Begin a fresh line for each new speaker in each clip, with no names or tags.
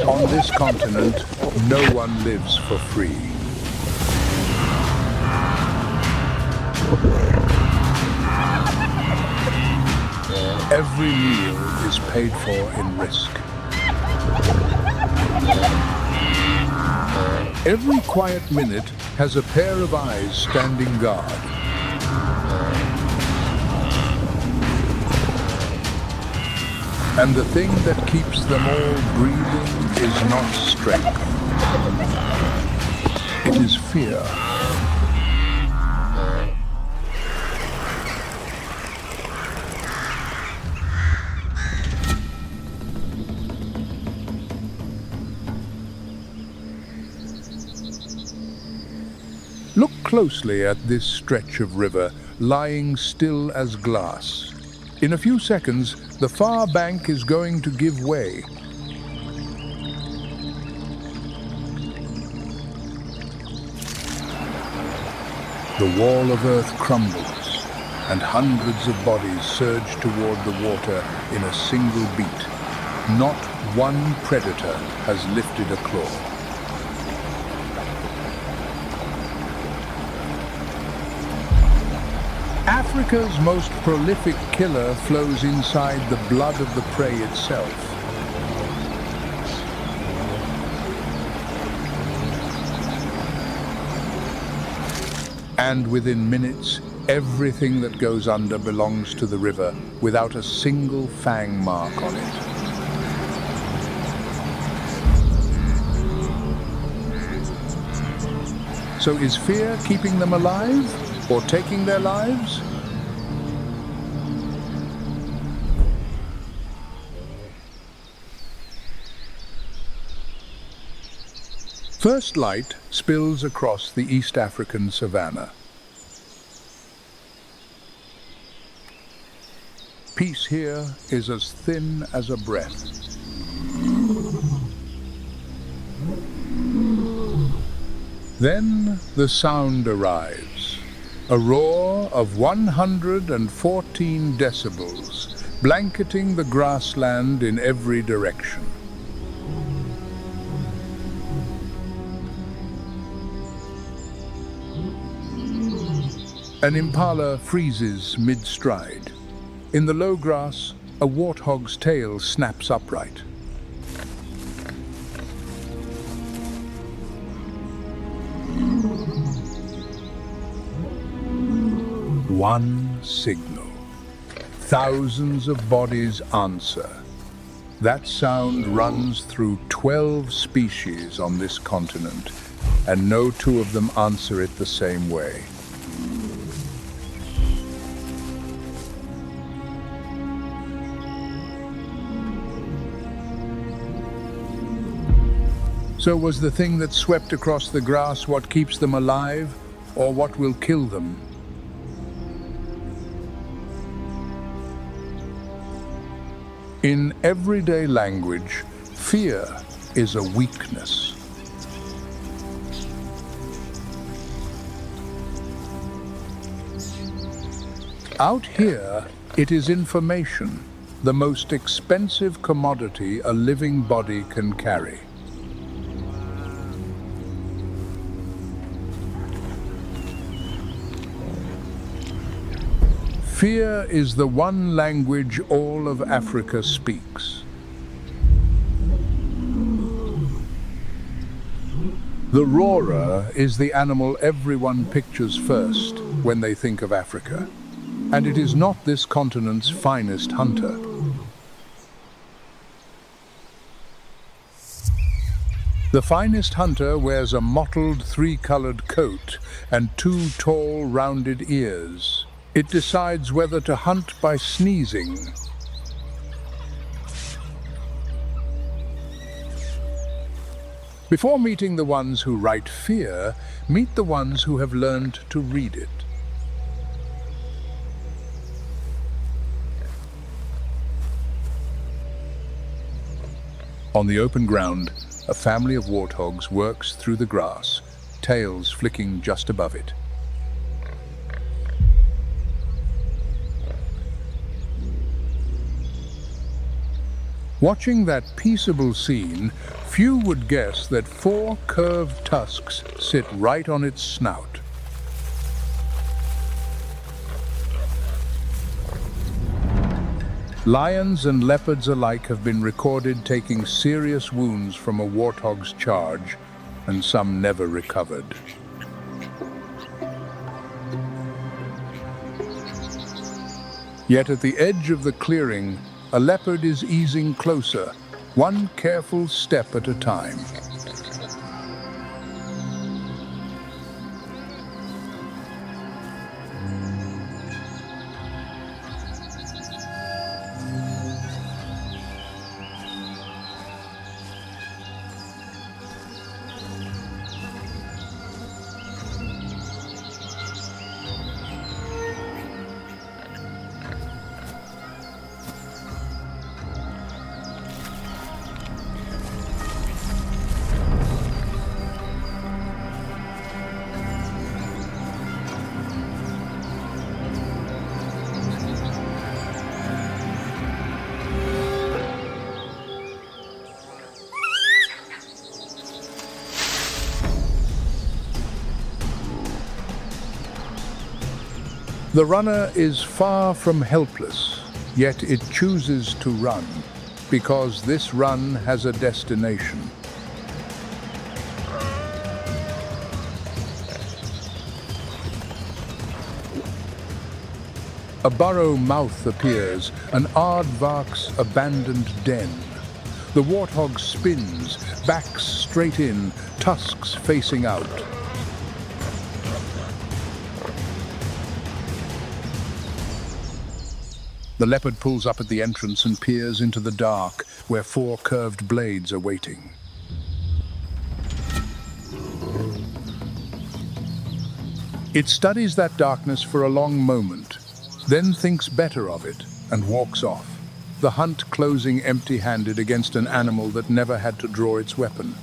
On this continent, no one lives for free. Every meal is paid for in risk. Every quiet minute has a pair of eyes standing guard. And the thing that keeps them all breathing is not strength. It is fear. Look closely at this stretch of river, lying still as glass. In a few seconds, the far bank is going to give way. The wall of earth crumbles, and hundreds of bodies surge toward the water in a single beat. Not one predator has lifted a claw. Africa's most prolific killer flows inside the blood of the prey itself. And within minutes, everything that goes under belongs to the river without a single fang mark on it. So is fear keeping them alive or taking their lives? First light spills across the East African savanna. Peace here is as thin as a breath. Then the sound arrives, a roar of 114 decibels, blanketing the grassland in every direction. An impala freezes mid-stride. In the low grass, a warthog's tail snaps upright. One signal. Thousands of bodies answer. That sound runs through 12 species on this continent, and no two of them answer it the same way. So was the thing that swept across the grass what keeps them alive, or what will kill them? In everyday language, fear is a weakness. Out here, it is information, the most expensive commodity a living body can carry. Fear is the one language all of Africa speaks. The roarer is the animal everyone pictures first when they think of Africa, and it is not this continent's finest hunter. The finest hunter wears a mottled three-colored coat and two tall, rounded ears. It decides whether to hunt by sneezing. Before meeting the ones who write fear, meet the ones who have learned to read it. On the open ground, a family of warthogs works through the grass, tails flicking just above it. Watching that peaceable scene, few would guess that 4 curved tusks sit right on its snout. Lions and leopards alike have been recorded taking serious wounds from a warthog's charge, and some never recovered. Yet at the edge of the clearing, a leopard is easing closer, one careful step at a time. The runner is far from helpless, yet it chooses to run, because this run has a destination. A burrow mouth appears, an aardvark's abandoned den. The warthog spins, backs straight in, tusks facing out. The leopard pulls up at the entrance and peers into the dark, where 4 curved blades are waiting. It studies that darkness for a long moment, then thinks better of it and walks off, the hunt closing empty-handed against an animal that never had to draw its weapon.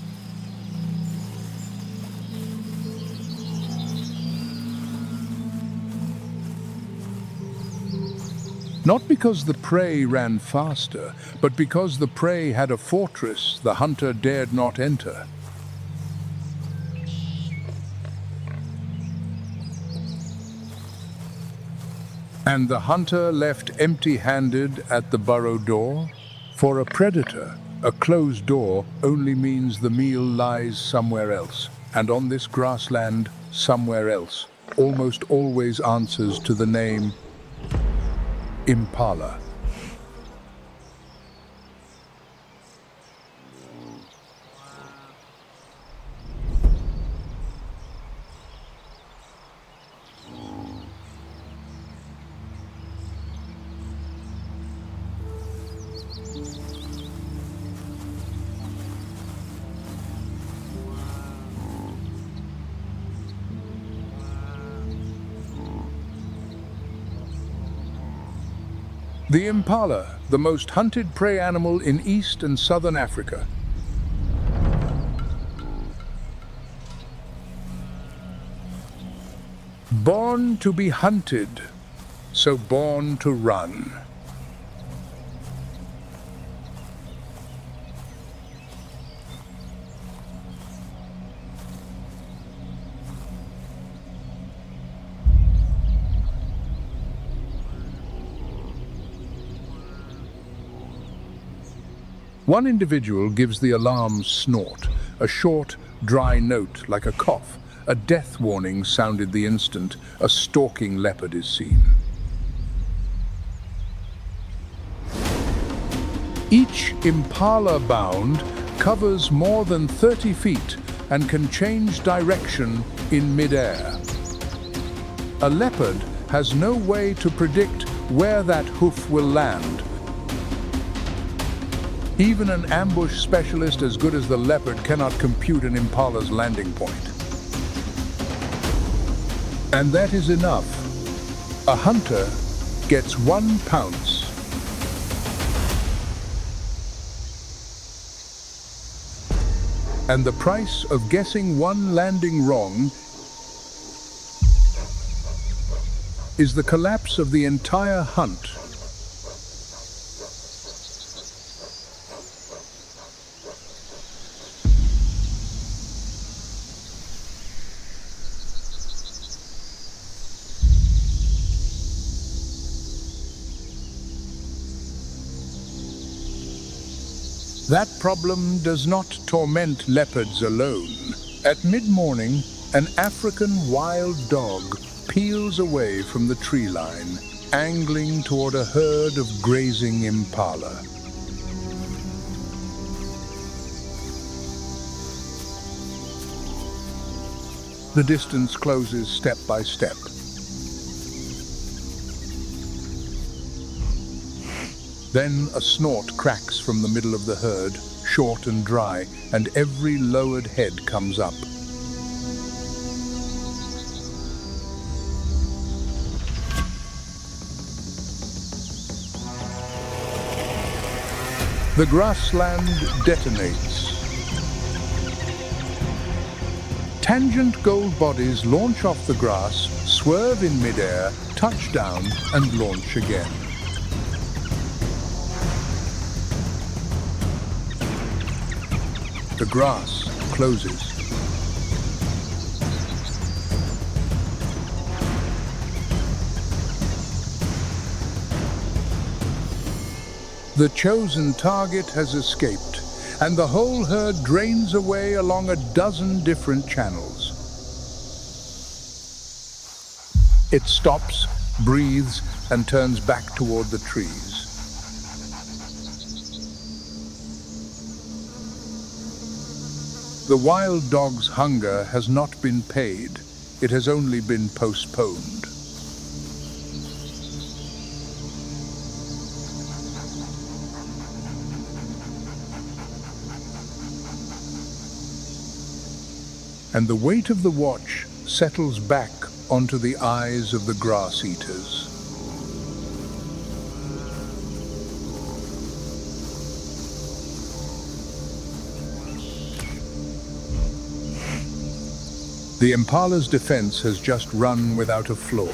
Not because the prey ran faster, but because the prey had a fortress the hunter dared not enter. And the hunter left empty-handed at the burrow door? For a predator, a closed door only means the meal lies somewhere else, and on this grassland, somewhere else almost always answers to the name impala. The impala, the most hunted prey animal in East and Southern Africa. Born to be hunted, so born to run. One individual gives the alarm snort, a short, dry note like a cough. A death warning sounded the instant a stalking leopard is seen. Each impala bound covers more than 30 feet and can change direction in mid-air. A leopard has no way to predict where that hoof will land. Even an ambush specialist as good as the leopard cannot compute an impala's landing point. And that is enough. A hunter gets 1 pounce. And the price of guessing one landing wrong is the collapse of the entire hunt. That problem does not torment leopards alone. At mid-morning, an African wild dog peels away from the tree line, angling toward a herd of grazing impala. The distance closes step by step. Then a snort cracks from the middle of the herd, short and dry, and every lowered head comes up. The grassland detonates. Tangent gold bodies launch off the grass, swerve in midair, touch down, and launch again. The grass closes. The chosen target has escaped, and the whole herd drains away along a dozen different channels. It stops, breathes, and turns back toward the trees. The wild dog's hunger has not been paid, it has only been postponed. And the weight of the watch settles back onto the eyes of the grass eaters. The impala's defense has just run without a flaw.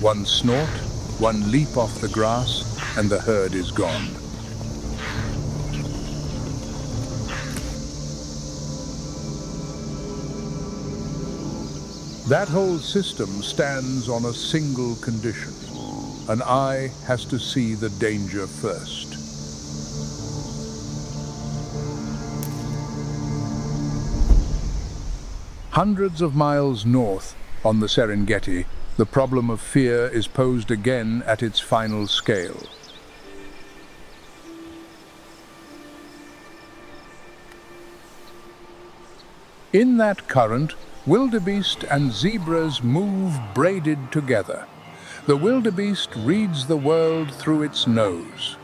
One snort, one leap off the grass, and the herd is gone. That whole system stands on a single condition. An eye has to see the danger first. Hundreds of miles north, on the Serengeti, the problem of fear is posed again at its final scale. In that current, wildebeest and zebras move braided together. The wildebeest reads the world through its nose.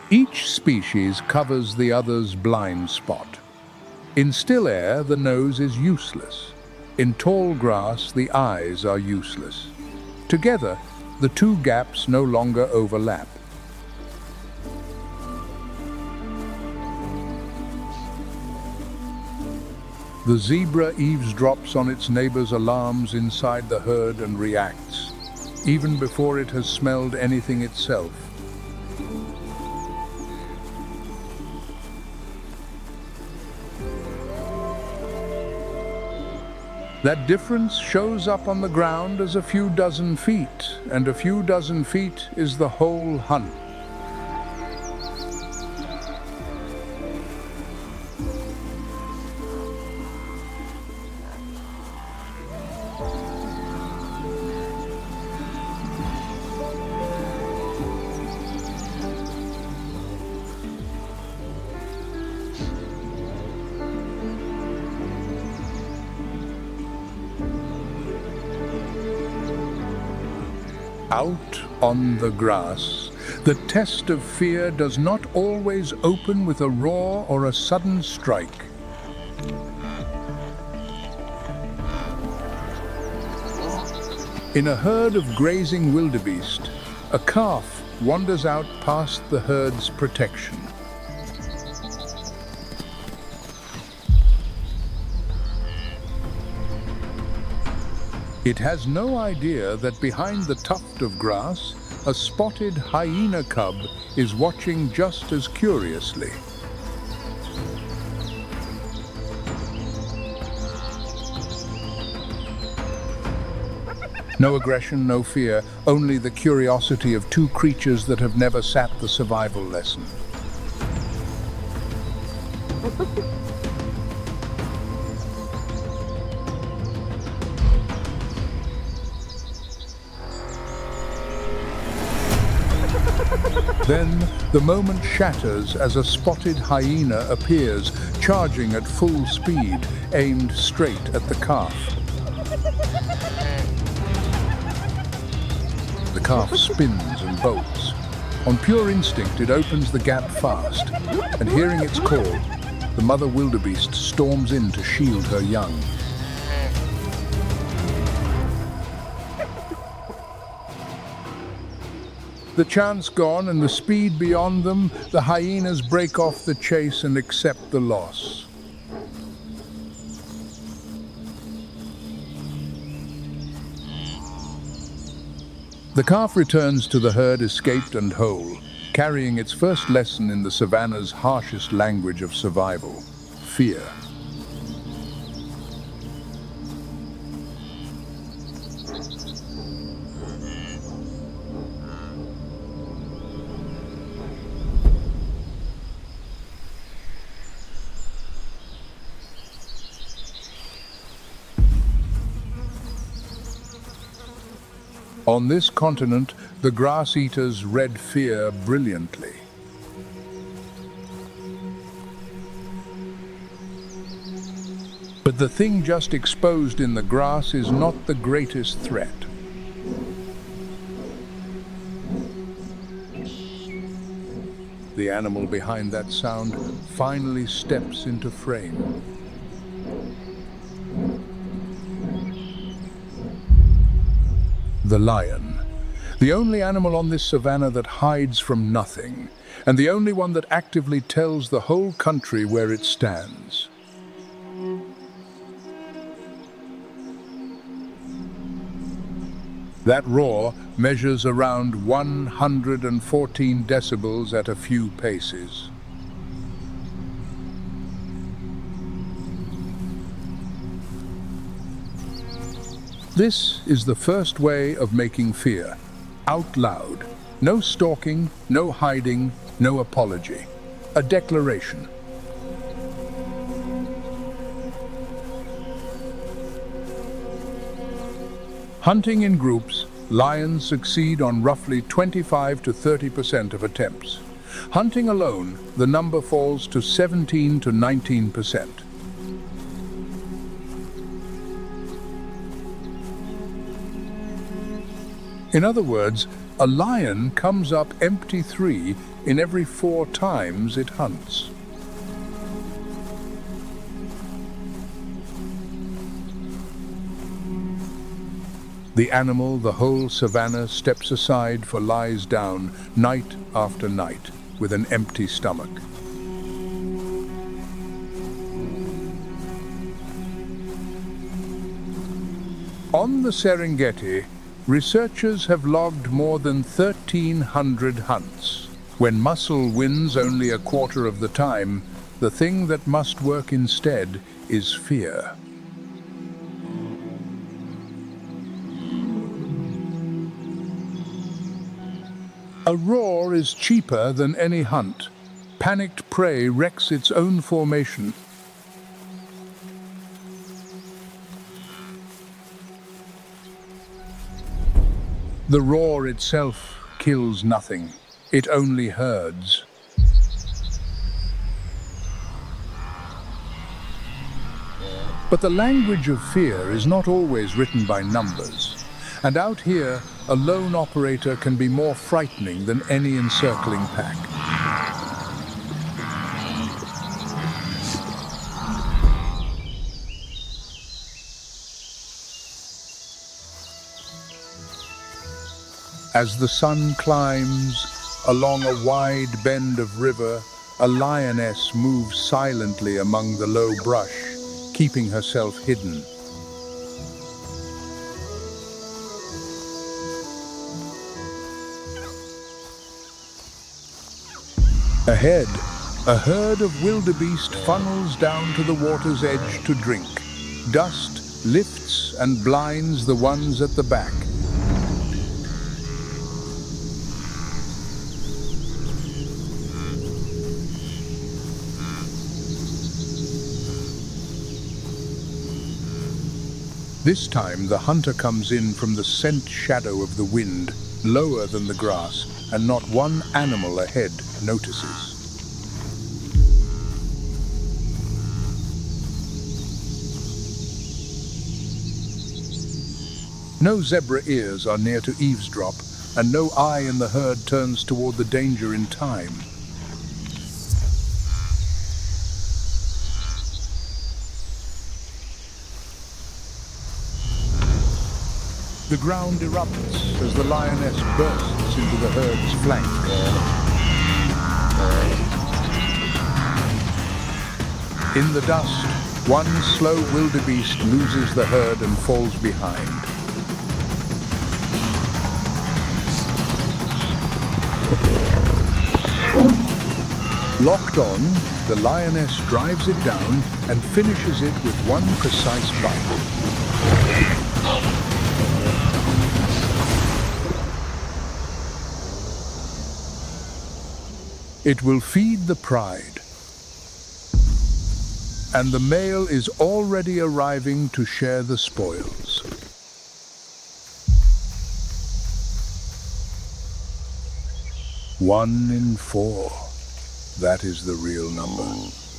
Each species covers the other's blind spot. In still air, the nose is useless. In tall grass, the eyes are useless. Together, the two gaps no longer overlap. The zebra eavesdrops on its neighbor's alarms inside the herd and reacts, even before it has smelled anything itself. That difference shows up on the ground as a few dozen feet, and a few dozen feet is the whole hunt. Out on the grass, the test of fear does not always open with a roar or a sudden strike. In a herd of grazing wildebeest, a calf wanders out past the herd's protection. It has no idea that behind the tuft of grass, a spotted hyena cub is watching just as curiously. No aggression, no fear, only the curiosity of two creatures that have never sat the survival lesson. Then the moment shatters as a spotted hyena appears, charging at full speed, aimed straight at the calf. The calf spins and bolts. On pure instinct, it opens the gap fast, and hearing its call, the mother wildebeest storms in to shield her young. The chance gone and the speed beyond them, the hyenas break off the chase and accept the loss. The calf returns to the herd escaped and whole, carrying its first lesson in the savannah's harshest language of survival: fear. On this continent, the grass-eaters read fear brilliantly. But the thing just exposed in the grass is not the greatest threat. The animal behind that sound finally steps into frame. The lion, the only animal on this savanna that hides from nothing, and the only one that actively tells the whole country where it stands. That roar measures around 114 decibels at a few paces. This is the first way of making fear, out loud. No stalking, no hiding, no apology. A declaration. Hunting in groups, lions succeed on roughly 25 to 30% of attempts. Hunting alone, the number falls to 17 to 19%. In other words, a lion comes up empty 3 in every 4 times it hunts. The animal, the whole savanna, steps aside for lies down night after night with an empty stomach. On the Serengeti, researchers have logged more than 1,300 hunts. When muscle wins only a quarter of the time, the thing that must work instead is fear. A roar is cheaper than any hunt. Panicked prey wrecks its own formation. The roar itself kills nothing. It only herds. But the language of fear is not always written by numbers. And out here, a lone operator can be more frightening than any encircling pack. As the sun climbs along a wide bend of river, a lioness moves silently among the low brush, keeping herself hidden. Ahead, a herd of wildebeest funnels down to the water's edge to drink. Dust lifts and blinds the ones at the back, This time the hunter comes in from the scent shadow of the wind, lower than the grass, and not one animal ahead notices. No zebra ears are near to eavesdrop, and no eye in the herd turns toward the danger in time. The ground erupts as the lioness bursts into the herd's flank. In the dust, one slow wildebeest loses the herd and falls behind. Locked on, the lioness drives it down and finishes it with one precise bite. It will feed the pride, and the male is already arriving to share the spoils. One in 4. That is the real number.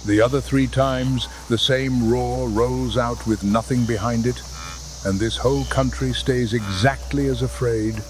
The other 3 times, the same roar rolls out with nothing behind it, and this whole country stays exactly as afraid.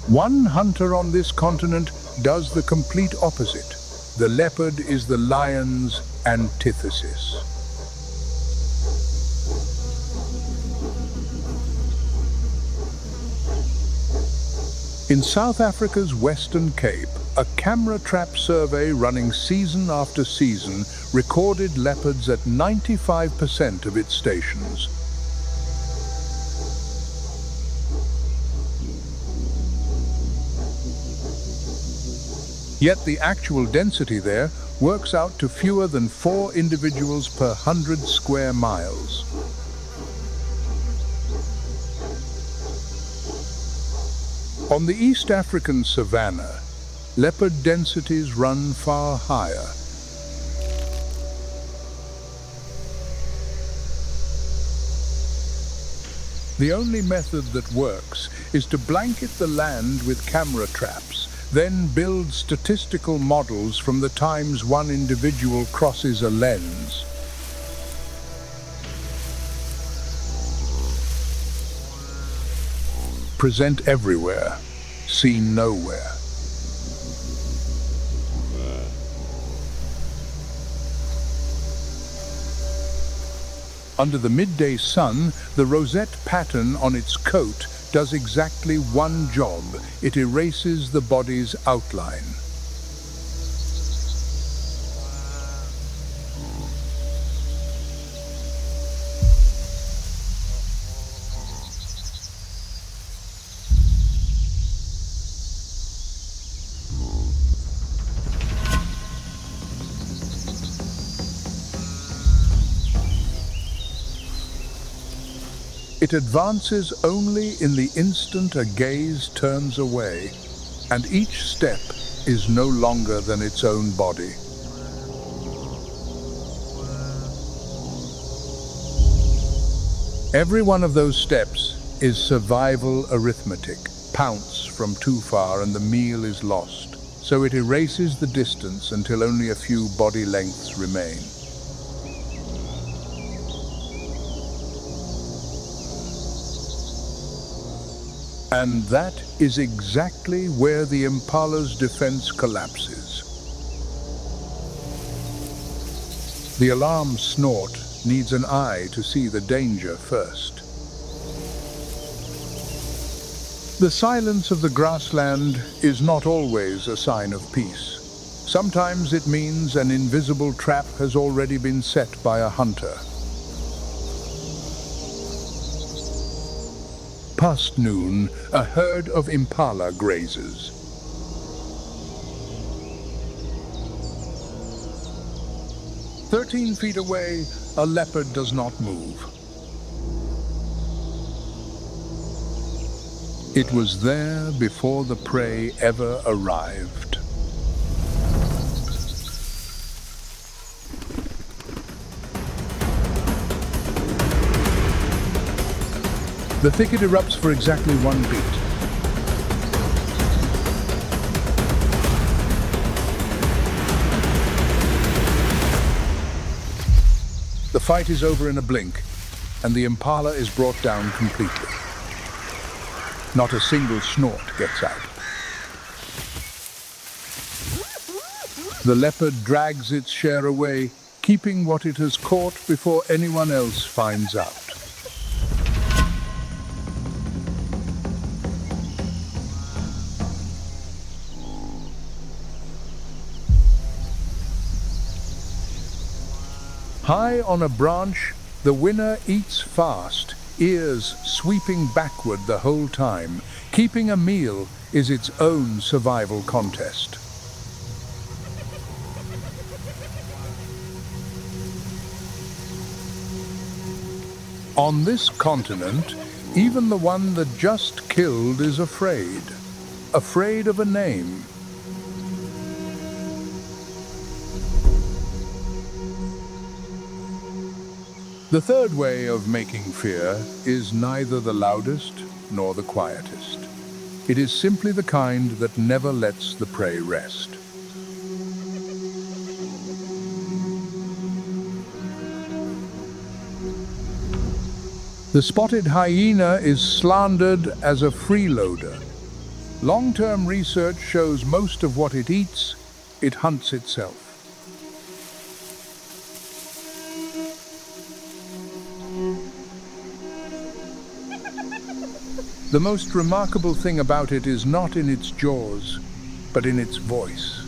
One hunter on this continent does the complete opposite. The leopard is the lion's antithesis. In South Africa's Western Cape, a camera trap survey running season after season recorded leopards at 95% of its stations. Yet the actual density there works out to fewer than 4 individuals per 100 square miles. On the East African savanna, leopard densities run far higher. The only method that works is to blanket the land with camera traps, then build statistical models from the times one individual crosses a lens. Present everywhere, seen nowhere. Under the midday sun, the rosette pattern on its coat does exactly one job. It erases the body's outline. It advances only in the instant a gaze turns away, and each step is no longer than its own body. Every one of those steps is survival arithmetic. Pounce from too far and the meal is lost, so it erases the distance until only a few body lengths remain. And that is exactly where the impala's defense collapses. The alarm snort needs an eye to see the danger first. The silence of the grassland is not always a sign of peace. Sometimes it means an invisible trap has already been set by a hunter. Past noon, a herd of impala grazes. "13 feet away, a leopard does not move." It was there before the prey ever arrived. The thicket erupts for exactly 1 beat. The fight is over in a blink, and the impala is brought down completely. Not a single snort gets out. The leopard drags its share away, keeping what it has caught before anyone else finds out. High on a branch, the winner eats fast, ears sweeping backward the whole time. Keeping a meal is its own survival contest. On this continent, even the one that just killed is afraid. Afraid of a name. The third way of making fear is neither the loudest nor the quietest. It is simply the kind that never lets the prey rest. The spotted hyena is slandered as a freeloader. Long-term research shows most of what it eats, it hunts itself. The most remarkable thing about it is not in its jaws, but in its voice.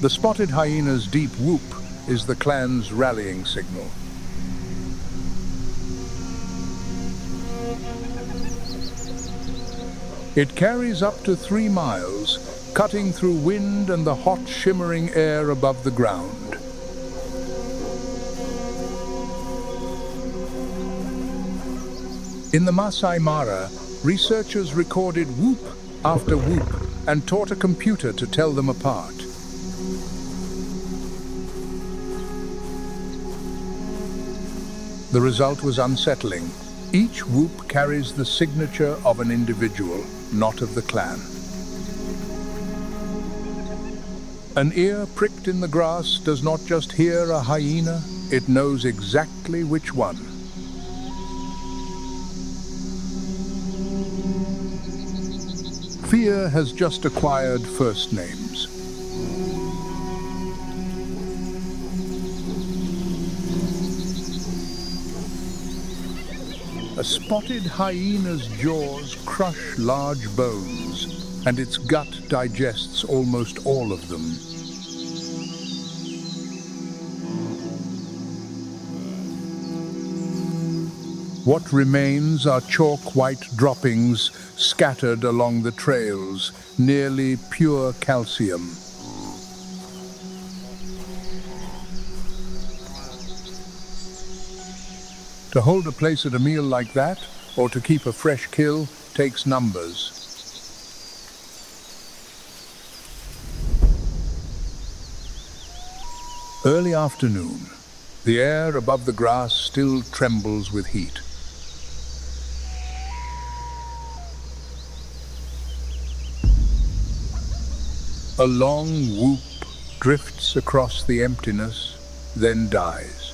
The spotted hyena's deep whoop is the clan's rallying signal. It carries up to 3 miles, cutting through wind and the hot, shimmering air above the ground. In the Masai Mara, researchers recorded whoop after whoop and taught a computer to tell them apart. The result was unsettling. Each whoop carries the signature of an individual, not of the clan. An ear pricked in the grass does not just hear a hyena, it knows exactly which one. Fear has just acquired first names. A spotted hyena's jaws crush large bones, and its gut digests almost all of them. What remains are chalk-white droppings scattered along the trails, nearly pure calcium. To hold a place at a meal like that, or to keep a fresh kill, takes numbers. Early afternoon. The air above the grass still trembles with heat. A long whoop drifts across the emptiness, then dies.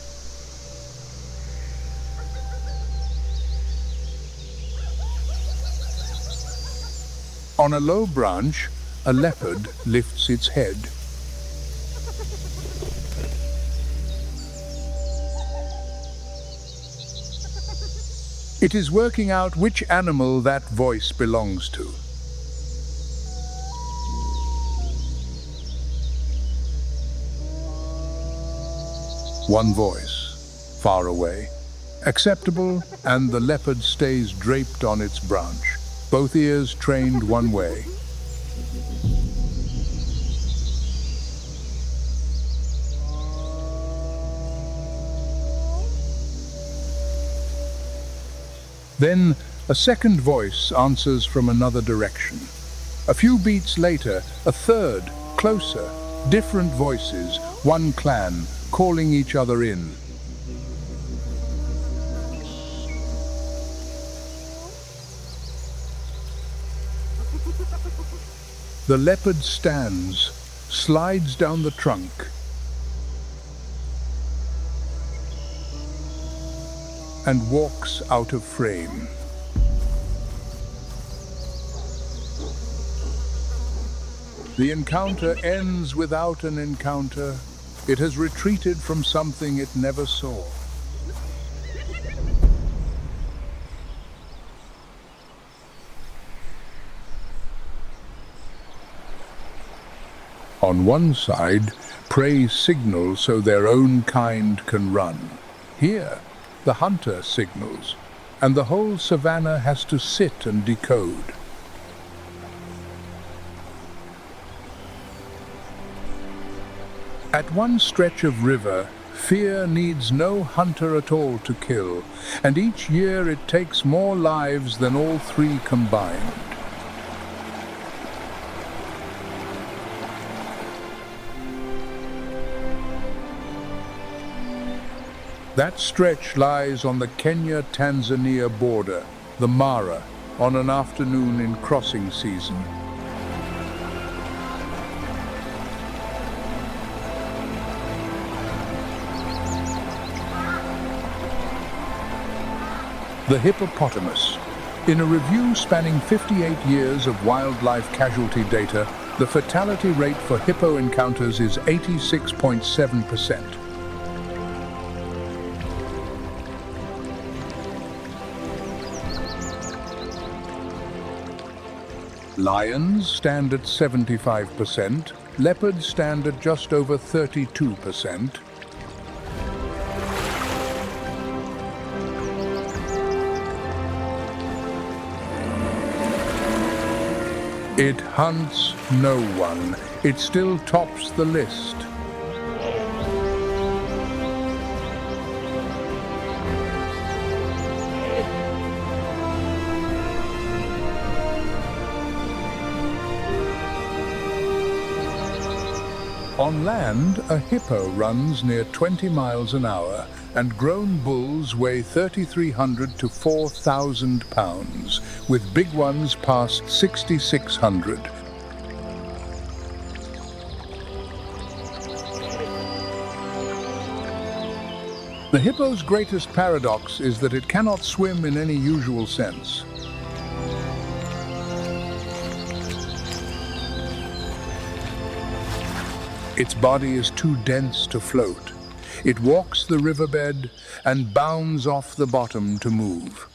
On a low branch, a leopard lifts its head. It is working out which animal that voice belongs to. One voice, far away. Acceptable, and the leopard stays draped on its branch, both ears trained one way. Then a second voice answers from another direction. A few beats later, a third, closer, different voices, one clan, calling each other in. The leopard stands, slides down the trunk, and walks out of frame. The encounter ends without an encounter. It has retreated from something it never saw. On one side, prey signals so their own kind can run. Here, the hunter signals, and the whole savanna has to sit and decode. At one stretch of river, fear needs no hunter at all to kill, and each year it takes more lives than all three combined. That stretch lies on the Kenya-Tanzania border, the Mara, on an afternoon in crossing season. The hippopotamus. In a review spanning 58 years of wildlife casualty data, the fatality rate for hippo encounters is 86.7%. Lions stand at 75%, leopards stand at just over 32%. It hunts no one. It still tops the list. On land, a hippo runs near 20 miles an hour, and grown bulls weigh 3,300 to 4,000 pounds, with big ones past 6,600. The hippo's greatest paradox is that it cannot swim in any usual sense. Its body is too dense to float. It walks the riverbed and bounds off the bottom to move.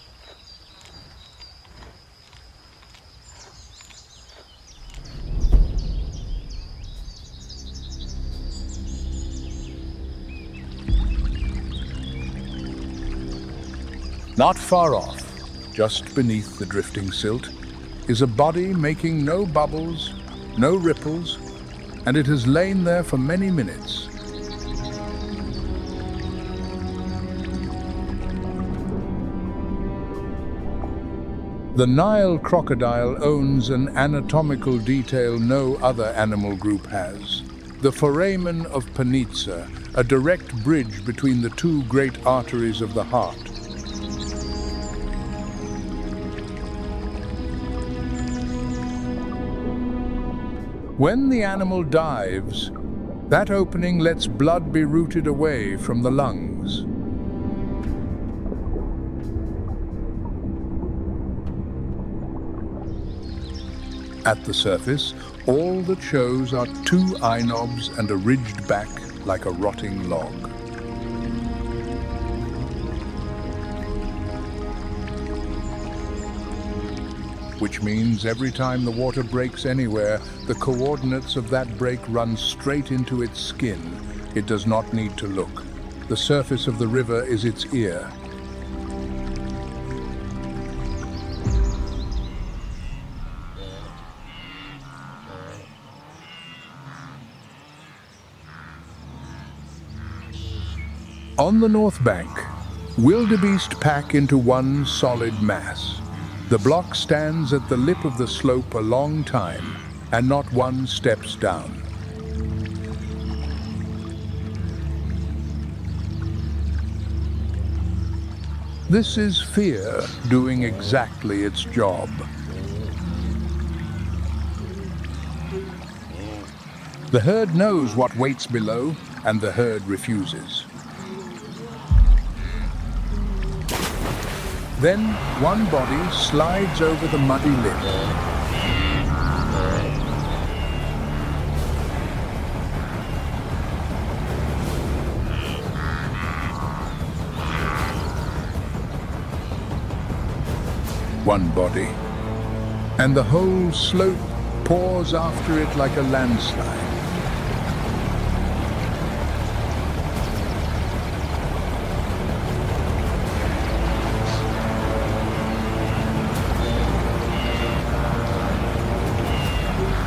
Not far off, just beneath the drifting silt, is a body making no bubbles, no ripples, and it has lain there for many minutes. The Nile crocodile owns an anatomical detail no other animal group has. The foramen of Panizza, a direct bridge between the two great arteries of the heart. When the animal dives, that opening lets blood be routed away from the lungs. At the surface, all that shows are two eye knobs and a ridged back like a rotting log. Which means every time the water breaks anywhere, the coordinates of that break run straight into its skin. It does not need to look. The surface of the river is its ear. On the north bank, wildebeest pack into one solid mass. The block stands at the lip of the slope a long time, and not one steps down. This is fear doing exactly its job. The herd knows what waits below, and the herd refuses. Then one body slides over the muddy lip. One body, and the whole slope pours after it like a landslide.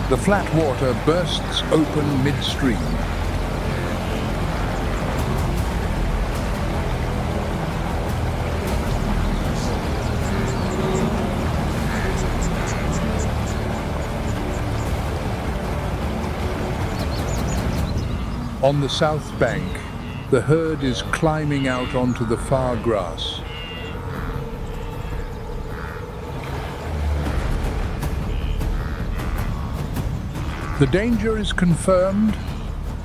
The flat water bursts open midstream. On the south bank, the herd is climbing out onto the far grass. The danger is confirmed,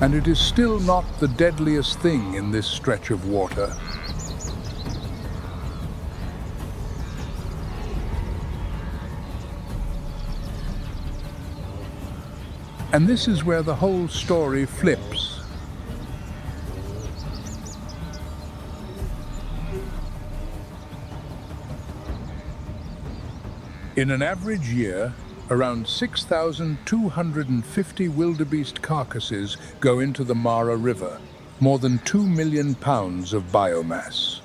and it is still not the deadliest thing in this stretch of water. And this is where the whole story flips. In an average year, around 6,250 wildebeest carcasses go into the Mara River, more than 2 million pounds of biomass.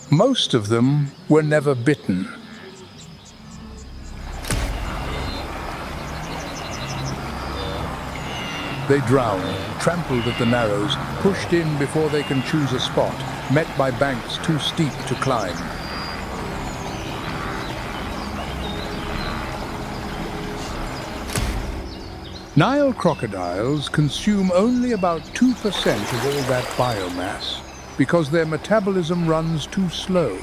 Most of them were never bitten. They drown, trampled at the narrows, pushed in before they can choose a spot, met by banks too steep to climb. Nile crocodiles consume only about 2% of all that biomass because their metabolism runs too slow.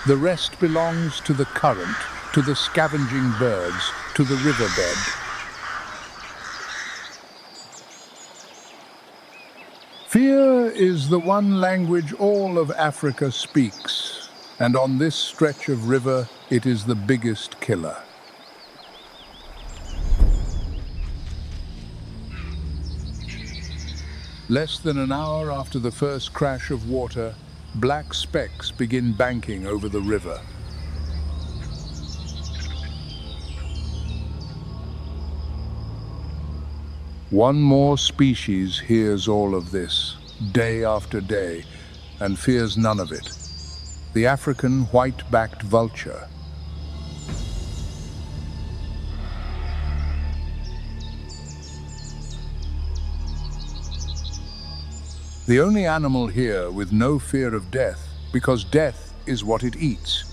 The rest belongs to the current, to the scavenging birds, to the riverbed. Fear is the one language all of Africa speaks, and on this stretch of river, it is the biggest killer. Less than an hour after the first crash of water, black specks begin banking over the river. One more species hears all of this, day after day, and fears none of it. The African white-backed vulture. The only animal here with no fear of death, because death is what it eats.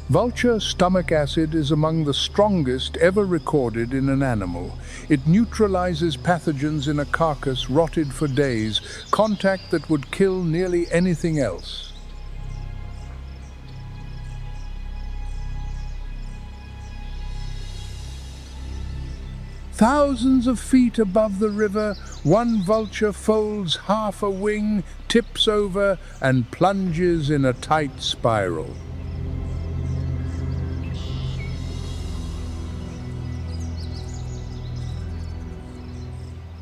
Vulture stomach acid is among the strongest ever recorded in an animal. It neutralizes pathogens in a carcass rotted for days, contact that would kill nearly anything else. Thousands of feet above the river, one vulture folds half a wing, tips over, and plunges in a tight spiral.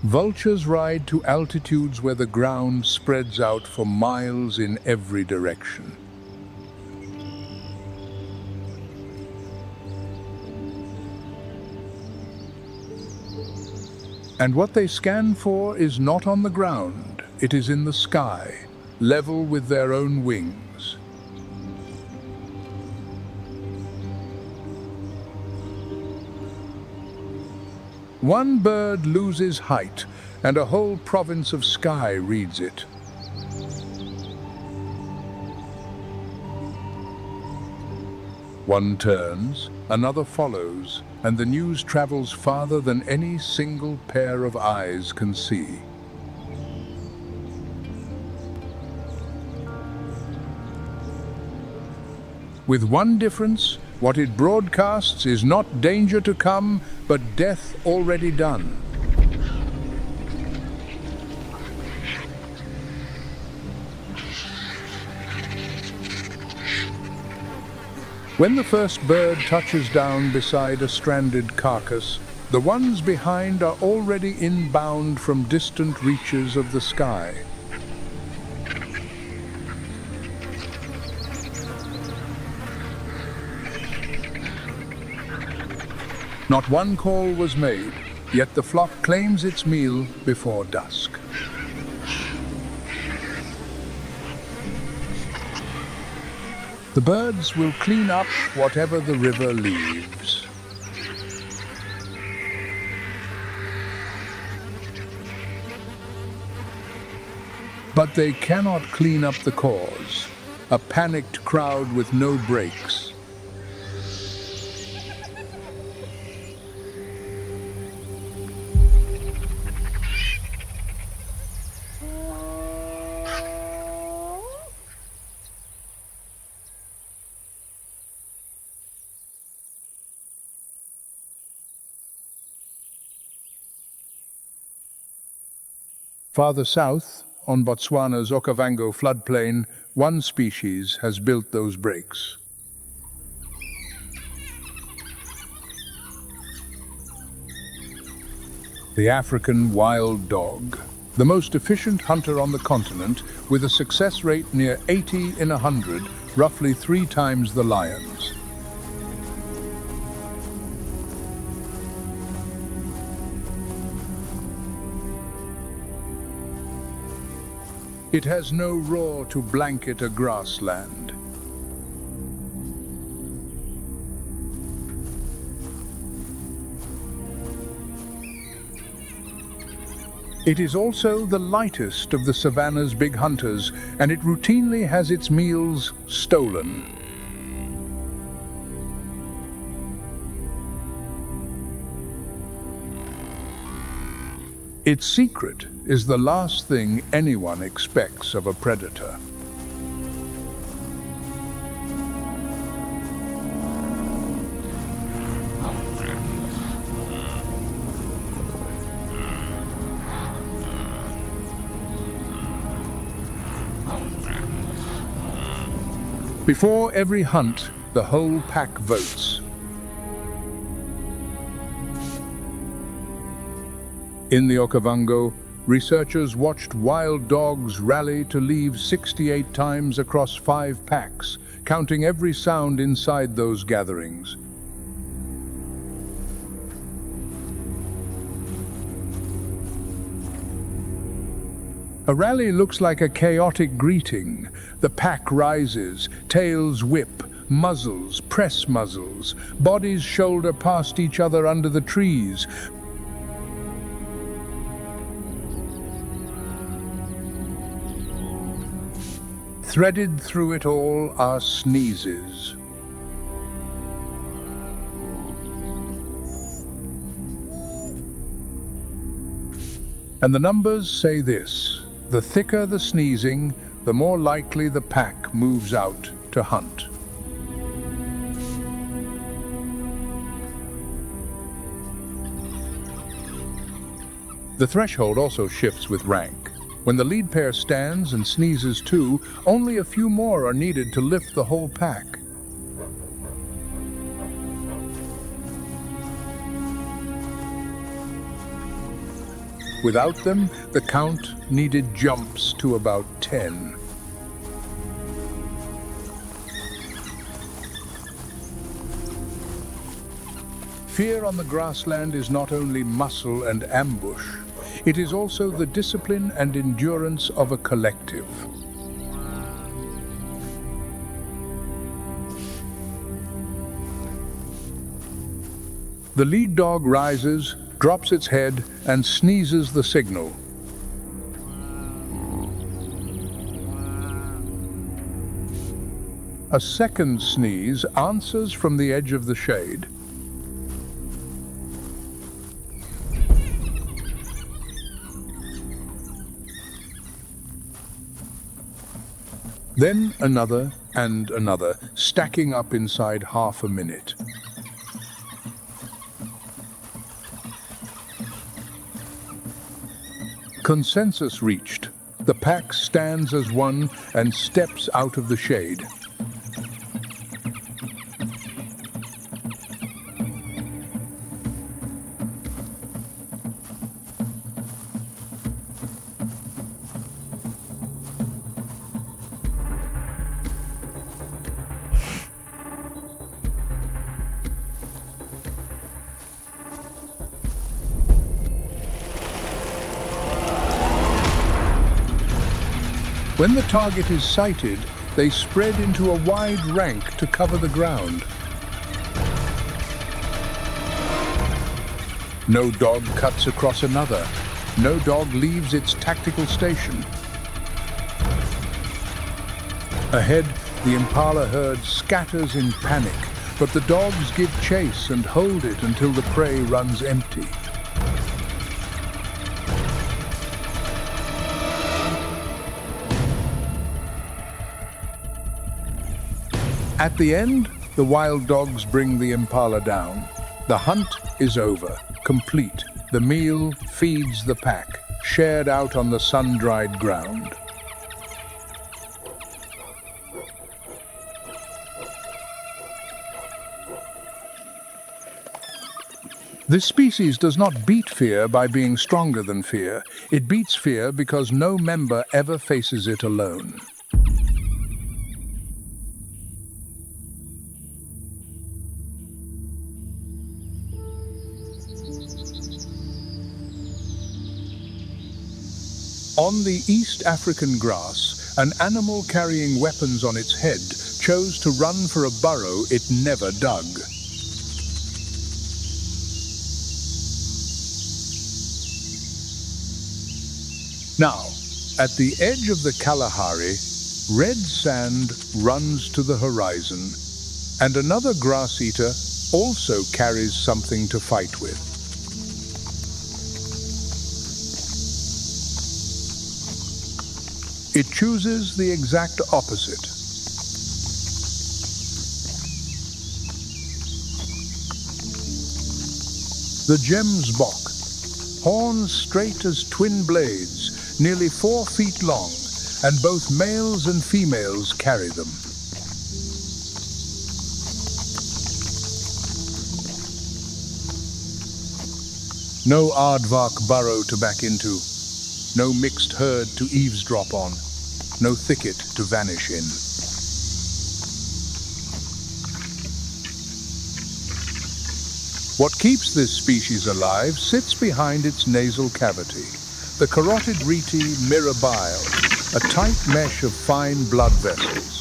Vultures ride to altitudes where the ground spreads out for miles in every direction. And what they scan for is not on the ground, it is in the sky, level with their own wings. One bird loses height, and a whole province of sky reads it. One turns, another follows, and the news travels farther than any single pair of eyes can see. With one difference, what it broadcasts is not danger to come, but death already done. When the first bird touches down beside a stranded carcass, the ones behind are already inbound from distant reaches of the sky. Not one call was made, yet the flock claims its meal before dusk. The birds will clean up whatever the river leaves. But they cannot clean up the cause, a panicked crowd with no brakes. Farther south, on Botswana's Okavango floodplain, one species has built those breaks. The African wild dog, the most efficient hunter on the continent, with a success rate near 80 in 100, roughly 3 times the lion's. It has no roar to blanket a grassland. It is also the lightest of the Savanna's big hunters, and it routinely has its meals stolen. Its secret is the last thing anyone expects of a predator. Before every hunt, the whole pack votes. In the Okavango, researchers watched wild dogs rally to leave 68 times across 5 packs, counting every sound inside those gatherings. A rally looks like a chaotic greeting. The pack rises, tails whip, muzzles press muzzles, bodies shoulder past each other under the trees. Threaded through it all are sneezes. And the numbers say this: the thicker the sneezing, the more likely the pack moves out to hunt. The threshold also shifts with rank. When the lead pair stands and sneezes too, only a few more are needed to lift the whole pack. Without them, the count needed jumps to about 10. Fear on the grassland is not only muscle and ambush, it is also the discipline and endurance of a collective. The lead dog rises, drops its head, and sneezes the signal. A second sneeze answers from the edge of the shade. Then another and another, stacking up inside half a minute. Consensus reached. The pack stands as one and steps out of the shade. When the target is sighted, they spread into a wide rank to cover the ground. No dog cuts across another. No dog leaves its tactical station. Ahead, the impala herd scatters in panic, but the dogs give chase and hold it until the prey runs empty. At the end, the wild dogs bring the impala down. The hunt is over, complete. The meal feeds the pack, shared out on the sun-dried ground. This species does not beat fear by being stronger than fear. It beats fear because no member ever faces it alone. On the East African grass, an animal carrying weapons on its head chose to run for a burrow it never dug. Now, at the edge of the Kalahari, red sand runs to the horizon, and another grass-eater also carries something to fight with. It chooses the exact opposite. The gemsbok, horns straight as twin blades, nearly 4 feet long, and both males and females carry them. No aardvark burrow to back into. No mixed herd to eavesdrop on, no thicket to vanish in. What keeps this species alive sits behind its nasal cavity, the carotid rete mirabile, a tight mesh of fine blood vessels.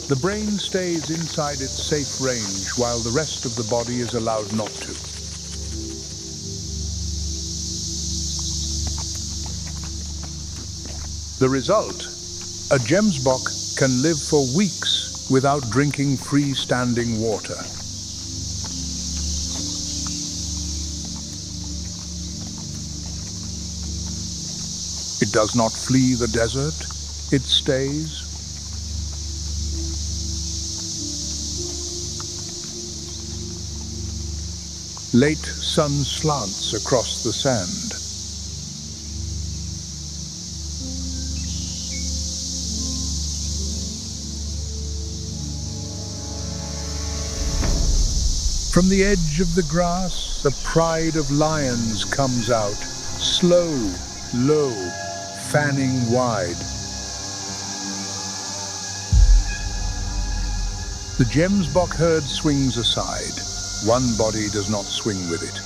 The brain stays inside its safe range while the rest of the body is allowed not to. The result, a gemsbok can live for weeks without drinking freestanding water. It does not flee the desert, it stays. Late sun slants across the sand. From the edge of the grass, a pride of lions comes out, slow, low, fanning wide. The Gemsbok herd swings aside. One body does not swing with it.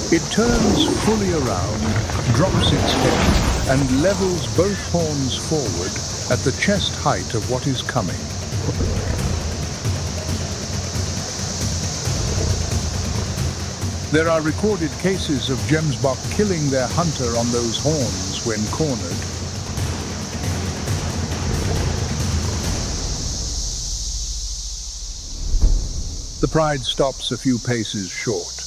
It turns fully around, drops its head, and levels both horns forward at the chest height of what is coming. There are recorded cases of Gemsbok killing their hunter on those horns when cornered. The pride stops a few paces short.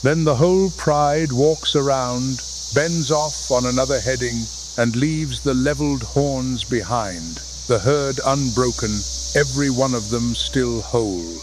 Then the whole pride walks around, bends off on another heading, and leaves the leveled horns behind, the herd unbroken, every one of them still whole.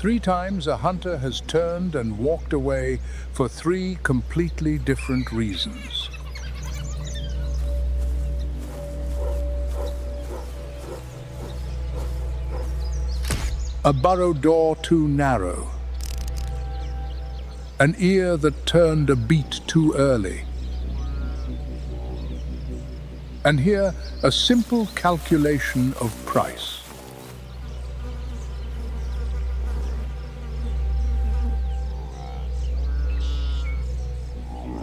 Three times a hunter has turned and walked away for three completely different reasons. A burrow door too narrow. An ear that turned a beat too early. And here, a simple calculation of price.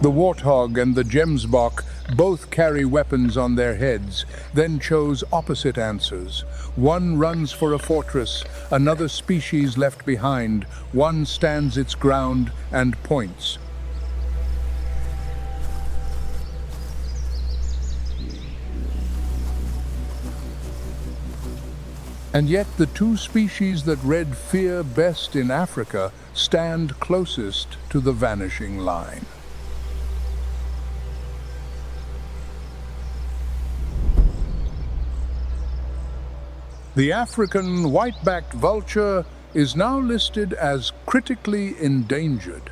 The warthog and the Gemsbok both carry weapons on their heads, then chose opposite answers. One runs for a fortress, another species left behind. One stands its ground and points. And yet the two species that red fear best in Africa stand closest to the vanishing line. The African white-backed vulture is now listed as critically endangered.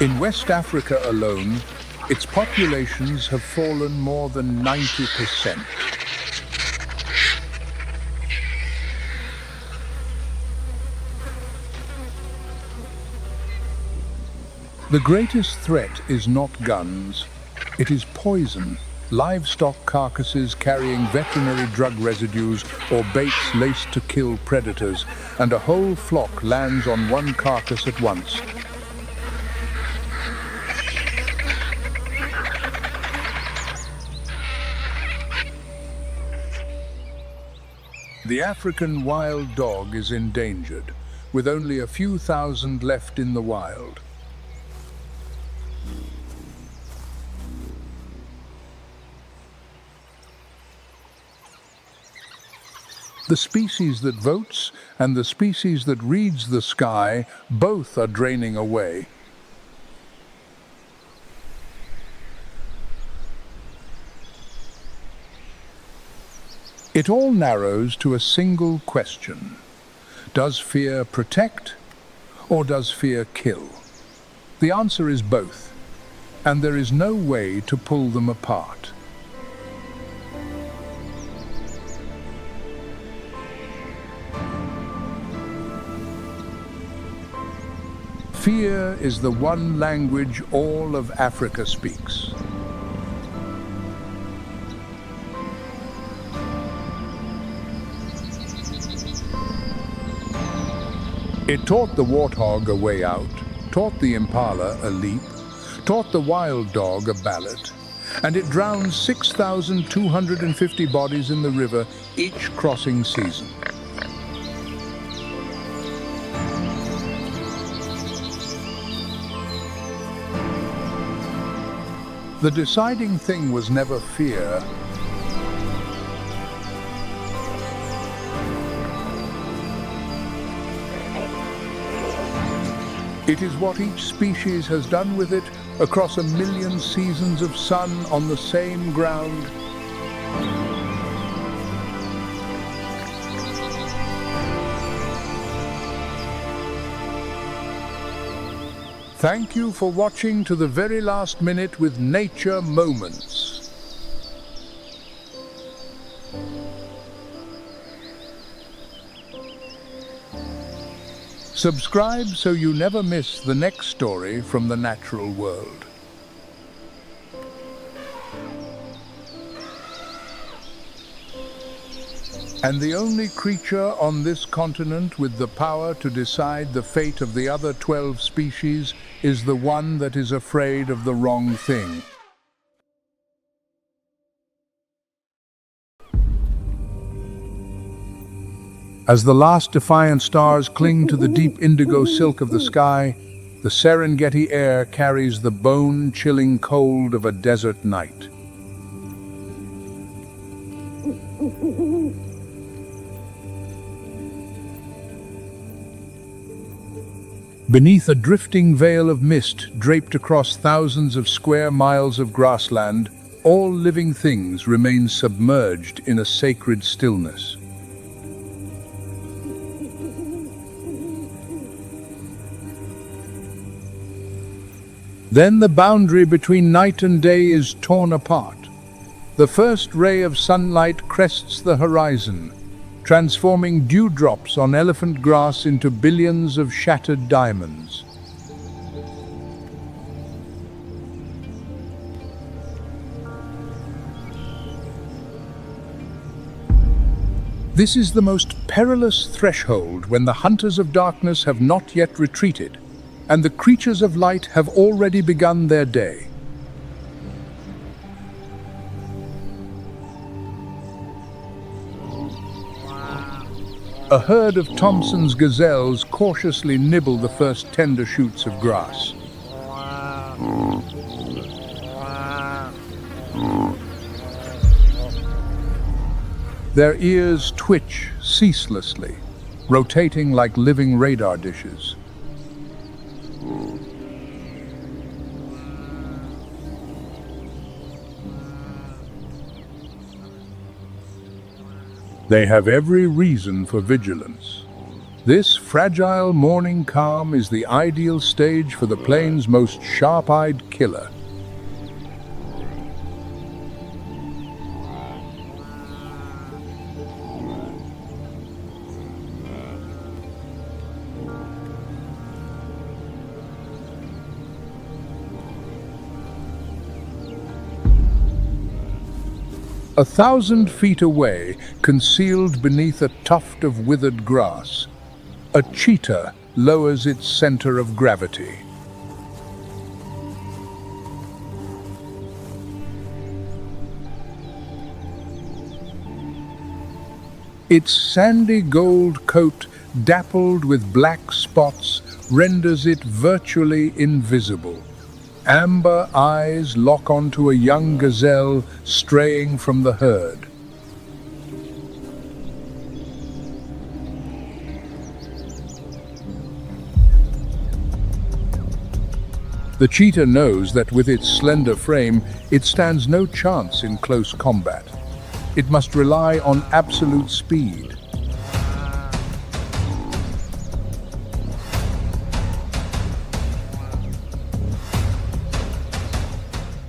In West Africa alone, its populations have fallen more than 90%. The greatest threat is not guns, it is poison, livestock carcasses carrying veterinary drug residues or baits laced to kill predators, and a whole flock lands on one carcass at once. The African wild dog is endangered, with only a few thousand left in the wild. The species that votes and the species that reads the sky both are draining away. It all narrows to a single question. Does fear protect or does fear kill? The answer is both, and there is no way to pull them apart. Fear is the one language all of Africa speaks. It taught the warthog a way out, taught the impala a leap, taught the wild dog a ballad, and it drowned 6,250 bodies in the river each crossing season. The deciding thing was never fear. It is what each species has done with it across 1,000,000 seasons of sun on the same ground. Thank you for watching to the very last minute with Nature Moments. Subscribe so you never miss the next story from the natural world. And the only creature on this continent with the power to decide the fate of the other 12 species is the one that is afraid of the wrong thing. As the last defiant stars cling to the deep indigo silk of the sky, the Serengeti air carries the bone-chilling cold of a desert night. Beneath a drifting veil of mist draped across thousands of square miles of grassland, all living things remain submerged in a sacred stillness. Then the boundary between night and day is torn apart. The first ray of sunlight crests the horizon, transforming dewdrops on elephant grass into billions of shattered diamonds. This is the most perilous threshold when the hunters of darkness have not yet retreated, and the creatures of light have already begun their day. A herd of Thompson's gazelles cautiously nibble the first tender shoots of grass. Their ears twitch ceaselessly, rotating like living radar dishes. They have every reason for vigilance. This fragile morning calm is the ideal stage for the plains' most sharp-eyed killer. A 1,000 feet away, concealed beneath a tuft of withered grass, a cheetah lowers its center of gravity. Its sandy gold coat, dappled with black spots, renders it virtually invisible. Amber eyes lock onto a young gazelle straying from the herd. The cheetah knows that with its slender frame, it stands no chance in close combat. It must rely on absolute speed.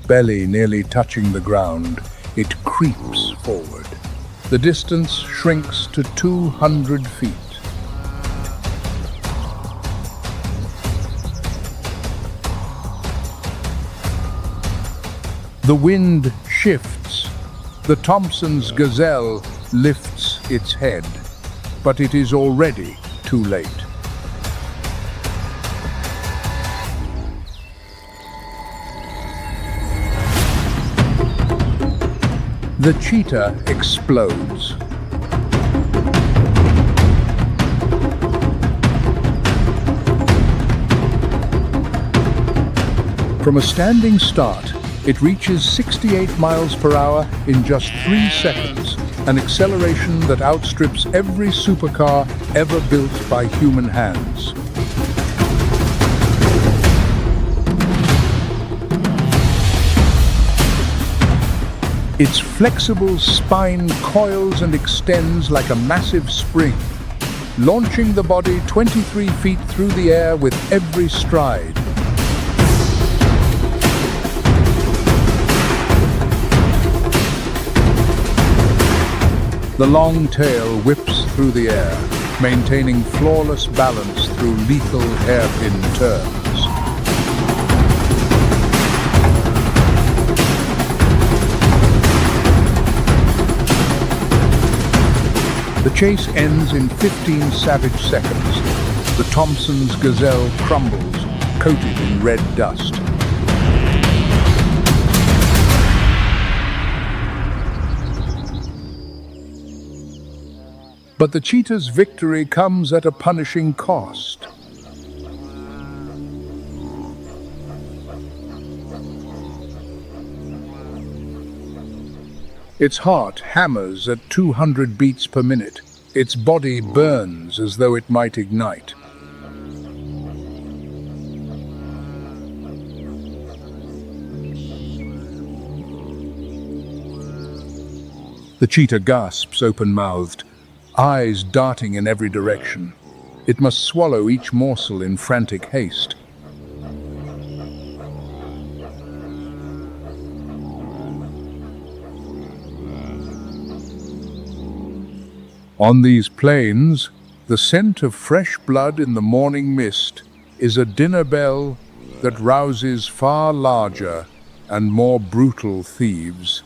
Belly nearly touching the ground, it creeps forward. The distance shrinks to 200 feet. The wind shifts. The Thompson's gazelle lifts its head, but it is already too late. The cheetah explodes. From a standing start, it reaches 68 miles per hour in just 3 seconds, an acceleration that outstrips every supercar ever built by human hands. Its flexible spine coils and extends like a massive spring, launching the body 23 feet through the air with every stride. The long tail whips through the air, maintaining flawless balance through lethal hairpin turns. The chase ends in 15 savage seconds. The Thompson's gazelle crumbles, coated in red dust. But the cheetah's victory comes at a punishing cost. Its heart hammers at 200 beats per minute. Its body burns as though it might ignite. The cheetah gasps open-mouthed, eyes darting in every direction. It must swallow each morsel in frantic haste. On these plains, the scent of fresh blood in the morning mist is a dinner bell that rouses far larger and more brutal thieves.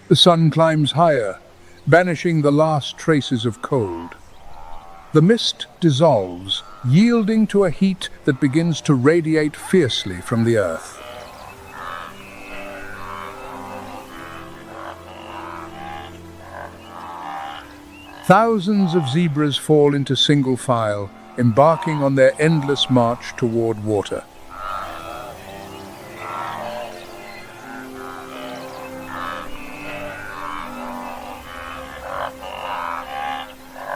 The sun climbs higher, banishing the last traces of cold. The mist dissolves, yielding to a heat that begins to radiate fiercely from the earth. Thousands of zebras fall into single file, embarking on their endless march toward water.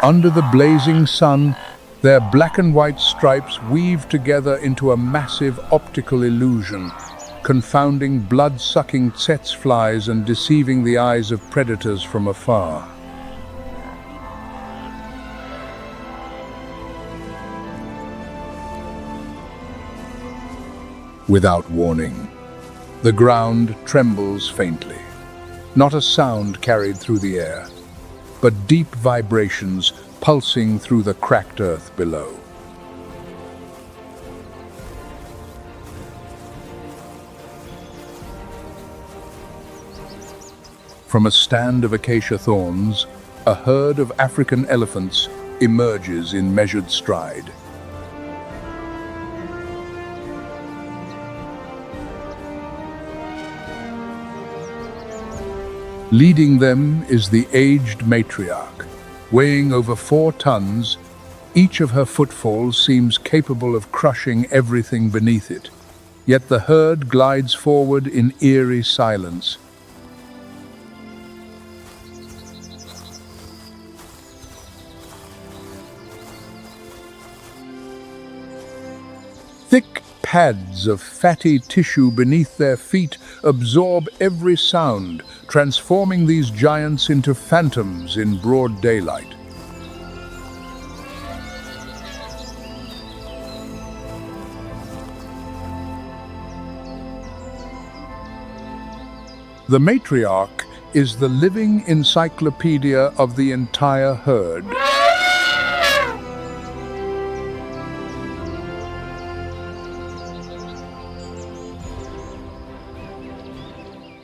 Under the blazing sun, their black and white stripes weave together into a massive optical illusion, confounding blood-sucking tsetse flies and deceiving the eyes of predators from afar. Without warning, the ground trembles faintly. Not a sound carried through the air, but deep vibrations pulsing through the cracked earth below. From a stand of acacia thorns, a herd of African elephants emerges in measured stride. Leading them is the aged matriarch, weighing over 4 tons. Each of her footfalls seems capable of crushing everything beneath it. Yet the herd glides forward in eerie silence. Thick pads of fatty tissue beneath their feet absorb every sound, transforming these giants into phantoms in broad daylight. The matriarch is the living encyclopedia of the entire herd.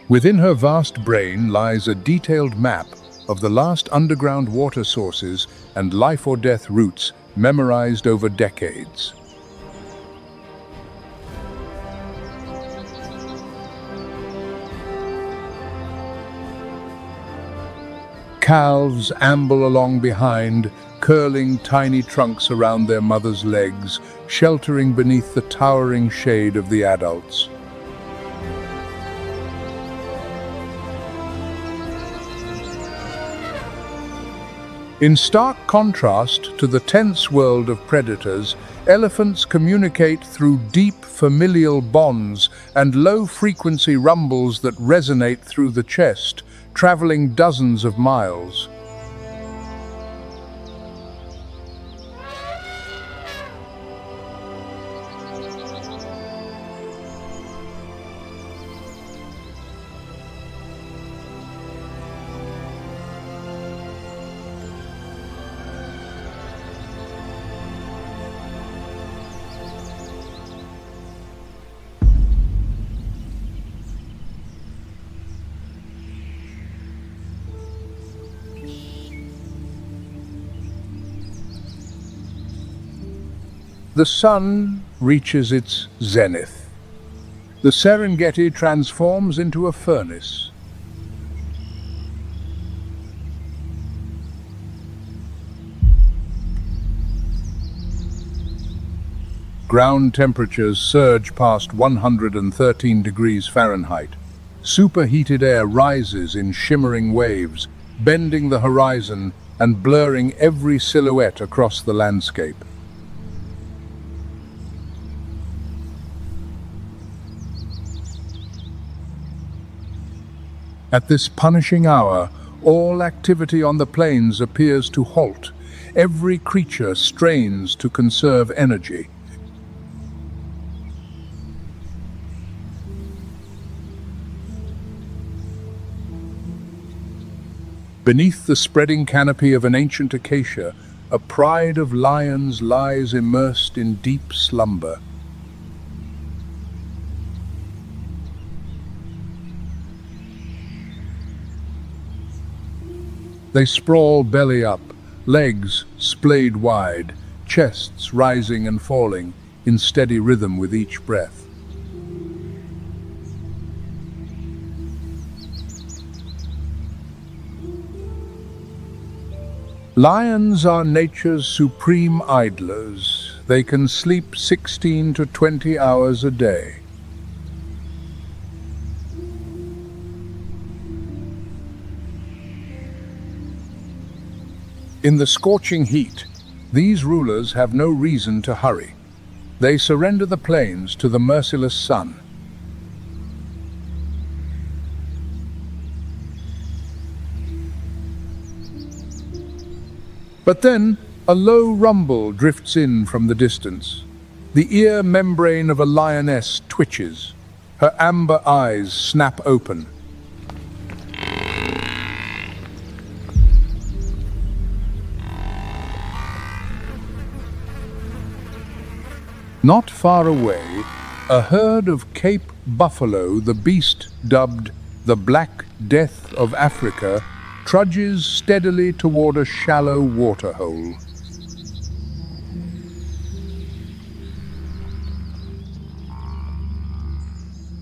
Within her vast brain lies a detailed map of the last underground water sources and life-or-death routes memorized over decades. Calves amble along behind, curling tiny trunks around their mother's legs, sheltering beneath the towering shade of the adults. In stark contrast to the tense world of predators, elephants communicate through deep familial bonds and low-frequency rumbles that resonate through the chest, traveling dozens of miles. The sun reaches its zenith. The Serengeti transforms into a furnace. Ground temperatures surge past 113 degrees Fahrenheit. Superheated air rises in shimmering waves, bending the horizon and blurring every silhouette across the landscape. At this punishing hour, all activity on the plains appears to halt. Every creature strains to conserve energy. Beneath the spreading canopy of an ancient acacia, a pride of lions lies immersed in deep slumber. They sprawl belly up, legs splayed wide, chests rising and falling in steady rhythm with each breath. Lions are nature's supreme idlers. They can sleep 16 to 20 hours a day. In the scorching heat, these rulers have no reason to hurry. They surrender the plains to the merciless sun. But then, a low rumble drifts in from the distance. The ear membrane of a lioness twitches. Her amber eyes snap open. Not far away, a herd of Cape buffalo, the beast dubbed the Black Death of Africa, trudges steadily toward a shallow waterhole.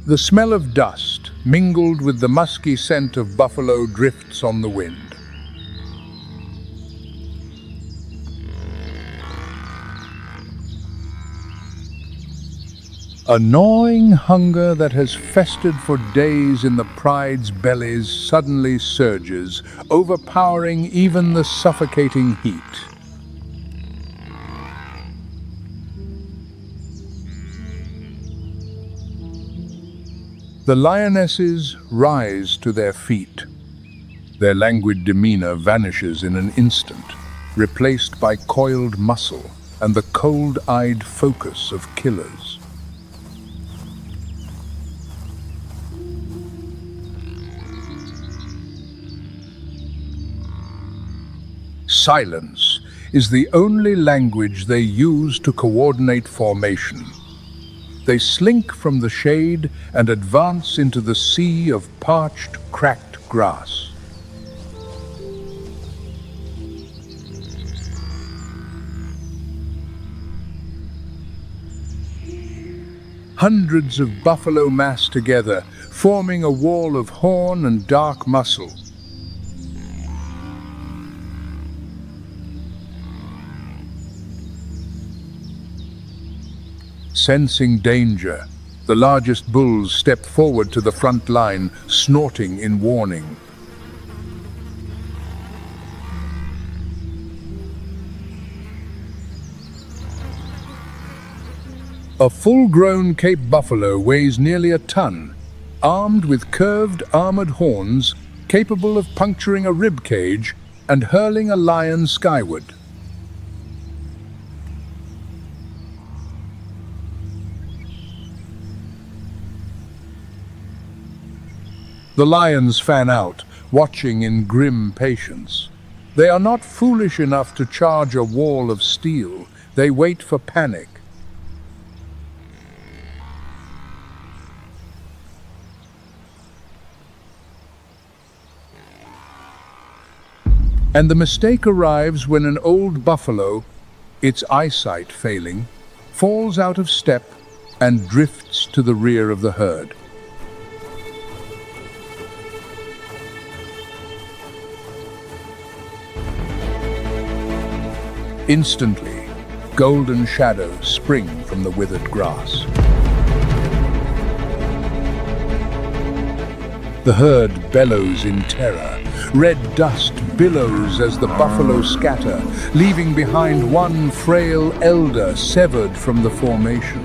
The smell of dust, mingled with the musky scent of buffalo, drifts on the wind. A gnawing hunger that has festered for days in the pride's bellies suddenly surges, overpowering even the suffocating heat. The lionesses rise to their feet. Their languid demeanor vanishes in an instant, replaced by coiled muscle and the cold-eyed focus of killers. Silence is the only language they use to coordinate formation. They slink from the shade and advance into the sea of parched, cracked grass. Hundreds of buffalo mass together, forming a wall of horn and dark muscle. Sensing danger, the largest bulls step forward to the front line, snorting in warning. A full-grown Cape buffalo weighs nearly a ton, armed with curved, armored horns capable of puncturing a rib cage and hurling a lion skyward. The lions fan out, watching in grim patience. They are not foolish enough to charge a wall of steel. They wait for panic. And the mistake arrives when an old buffalo, its eyesight failing, falls out of step and drifts to the rear of the herd. Instantly, golden shadows spring from the withered grass. The herd bellows in terror. Red dust billows as the buffalo scatter, leaving behind one frail elder severed from the formation.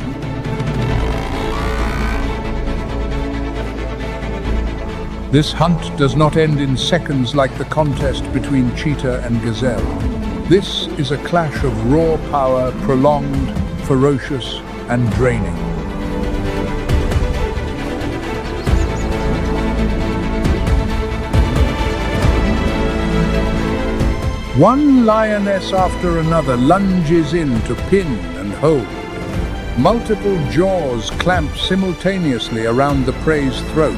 This hunt does not end in seconds like the contest between cheetah and gazelle. This is a clash of raw power, prolonged, ferocious, and draining. One lioness after another lunges in to pin and hold. Multiple jaws clamp simultaneously around the prey's throat.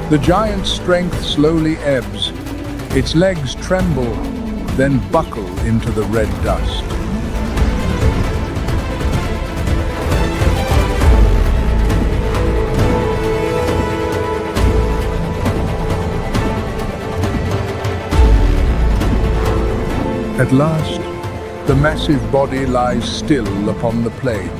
The giant's strength slowly ebbs. Its legs tremble, then buckle into the red dust. At last, the massive body lies still upon the plains.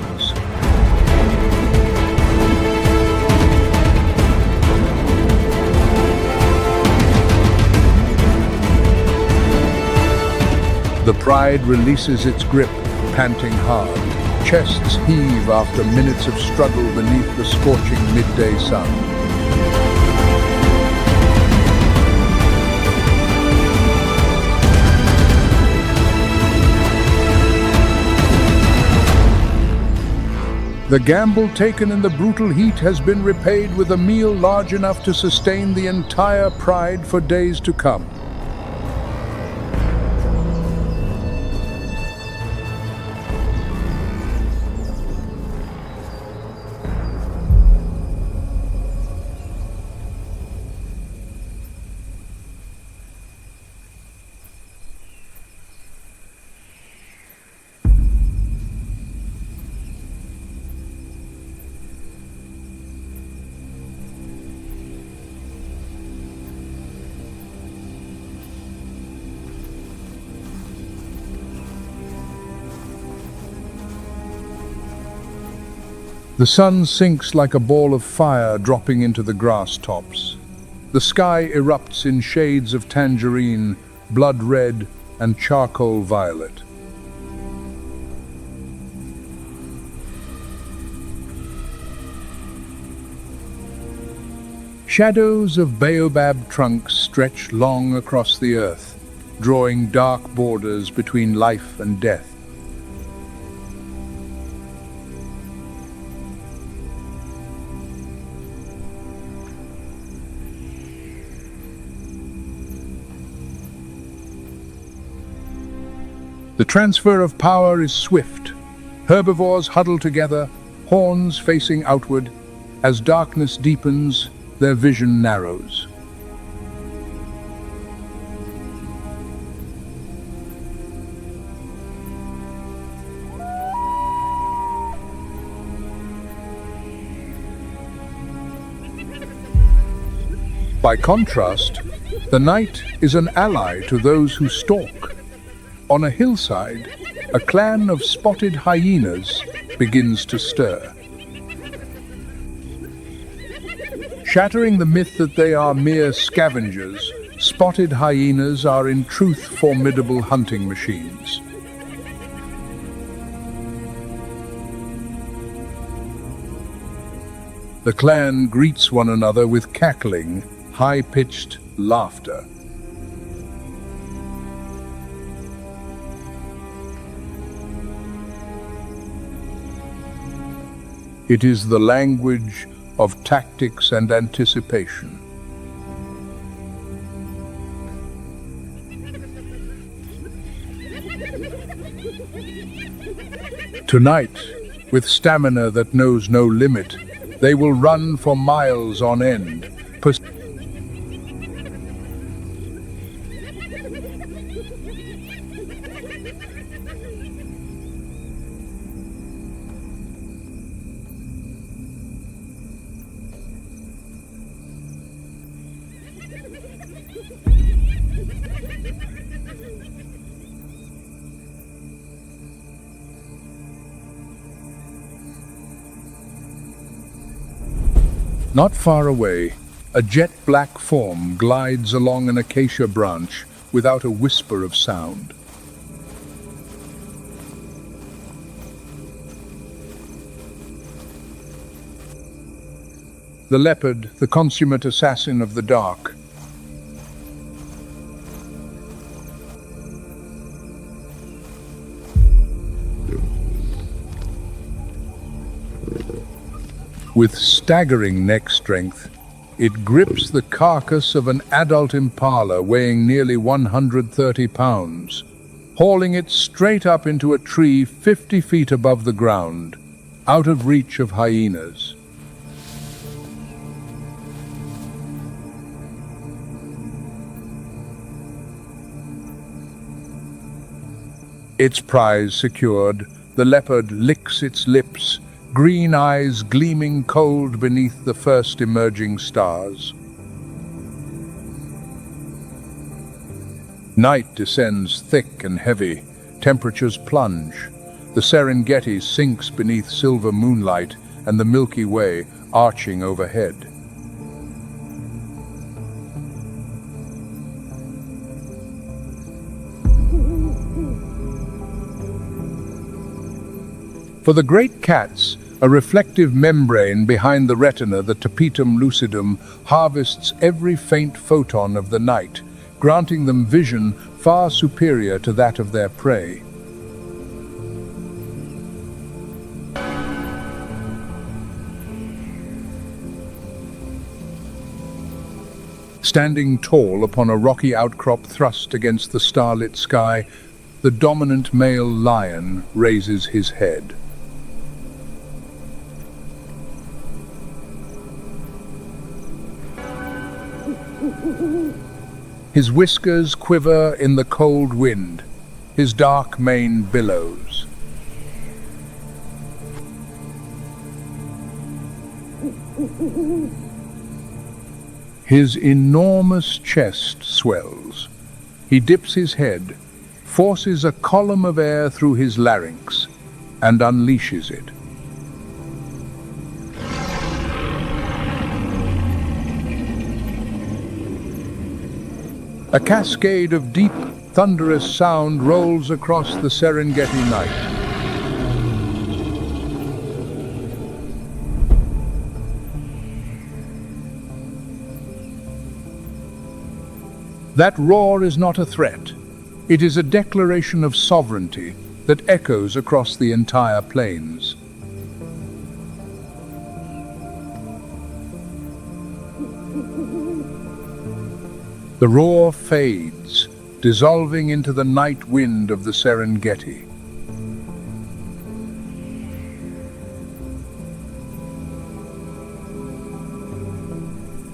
The pride releases its grip, panting hard. Chests heave after minutes of struggle beneath the scorching midday sun. The gamble taken in the brutal heat has been repaid with a meal large enough to sustain the entire pride for days to come. The sun sinks like a ball of fire dropping into the grass tops. The sky erupts in shades of tangerine, blood red, and charcoal violet. Shadows of baobab trunks stretch long across the earth, drawing dark borders between life and death. The transfer of power is swift. Herbivores huddle together, horns facing outward. As darkness deepens, their vision narrows. By contrast, the night is an ally to those who stalk. On a hillside, a clan of spotted hyenas begins to stir. Shattering the myth that they are mere scavengers, spotted hyenas are in truth formidable hunting machines. The clan greets one another with cackling, high-pitched laughter. It is the language of tactics and anticipation. Tonight, with stamina that knows no limit, they will run for miles on end. Not far away, a jet-black form glides along an acacia branch without a whisper of sound. The leopard, the consummate assassin of the dark. With staggering neck strength, it grips the carcass of an adult impala weighing nearly 130 pounds, hauling it straight up into a tree 50 feet above the ground, out of reach of hyenas. Its prize secured, the leopard licks its lips, green eyes gleaming cold beneath the first emerging stars. Night descends thick and heavy, temperatures plunge. The Serengeti sinks beneath silver moonlight and the Milky Way arching overhead. For the great cats, a reflective membrane behind the retina, the tapetum lucidum, harvests every faint photon of the night, granting them vision far superior to that of their prey. Standing tall upon a rocky outcrop thrust against the starlit sky, the dominant male lion raises his head. His whiskers quiver in the cold wind, his dark mane billows. His enormous chest swells. He dips his head, forces a column of air through his larynx, and unleashes it. A cascade of deep, thunderous sound rolls across the Serengeti night. That roar is not a threat. It is a declaration of sovereignty that echoes across the entire plains. The roar fades, dissolving into the night wind of the Serengeti.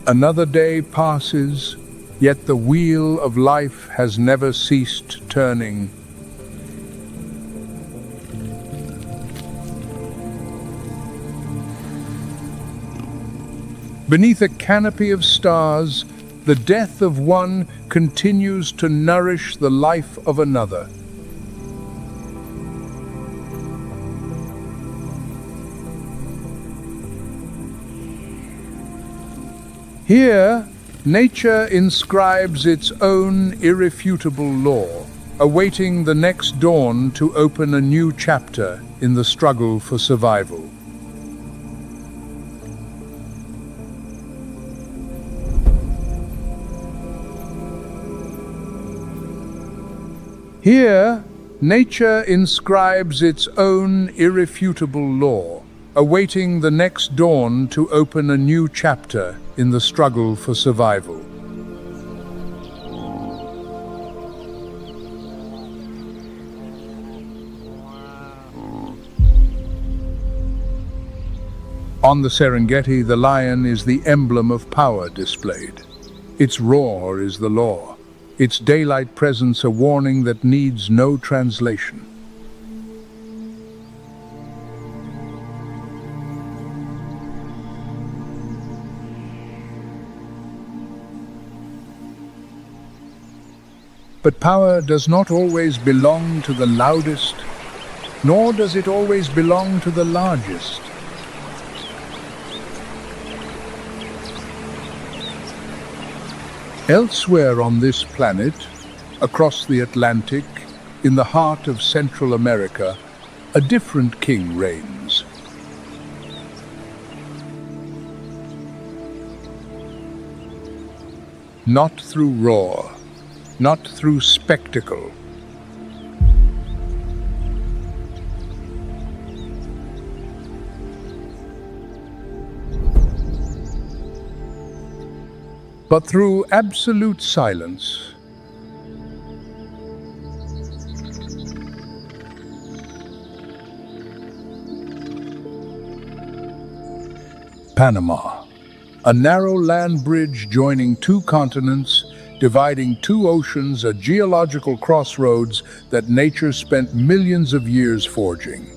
Another day passes, yet the wheel of life has never ceased turning. Beneath a canopy of stars, the death of one continues to nourish the life of another. Here, nature inscribes its own irrefutable law, awaiting the next dawn to open a new chapter in the struggle for survival. Here, nature inscribes its own irrefutable law, awaiting the next dawn to open a new chapter in the struggle for survival. On the Serengeti, the lion is the emblem of power displayed. Its roar is the law. Its daylight presence a warning that needs no translation. But power does not always belong to the loudest, nor does it always belong to the largest. Elsewhere on this planet, across the Atlantic, in the heart of Central America, a different king reigns. Not through roar, not through spectacle, but through absolute silence. Panama, a narrow land bridge joining two continents, dividing two oceans, a geological crossroads that nature spent millions of years forging.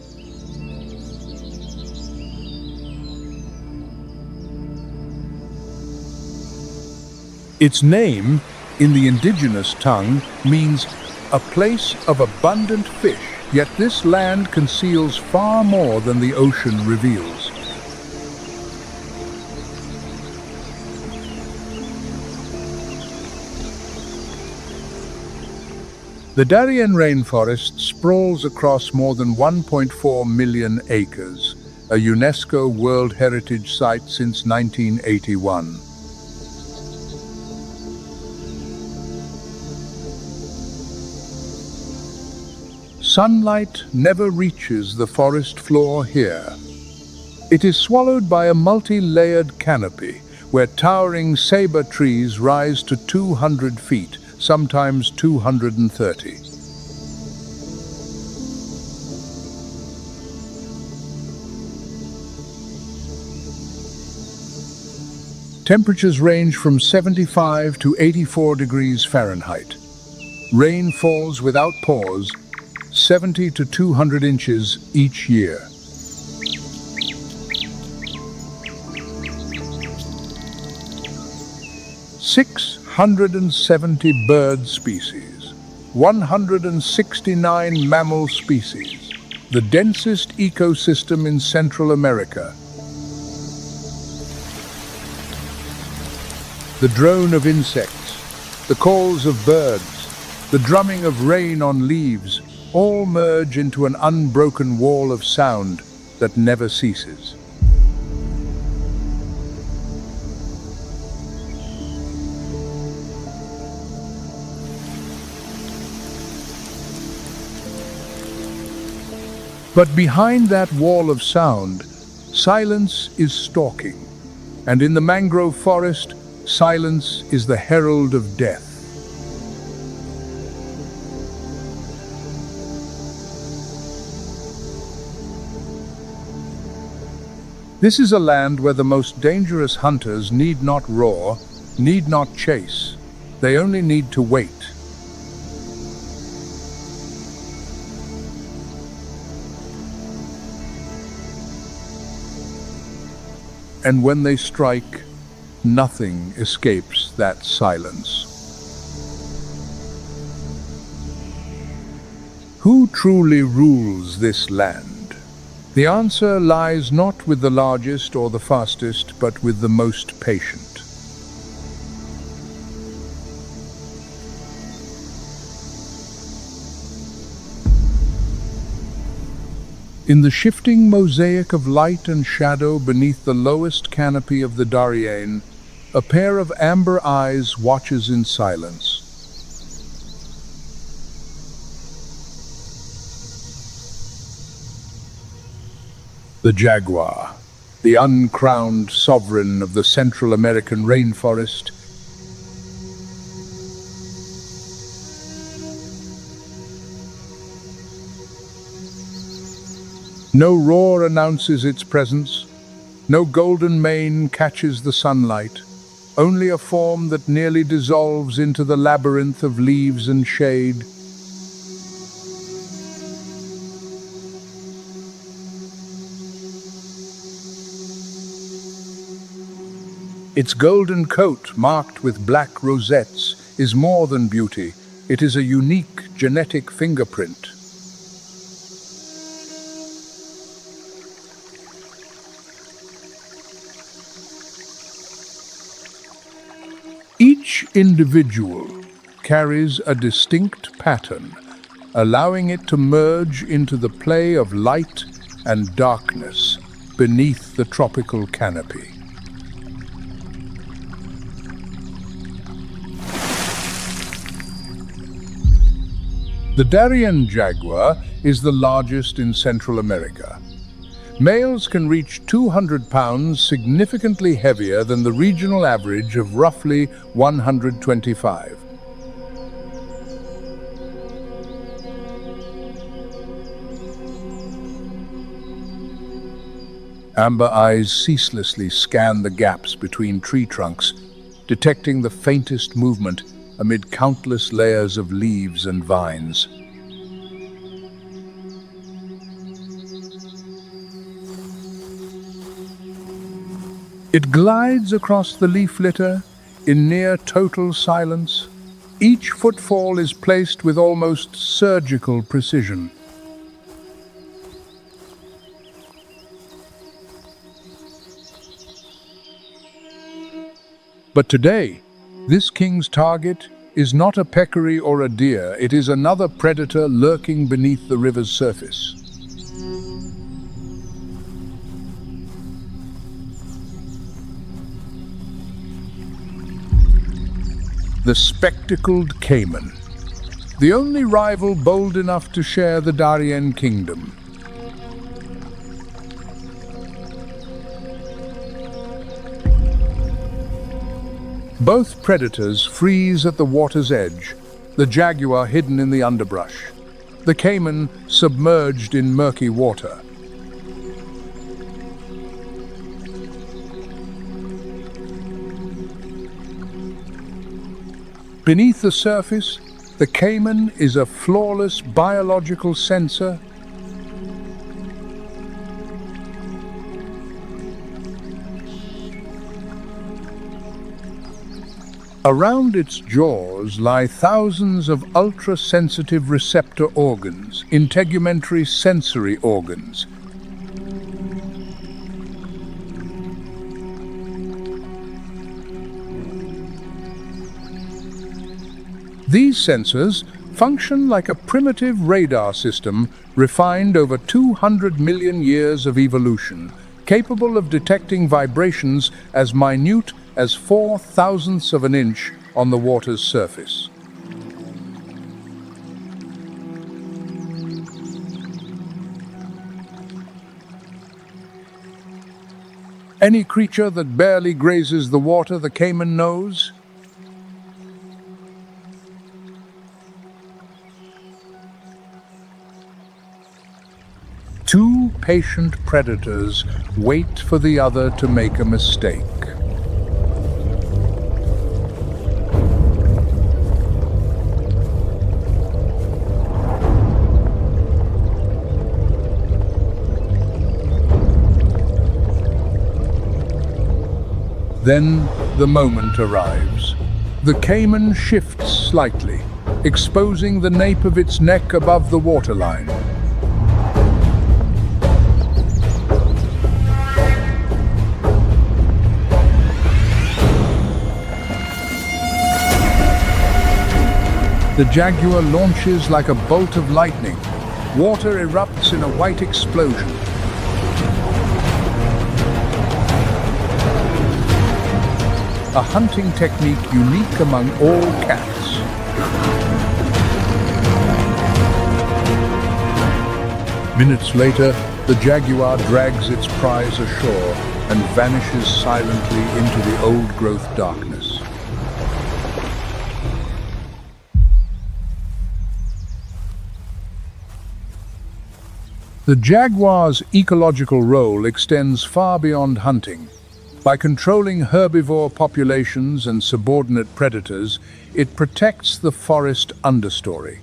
Its name, in the indigenous tongue, means a place of abundant fish, yet this land conceals far more than the ocean reveals. The Darien rainforest sprawls across more than 1.4 million acres, a UNESCO World Heritage Site since 1981. Sunlight never reaches the forest floor here. It is swallowed by a multi-layered canopy, where towering saber trees rise to 200 feet, sometimes 230. Temperatures range from 75 to 84 degrees Fahrenheit. Rain falls without pause, 70 to 200 inches each year. "670 bird species, 169 mammal species, the densest ecosystem in Central America." The drone of insects, the calls of birds, the drumming of rain on leaves, all merge into an unbroken wall of sound that never ceases. But behind that wall of sound, silence is stalking, and in the mangrove forest, silence is the herald of death. This is a land where the most dangerous hunters need not roar, need not chase. They only need to wait. And when they strike, nothing escapes that silence. Who truly rules this land? The answer lies not with the largest or the fastest, but with the most patient. In the shifting mosaic of light and shadow beneath the lowest canopy of the Darien, a pair of amber eyes watches in silence. The jaguar, the uncrowned sovereign of the Central American rainforest, no roar announces its presence, no golden mane catches the sunlight, only a form that nearly dissolves into the labyrinth of leaves and shade. Its golden coat, marked with black rosettes, is more than beauty. It is a unique genetic fingerprint. Each individual carries a distinct pattern, allowing it to merge into the play of light and darkness beneath the tropical canopy. The Darien jaguar is the largest in Central America. Males can reach 200 pounds, significantly heavier than the regional average of roughly 125. Amber eyes ceaselessly scan the gaps between tree trunks, detecting the faintest movement amid countless layers of leaves and vines. It glides across the leaf litter in near total silence. Each footfall is placed with almost surgical precision. But today, this king's target is not a peccary or a deer. It is another predator lurking beneath the river's surface. The spectacled caiman, the only rival bold enough to share the Darien kingdom. Both predators freeze at the water's edge, the jaguar hidden in the underbrush, the caiman submerged in murky water. Beneath the surface, the caiman is a flawless biological sensor. Around its jaws lie thousands of ultra-sensitive receptor organs, integumentary sensory organs. These sensors function like a primitive radar system refined over 200 million years of evolution, capable of detecting vibrations as minute as 4/1000ths of an inch on the water's surface. Any creature that barely grazes the water, the caiman knows. Two patient predators wait for the other to make a mistake. Then the moment arrives. The caiman shifts slightly, exposing the nape of its neck above the waterline. The jaguar launches like a bolt of lightning. Water erupts in a white explosion. A hunting technique unique among all cats. Minutes later, the jaguar drags its prize ashore and vanishes silently into the old-growth darkness. The jaguar's ecological role extends far beyond hunting. By controlling herbivore populations and subordinate predators, it protects the forest understory.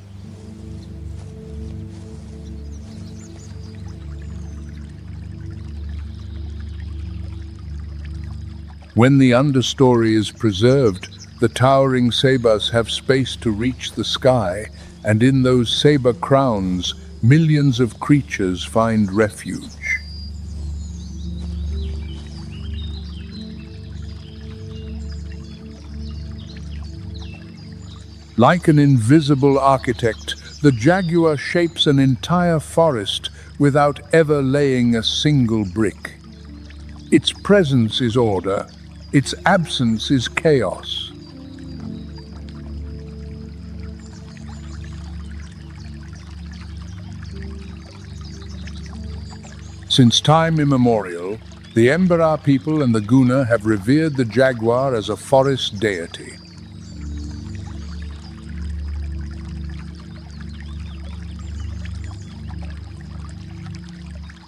When the understory is preserved, the towering sabers have space to reach the sky, and in those saber crowns, millions of creatures find refuge. Like an invisible architect, the jaguar shapes an entire forest without ever laying a single brick. Its presence is order, its absence is chaos. Since time immemorial, the Embera people and the Guna have revered the jaguar as a forest deity.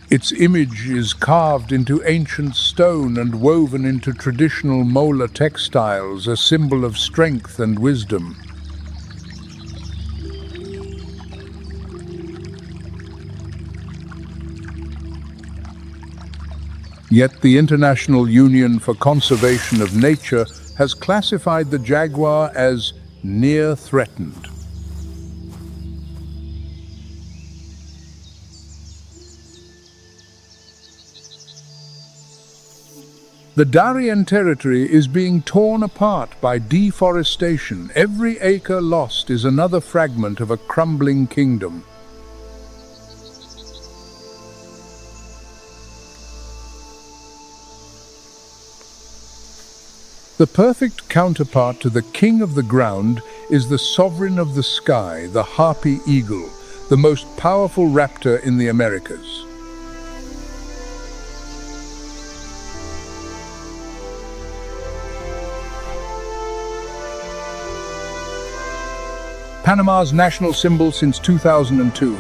Its image is carved into ancient stone and woven into traditional mola textiles, a symbol of strength and wisdom. Yet the International Union for Conservation of Nature has classified the jaguar as near threatened. The Darien territory is being torn apart by deforestation. Every acre lost is another fragment of a crumbling kingdom. The perfect counterpart to the king of the ground is the sovereign of the sky, the harpy eagle, the most powerful raptor in the Americas. Panama's national symbol since 2002,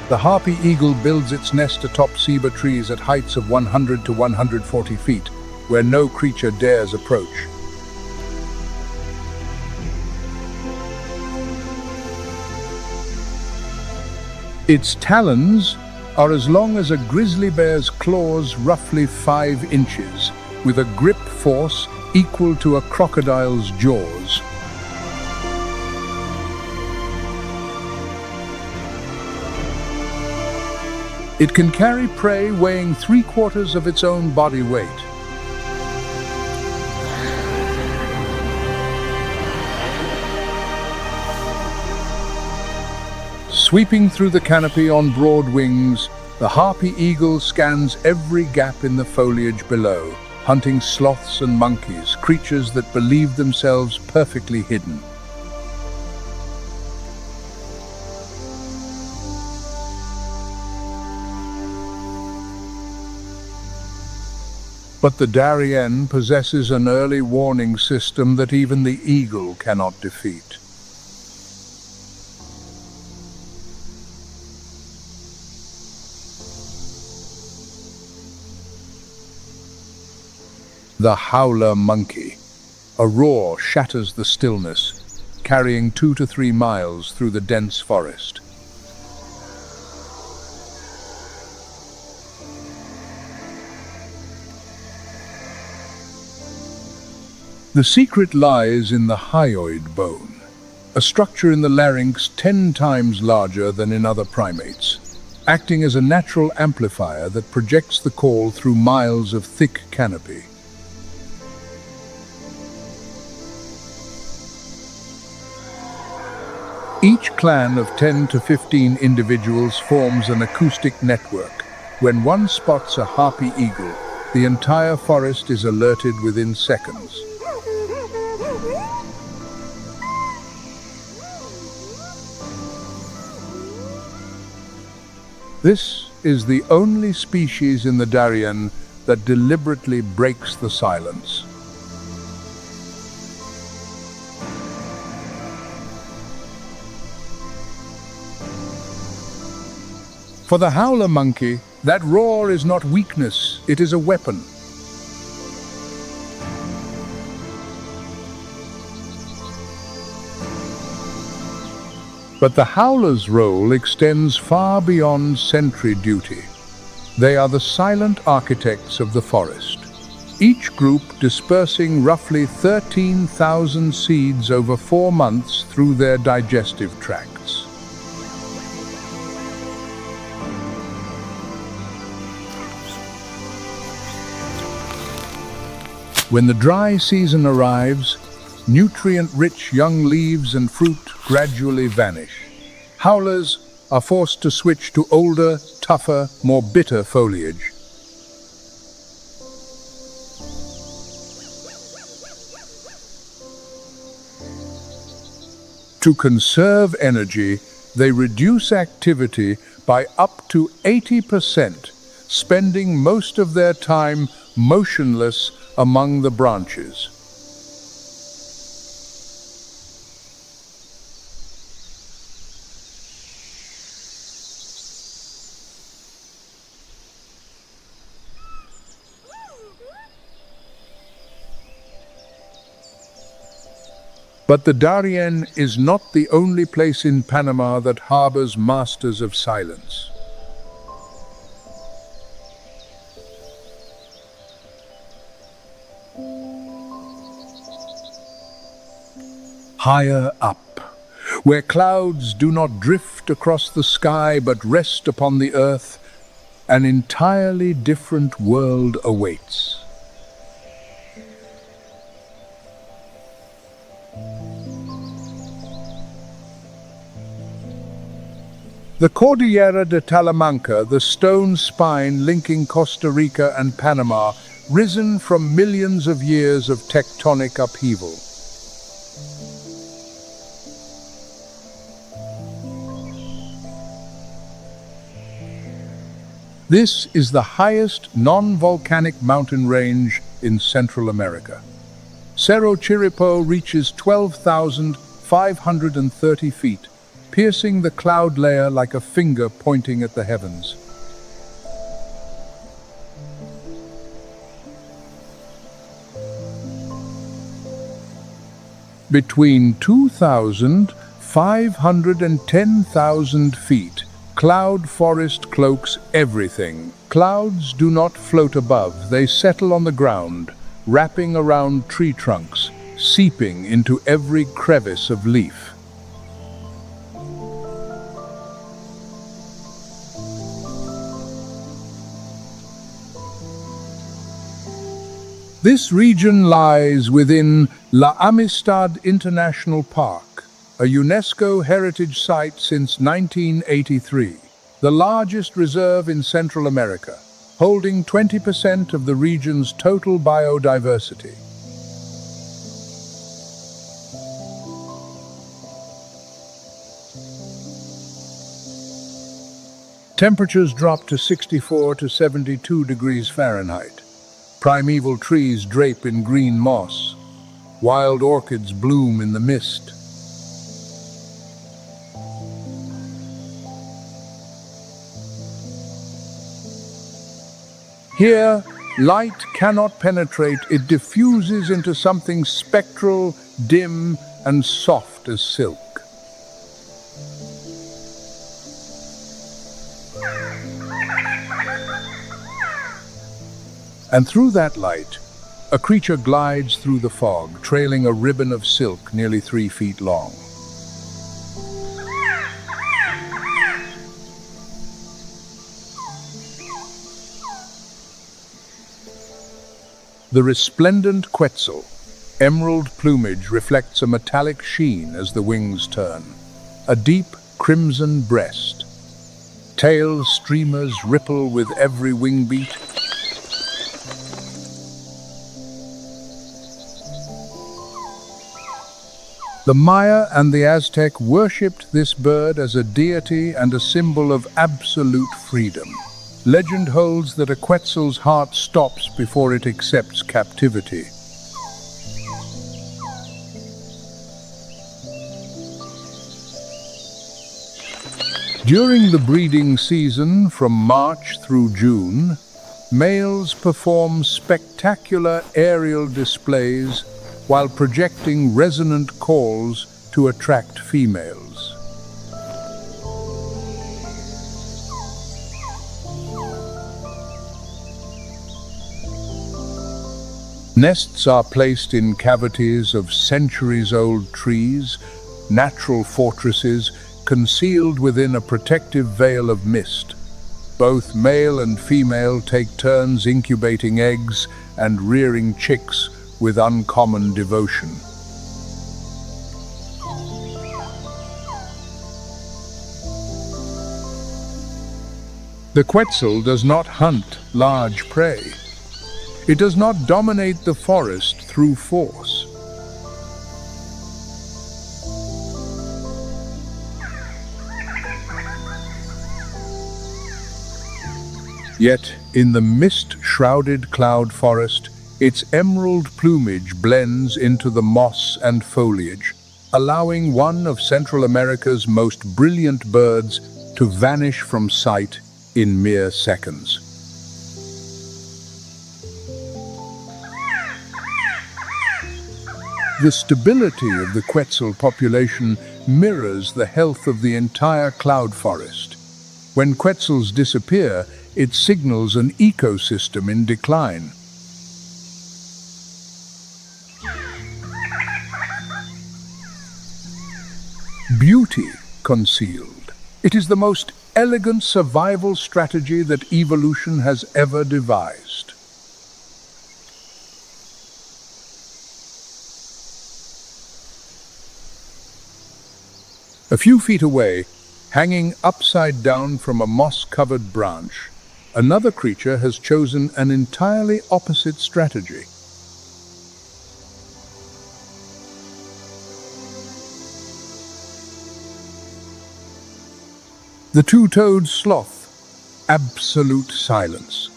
the harpy eagle builds its nest atop ceiba trees at heights of 100 to 140 feet, where no creature dares approach. Its talons are as long as a grizzly bear's claws, roughly 5 inches, with a grip force equal to a crocodile's jaws. It can carry prey weighing 3/4 of its own body weight. Sweeping through the canopy on broad wings, the harpy eagle scans every gap in the foliage below, hunting sloths and monkeys, creatures that believe themselves perfectly hidden. But the Darien possesses an early warning system that even the eagle cannot defeat. The howler monkey. A roar shatters the stillness, carrying 2 to 3 miles through the dense forest. The secret lies in the hyoid bone, a structure in the larynx 10 times larger than in other primates, acting as a natural amplifier that projects the call through miles of thick canopy. Each clan of 10 to 15 individuals forms an acoustic network. When one spots a harpy eagle, the entire forest is alerted within seconds. This is the only species in the Darien that deliberately breaks the silence. For the howler monkey, that roar is not weakness, it is a weapon. But the howler's role extends far beyond sentry duty. They are the silent architects of the forest, each group dispersing roughly 13,000 seeds over 4 months through their digestive tracts. When the dry season arrives, nutrient-rich young leaves and fruit gradually vanish. Howlers are forced to switch to older, tougher, more bitter foliage. To conserve energy, they reduce activity by up to 80%, spending most of their time motionless among the branches. But the Darien is not the only place in Panama that harbors masters of silence. Higher up, where clouds do not drift across the sky but rest upon the earth, an entirely different world awaits. The Cordillera de Talamanca, the stone spine linking Costa Rica and Panama, risen from millions of years of tectonic upheaval. This is the highest non-volcanic mountain range in Central America. Cerro Chirripó reaches 12,530 feet, piercing the cloud layer like a finger pointing at the heavens. Between 2,500 and 10,000 feet, cloud forest cloaks everything. Clouds do not float above, they settle on the ground, wrapping around tree trunks, seeping into every crevice of leaf. This region lies within La Amistad International Park, a UNESCO heritage site since 1983, the largest reserve in Central America, holding 20% of the region's total biodiversity. Temperatures drop to 64 to 72 degrees Fahrenheit. Primeval trees drape in green moss. Wild orchids bloom in the mist. Here, Light cannot penetrate, it diffuses into something spectral, dim, and soft as silk. And through that light, a creature glides through the fog, trailing a ribbon of silk nearly 3 feet long. The resplendent quetzal, emerald plumage reflects a metallic sheen as the wings turn. A deep crimson breast. Tail streamers ripple with every wing beat. The Maya and the Aztec worshipped this bird as a deity and a symbol of absolute freedom. Legend holds that a quetzal's heart stops before it accepts captivity. During the breeding season, from March through June, males perform spectacular aerial displays while projecting resonant calls to attract females. Nests are placed in cavities of centuries-old trees, natural fortresses concealed within a protective veil of mist. Both male and female take turns incubating eggs and rearing chicks with uncommon devotion. The quetzal does not hunt large prey. It does not dominate the forest through force. Yet, in the mist-shrouded cloud forest, its emerald plumage blends into the moss and foliage, allowing one of Central America's most brilliant birds to vanish from sight in mere seconds. The stability of the quetzal population mirrors the health of the entire cloud forest. When quetzals disappear, it signals an ecosystem in decline. Beauty concealed. It is the most elegant survival strategy that evolution has ever devised. A few feet away, hanging upside down from a moss-covered branch, another creature has chosen an entirely opposite strategy. The two-toed sloth, absolute silence.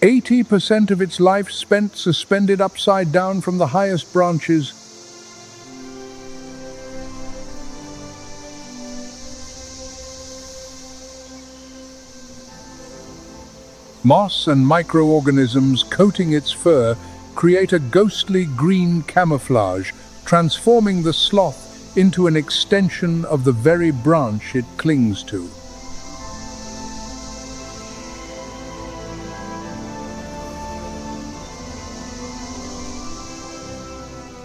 80% of its life spent suspended upside down from the highest branches. Moss and microorganisms coating its fur create a ghostly green camouflage, transforming the sloth into an extension of the very branch it clings to.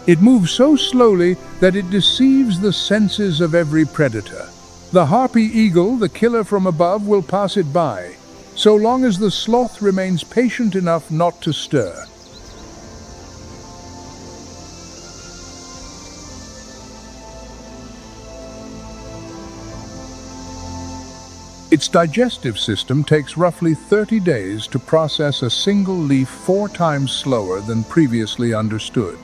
It moves so slowly that it deceives the senses of every predator. The harpy eagle, the killer from above, will pass it by, so long as the sloth remains patient enough not to stir. Its digestive system takes roughly 30 days to process a single leaf 4 times slower than previously understood.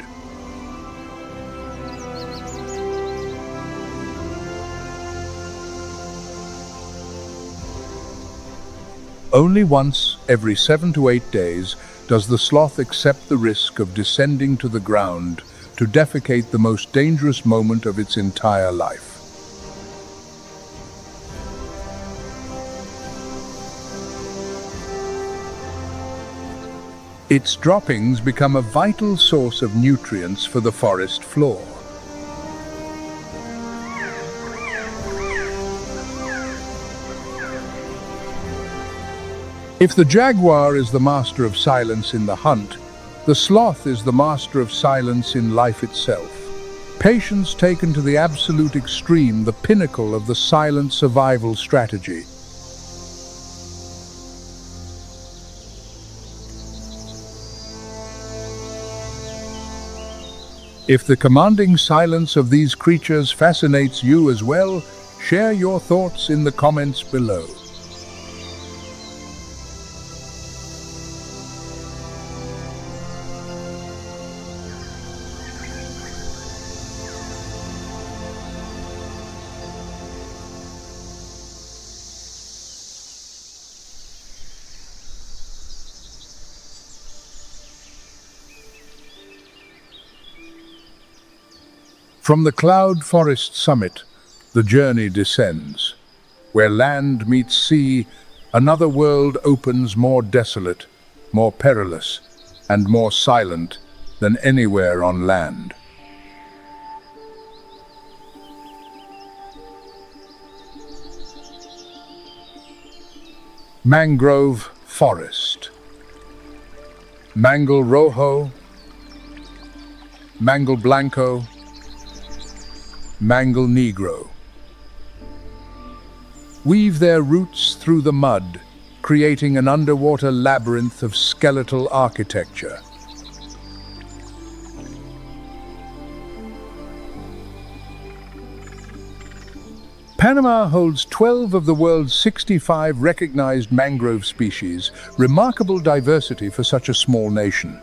Only once every 7 to 8 days does the sloth accept the risk of descending to the ground to defecate, the most dangerous moment of its entire life. Its droppings become a vital source of nutrients for the forest floor. If the jaguar is the master of silence in the hunt, the sloth is the master of silence in life itself. Patience taken to the absolute extreme, the pinnacle of the silent survival strategy. If the commanding silence of these creatures fascinates you as well, share your thoughts in the comments below. From the cloud forest summit, the journey descends. Where land meets sea, another world opens more desolate, more perilous, and more silent than anywhere on land. Mangrove forest. Mangle rojo, mangle blanco, mangle negro. Weave their roots through the mud, creating an underwater labyrinth of skeletal architecture. Panama holds 12 of the world's 65 recognized mangrove species, remarkable diversity for such a small nation.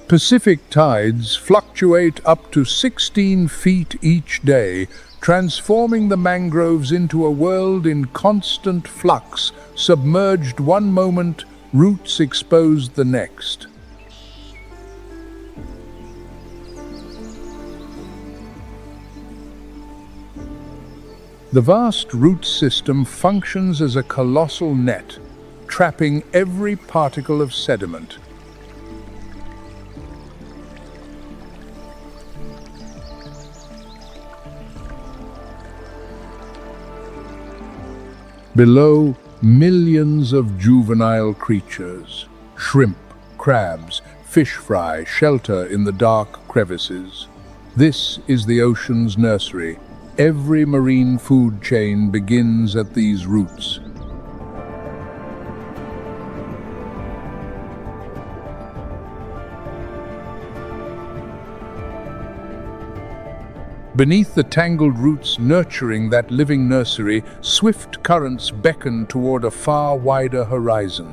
Pacific tides fluctuate up to 16 feet each day, transforming the mangroves into a world in constant flux, submerged one moment, roots exposed the next. The vast root system functions as a colossal net, trapping every particle of sediment. Below, millions of juvenile creatures, shrimp, crabs, fish fry, shelter in the dark crevices. This is the ocean's nursery. Every marine food chain begins at these roots. Beneath the tangled roots nurturing that living nursery, swift currents beckon toward a far wider horizon.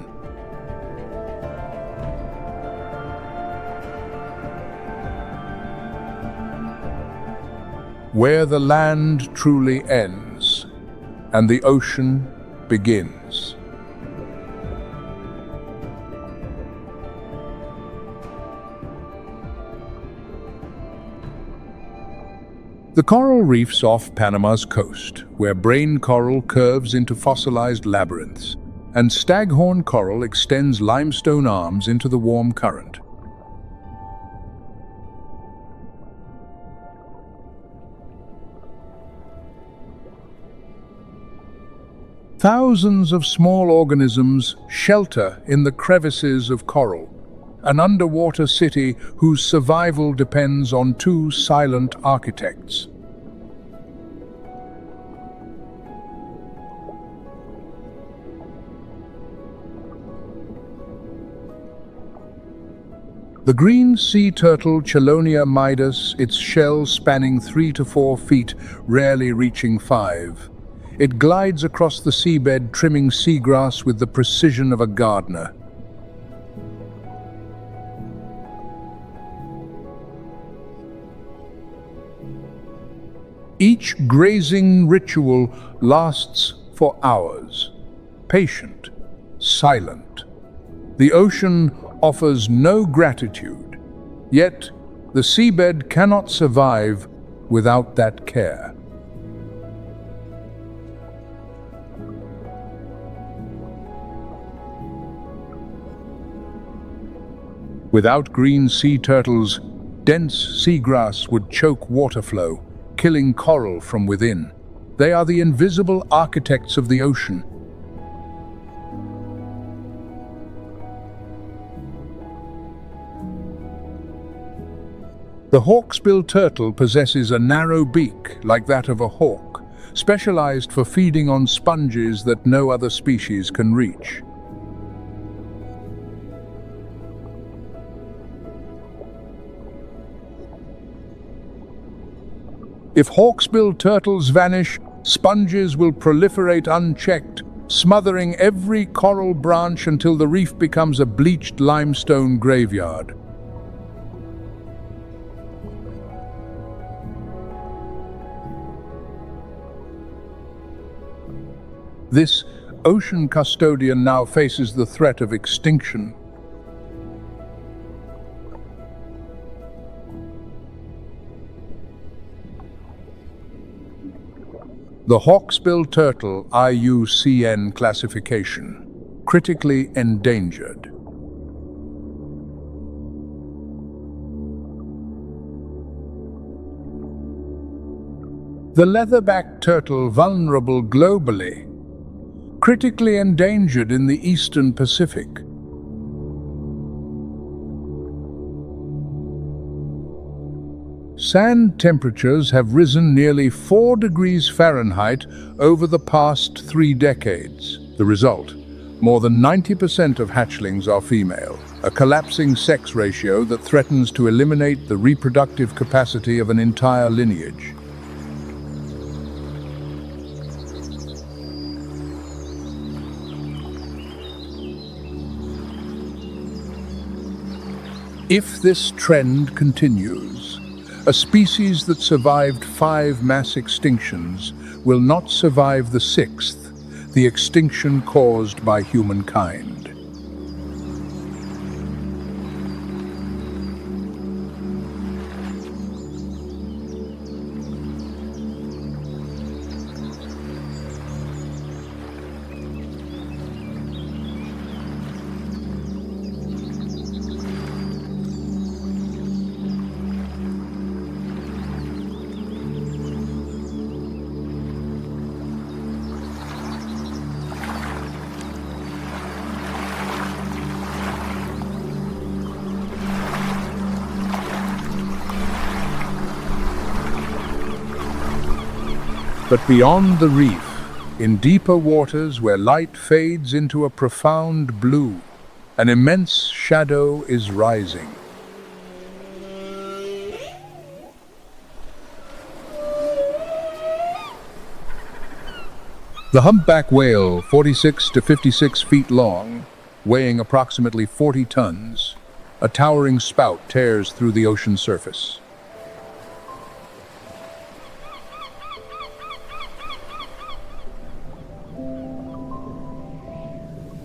Where the land truly ends and the ocean begins. The coral reefs off Panama's coast, where brain coral curves into fossilized labyrinths, and staghorn coral extends limestone arms into the warm current. Thousands of small organisms shelter in the crevices of coral, an underwater city whose survival depends on two silent architects. The green sea turtle Chelonia midas, its shell spanning 3 to 4 feet, rarely reaching 5. It glides across the seabed, trimming seagrass with the precision of a gardener. Each grazing ritual lasts for hours, patient, silent. The ocean offers no gratitude, yet the seabed cannot survive without that care. Without green sea turtles, dense seagrass would choke water flow, killing coral from within. They are the invisible architects of the ocean. The hawksbill turtle possesses a narrow beak like that of a hawk, specialized for feeding on sponges that no other species can reach. If hawksbill turtles vanish, sponges will proliferate unchecked, smothering every coral branch until the reef becomes a bleached limestone graveyard. This ocean custodian now faces the threat of extinction. The hawksbill turtle IUCN classification, critically endangered. The leatherback turtle vulnerable globally, critically endangered in the eastern Pacific. Sand temperatures have risen nearly 4 degrees Fahrenheit over the past 3 decades. The result, more than 90% of hatchlings are female, a collapsing sex ratio that threatens to eliminate the reproductive capacity of an entire lineage. If this trend continues, a species that survived 5 mass extinctions will not survive the 6th, the extinction caused by humankind. But beyond the reef, in deeper waters where light fades into a profound blue, an immense shadow is rising. The humpback whale, 46 to 56 feet long, weighing approximately 40 tons, a towering spout tears through the ocean surface.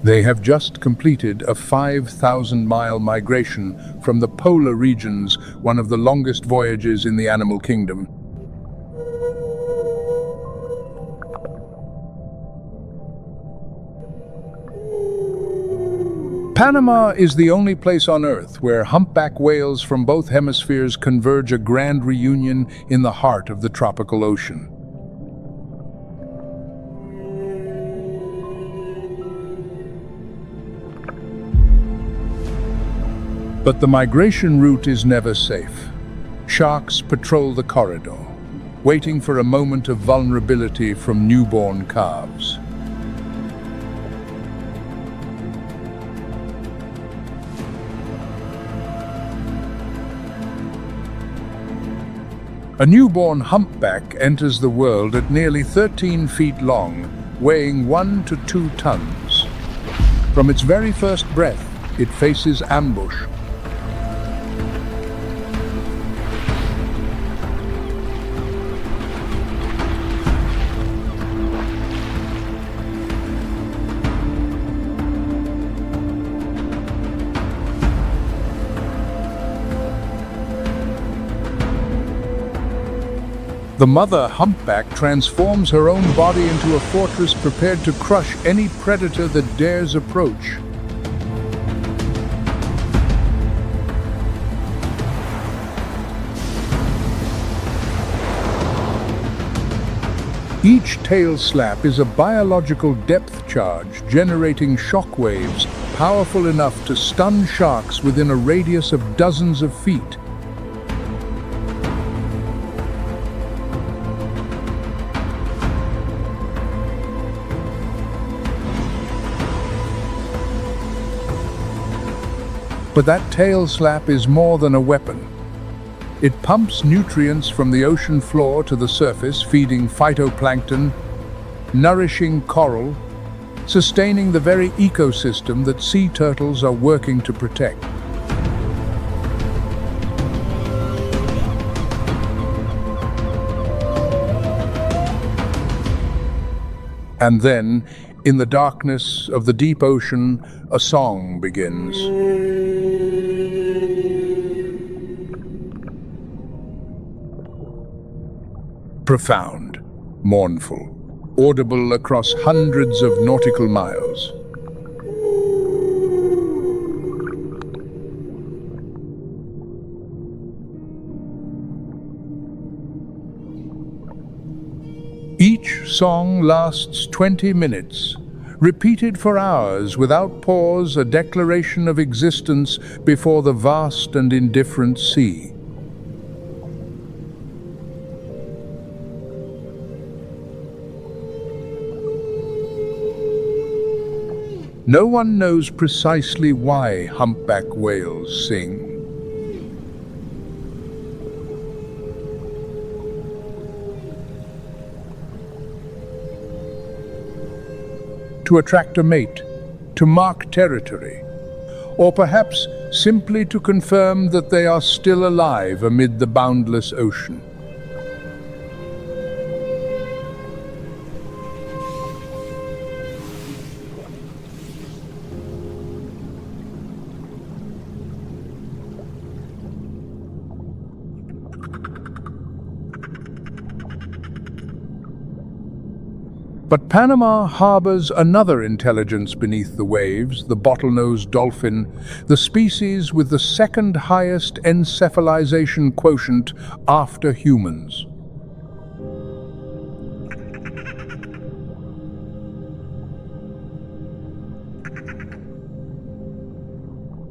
They have just completed a 5,000-mile migration from the polar regions, one of the longest voyages in the animal kingdom. Panama is the only place on Earth where humpback whales from both hemispheres converge, a grand reunion in the heart of the tropical ocean. But the migration route is never safe. Sharks patrol the corridor, waiting for a moment of vulnerability from newborn calves. A newborn humpback enters the world at nearly 13 feet long, weighing 1 to 2 tons. From its very first breath, it faces ambush. The mother humpback transforms her own body into a fortress prepared to crush any predator that dares approach. Each tail slap is a biological depth charge, generating shock waves powerful enough to stun sharks within a radius of dozens of feet. But that tail slap is more than a weapon. It pumps nutrients from the ocean floor to the surface, feeding phytoplankton, nourishing coral, sustaining the very ecosystem that sea turtles are working to protect. And then, in the darkness of the deep ocean, a song begins. Profound, mournful, audible across hundreds of nautical miles. Each song lasts 20 minutes, repeated for hours without pause, a declaration of existence before the vast and indifferent sea. No one knows precisely why humpback whales sing. To attract a mate, to mark territory, or perhaps simply to confirm that they are still alive amid the boundless ocean. But Panama harbors another intelligence beneath the waves, the bottlenose dolphin, the species with the second highest encephalization quotient after humans.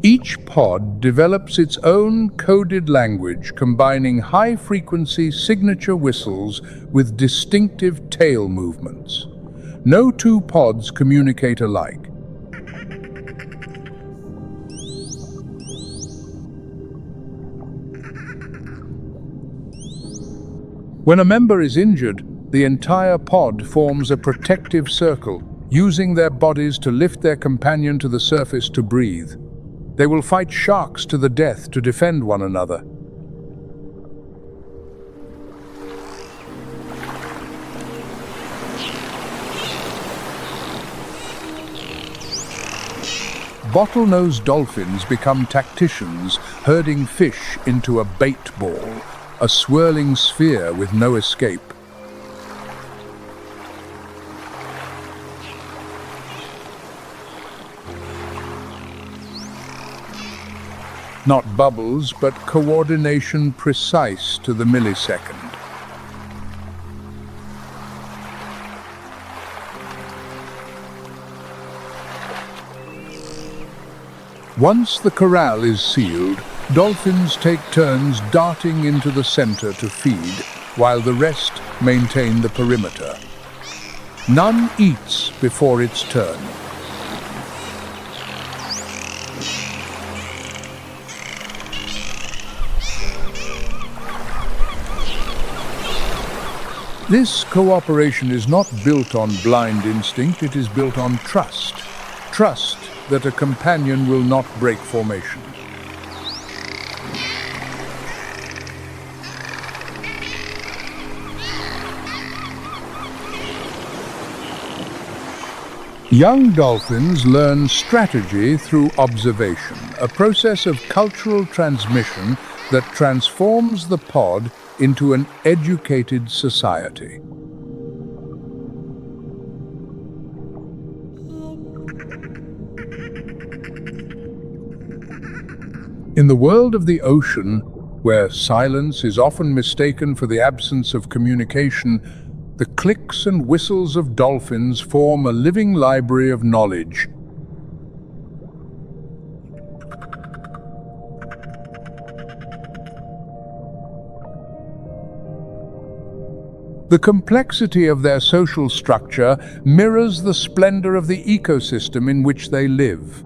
Each pod develops its own coded language, combining high-frequency signature whistles with distinctive tail movements. No two pods communicate alike. When a member is injured, the entire pod forms a protective circle, using their bodies to lift their companion to the surface to breathe. They will fight sharks to the death to defend one another. Bottlenose dolphins become tacticians, herding fish into a bait ball, a swirling sphere with no escape. Not bubbles, but coordination precise to the millisecond. Once the corral is sealed, dolphins take turns darting into the center to feed, while the rest maintain the perimeter. None eats before its turn. This cooperation is not built on blind instinct, it is built on trust. Trust that a companion will not break formation. Young dolphins learn strategy through observation, a process of cultural transmission that transforms the pod into an educated society. In the world of the ocean, where silence is often mistaken for the absence of communication, the clicks and whistles of dolphins form a living library of knowledge. The complexity of their social structure mirrors the splendor of the ecosystem in which they live.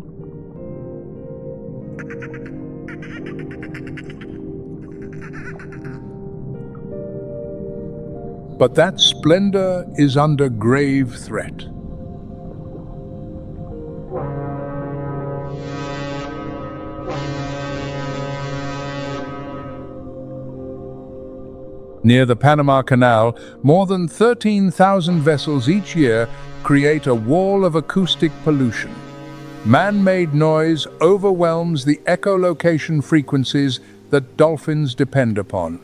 But that splendor is under grave threat. Near the Panama Canal, more than 13,000 vessels each year create a wall of acoustic pollution. Man-made noise overwhelms the echolocation frequencies that dolphins depend upon.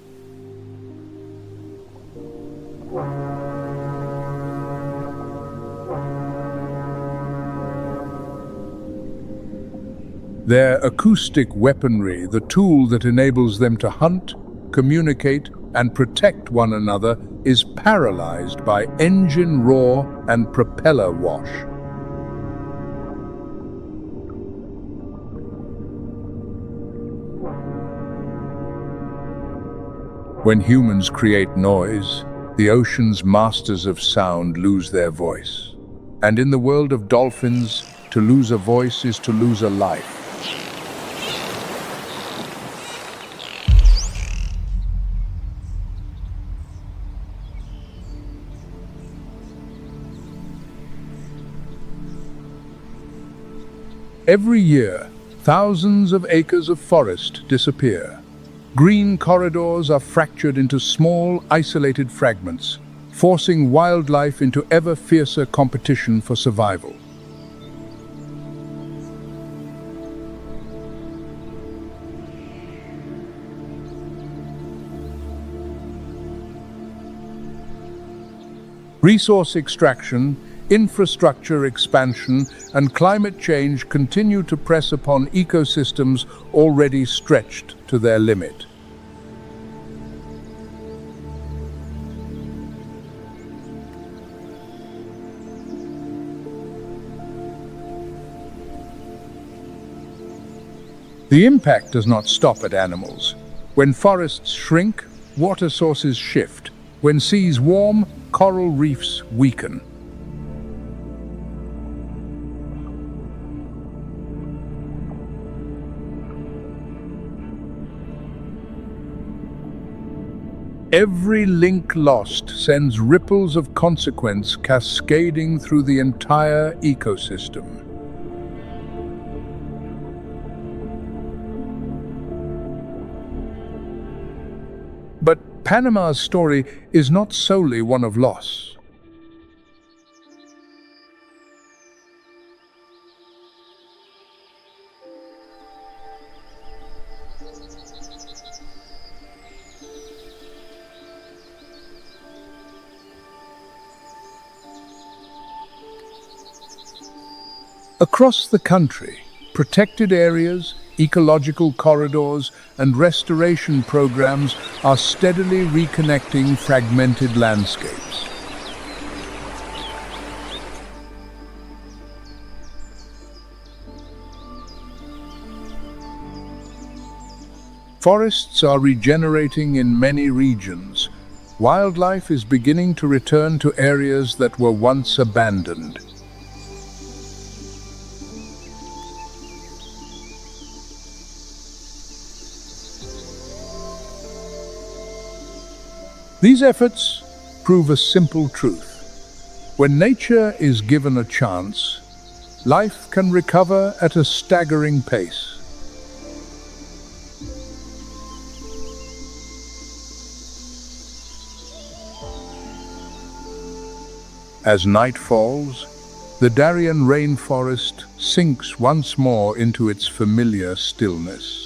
Their acoustic weaponry, the tool that enables them to hunt, communicate, and protect one another, is paralyzed by engine roar and propeller wash. When humans create noise, the ocean's masters of sound lose their voice. And in the world of dolphins, to lose a voice is to lose a life. Every year, thousands of acres of forest disappear. Green corridors are fractured into small, isolated fragments, forcing wildlife into ever fiercer competition for survival. Resource extraction, infrastructure expansion, and climate change continue to press upon ecosystems already stretched to their limit. The impact does not stop at animals. When forests shrink, water sources shift. When seas warm, coral reefs weaken. Every link lost sends ripples of consequence cascading through the entire ecosystem. But Panama's story is not solely one of loss. Across the country, protected areas, ecological corridors, and restoration programs are steadily reconnecting fragmented landscapes. Forests are regenerating in many regions. Wildlife is beginning to return to areas that were once abandoned. These efforts prove a simple truth. When nature is given a chance, life can recover at a staggering pace. As night falls, the Darien rainforest sinks once more into its familiar stillness.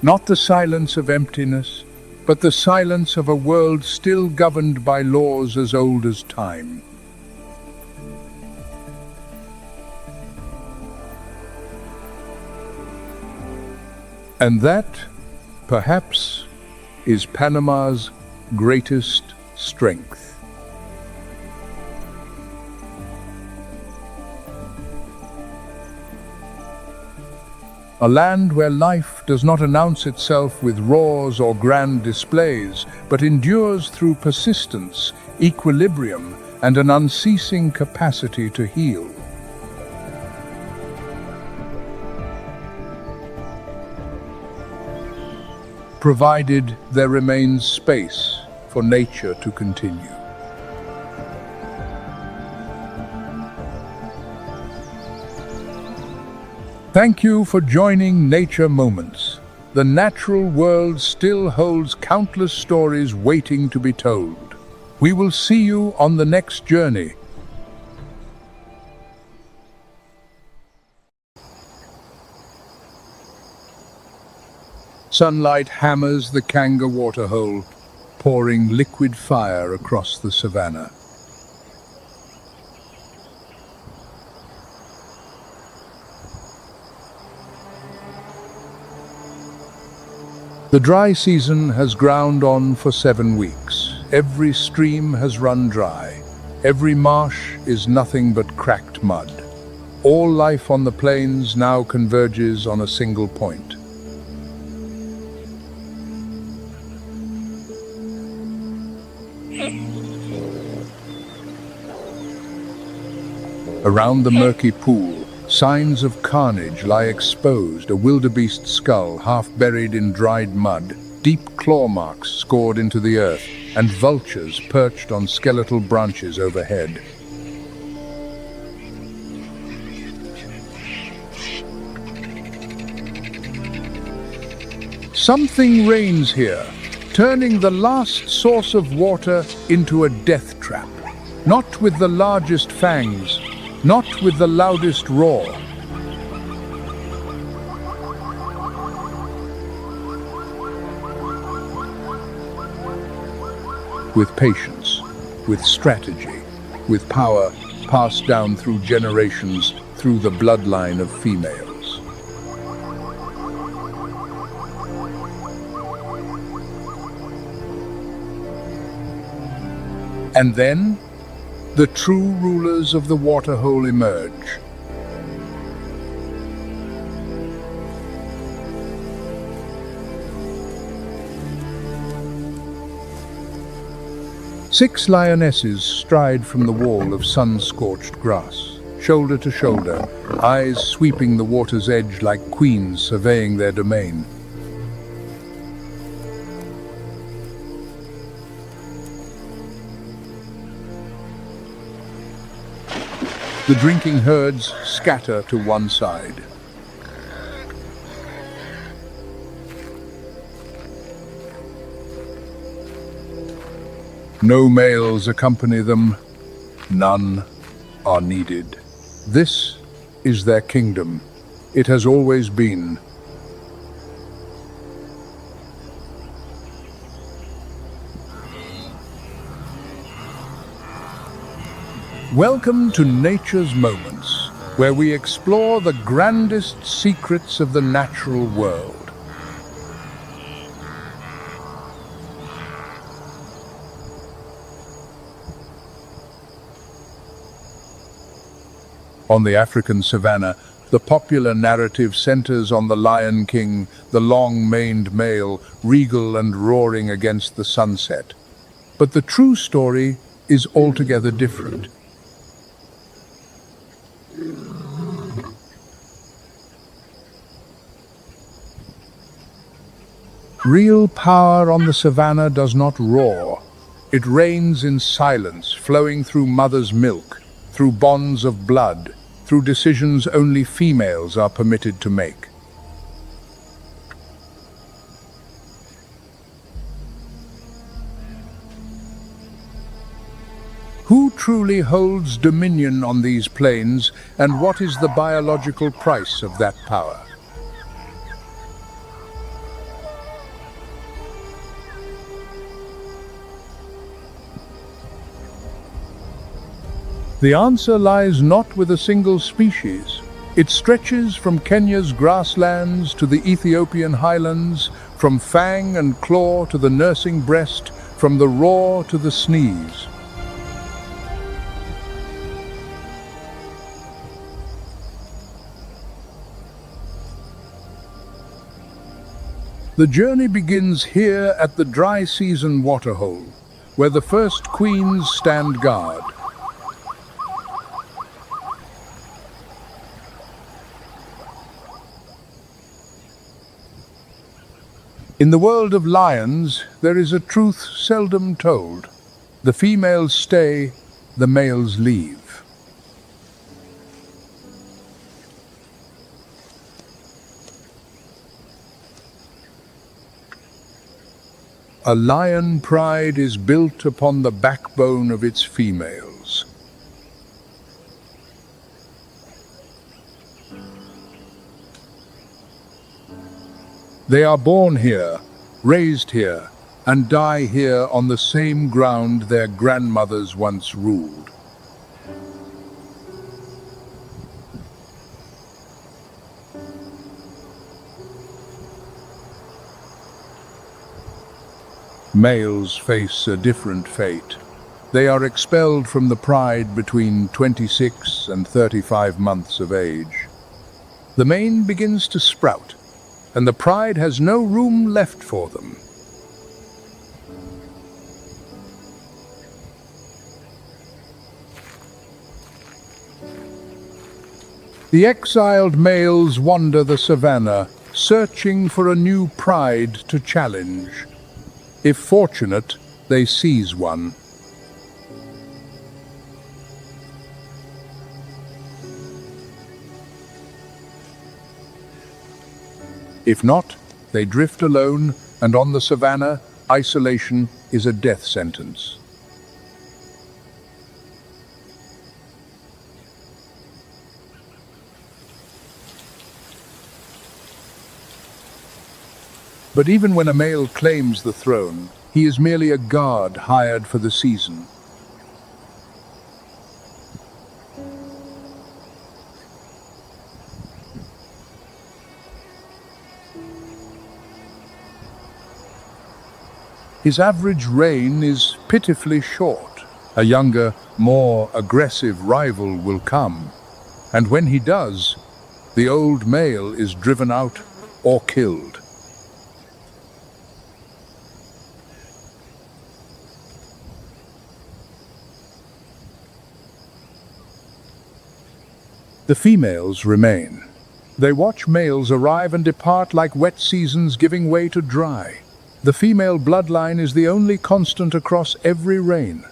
Not the silence of emptiness, but the silence of a world still governed by laws as old as time. And that, perhaps, is Panama's greatest strength. A land where life does not announce itself with roars or grand displays, but endures through persistence, equilibrium, and an unceasing capacity to heal. Provided there remains space for nature to continue. Thank you for joining Nature Moments. The natural world still holds countless stories waiting to be told. We will see you on the next journey. Sunlight hammers the Kanga waterhole, pouring liquid fire across the savanna. The dry season has ground on for 7 weeks. Every stream has run dry. Every marsh is nothing but cracked mud. All life on the plains now converges on a single point. Around the murky pool, signs of carnage lie exposed, a wildebeest skull half buried in dried mud, deep claw marks scored into the earth, and vultures perched on skeletal branches overhead. Something reigns here, turning the last source of water into a death trap. Not with the largest fangs, not with the loudest roar. With patience, with strategy, with power passed down through generations, through the bloodline of females. And then, the true rulers of the waterhole emerge. Six lionesses stride from the wall of sun-scorched grass, shoulder to shoulder, eyes sweeping the water's edge like queens surveying their domain. The drinking herds scatter to one side. No males accompany them, none are needed. This is their kingdom. It has always been. Welcome to Nature's Moments, where we explore the grandest secrets of the natural world. On the African savanna, the popular narrative centers on the Lion King, the long-maned male, regal and roaring against the sunset. But the true story is altogether different. Real power on the savanna does not roar. It reigns in silence, flowing through mother's milk, through bonds of blood, through decisions only females are permitted to make. Who truly holds dominion on these plains, and what is the biological price of that power? The answer lies not with a single species. It stretches from Kenya's grasslands to the Ethiopian highlands, from fang and claw to the nursing breast, from the roar to the sneeze. The journey begins here at the dry season waterhole, where the first queens stand guard. In the world of lions, there is a truth seldom told. The females stay, the males leave. A lion pride is built upon the backbone of its females. They are born here, raised here, and die here on the same ground their grandmothers once ruled. Males face a different fate. They are expelled from the pride between 26 and 35 months of age. The mane begins to sprout, and the pride has no room left for them. The exiled males wander the savanna, searching for a new pride to challenge. If fortunate, they seize one. If not, they drift alone, and on the savanna, isolation is a death sentence. But even when a male claims the throne, he is merely a guard hired for the season. His average reign is pitifully short. A younger, more aggressive rival will come, and when he does, the old male is driven out or killed. The females remain. They watch males arrive and depart like wet seasons giving way to dry. The female bloodline is the only constant across every reign.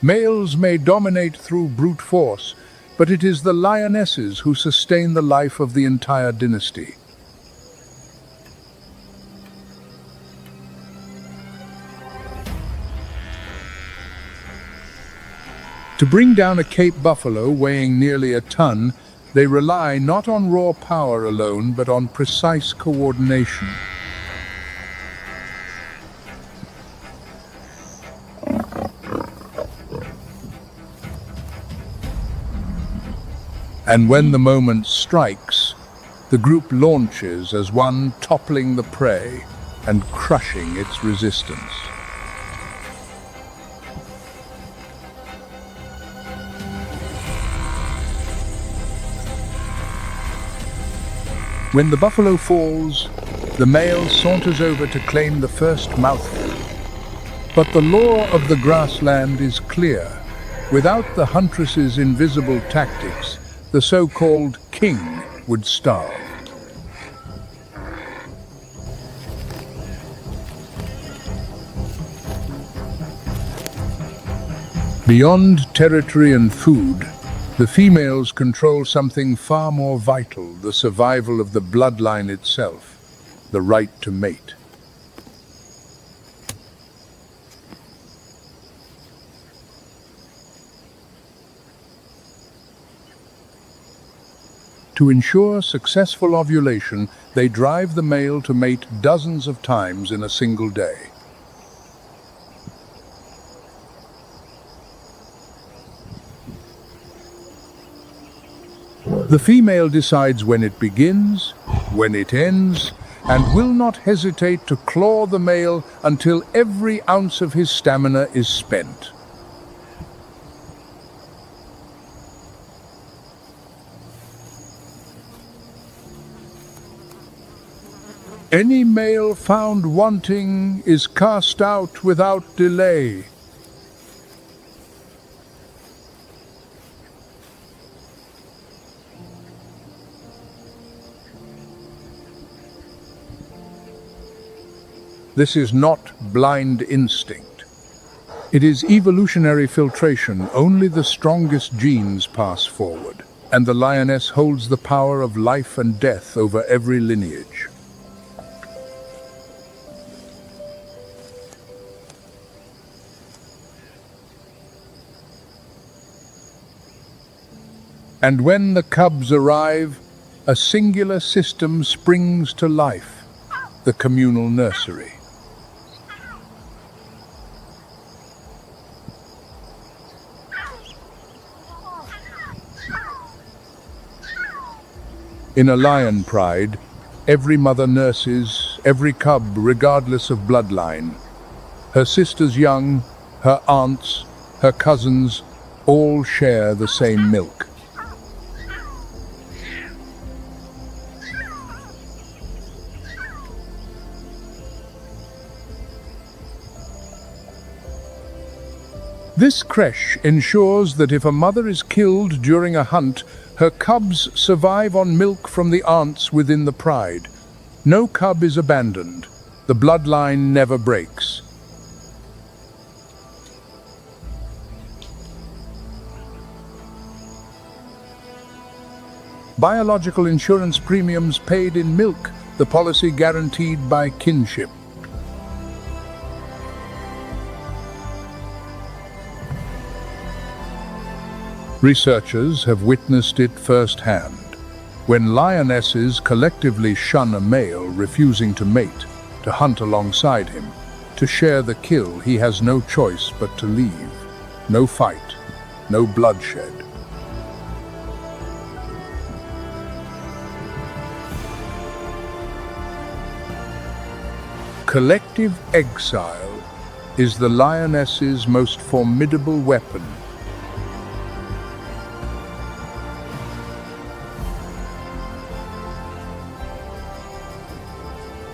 Males may dominate through brute force, but it is the lionesses who sustain the life of the entire dynasty. To bring down a Cape buffalo weighing nearly a ton, they rely not on raw power alone, but on precise coordination. And when the moment strikes, the group launches as one, toppling the prey and crushing its resistance. When the buffalo falls, the male saunters over to claim the first mouthful. But the law of the grassland is clear. Without the huntress's invisible tactics, the so-called king would starve. Beyond territory and food, the females control something far more vital, the survival of the bloodline itself, the right to mate. To ensure successful ovulation, they drive the male to mate dozens of times in a single day. The female decides when it begins, when it ends, and will not hesitate to claw the male until every ounce of his stamina is spent. Any male found wanting is cast out without delay. This is not blind instinct. It is evolutionary filtration. Only the strongest genes pass forward, and the lioness holds the power of life and death over every lineage. And when the cubs arrive, a singular system springs to life, the communal nursery. In a lion pride, every mother nurses every cub regardless of bloodline. Her sisters young, her aunts, her cousins, all share the same milk. This creche ensures that if a mother is killed during a hunt, her cubs survive on milk from the aunts within the pride. No cub is abandoned. The bloodline never breaks. Biological insurance premiums paid in milk, the policy guaranteed by kinship. Researchers have witnessed it firsthand. When lionesses collectively shun a male refusing to mate, to hunt alongside him, to share the kill, he has no choice but to leave. No fight, no bloodshed. Collective exile is the lioness's most formidable weapon.